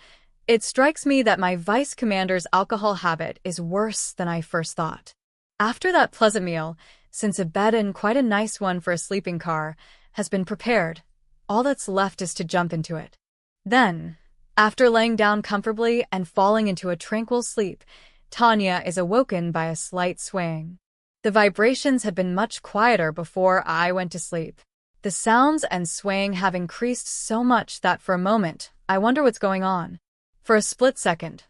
it strikes me that my vice commander's alcohol habit is worse than I first thought. After that pleasant meal, since a bed, and quite a nice one for a sleeping car, has been prepared, all that's left is to jump into it. Then, after laying down comfortably and falling into a tranquil sleep, Tanya is awoken by a slight swaying. The vibrations had been much quieter before I went to sleep. The sounds and swaying have increased so much that for a moment, I wonder what's going on. For a split second,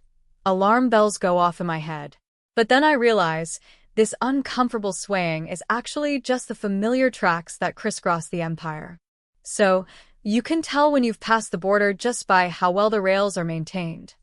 alarm bells go off in my head. But then I realize this uncomfortable swaying is actually just the familiar tracks that crisscross the Empire. So, you can tell when you've passed the border just by how well the rails are maintained.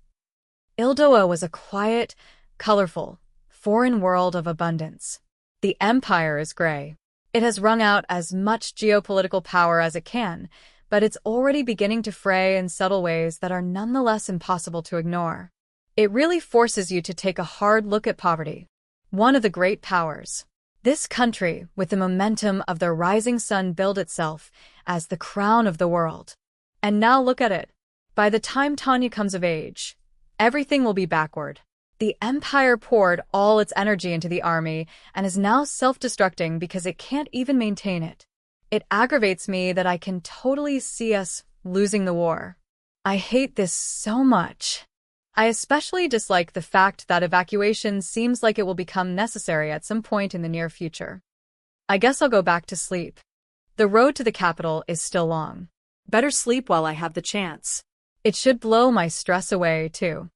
ILDOA was a quiet, colorful, foreign world of abundance. The Empire is gray. It has wrung out as much geopolitical power as it can, but it's already beginning to fray in subtle ways that are nonetheless impossible to ignore. It really forces you to take a hard look at poverty, one of the great powers. This country, with the momentum of the rising sun, billed itself as the crown of the world. And now look at it. By the time Tanya comes of age, everything will be backward. The Empire poured all its energy into the army and is now self-destructing because it can't even maintain it. It aggravates me that I can totally see us losing the war. I hate this so much. I especially dislike the fact that evacuation seems like it will become necessary at some point in the near future. I guess I'll go back to sleep. The road to the capital is still long. Better sleep while I have the chance. It should blow my stress away, too.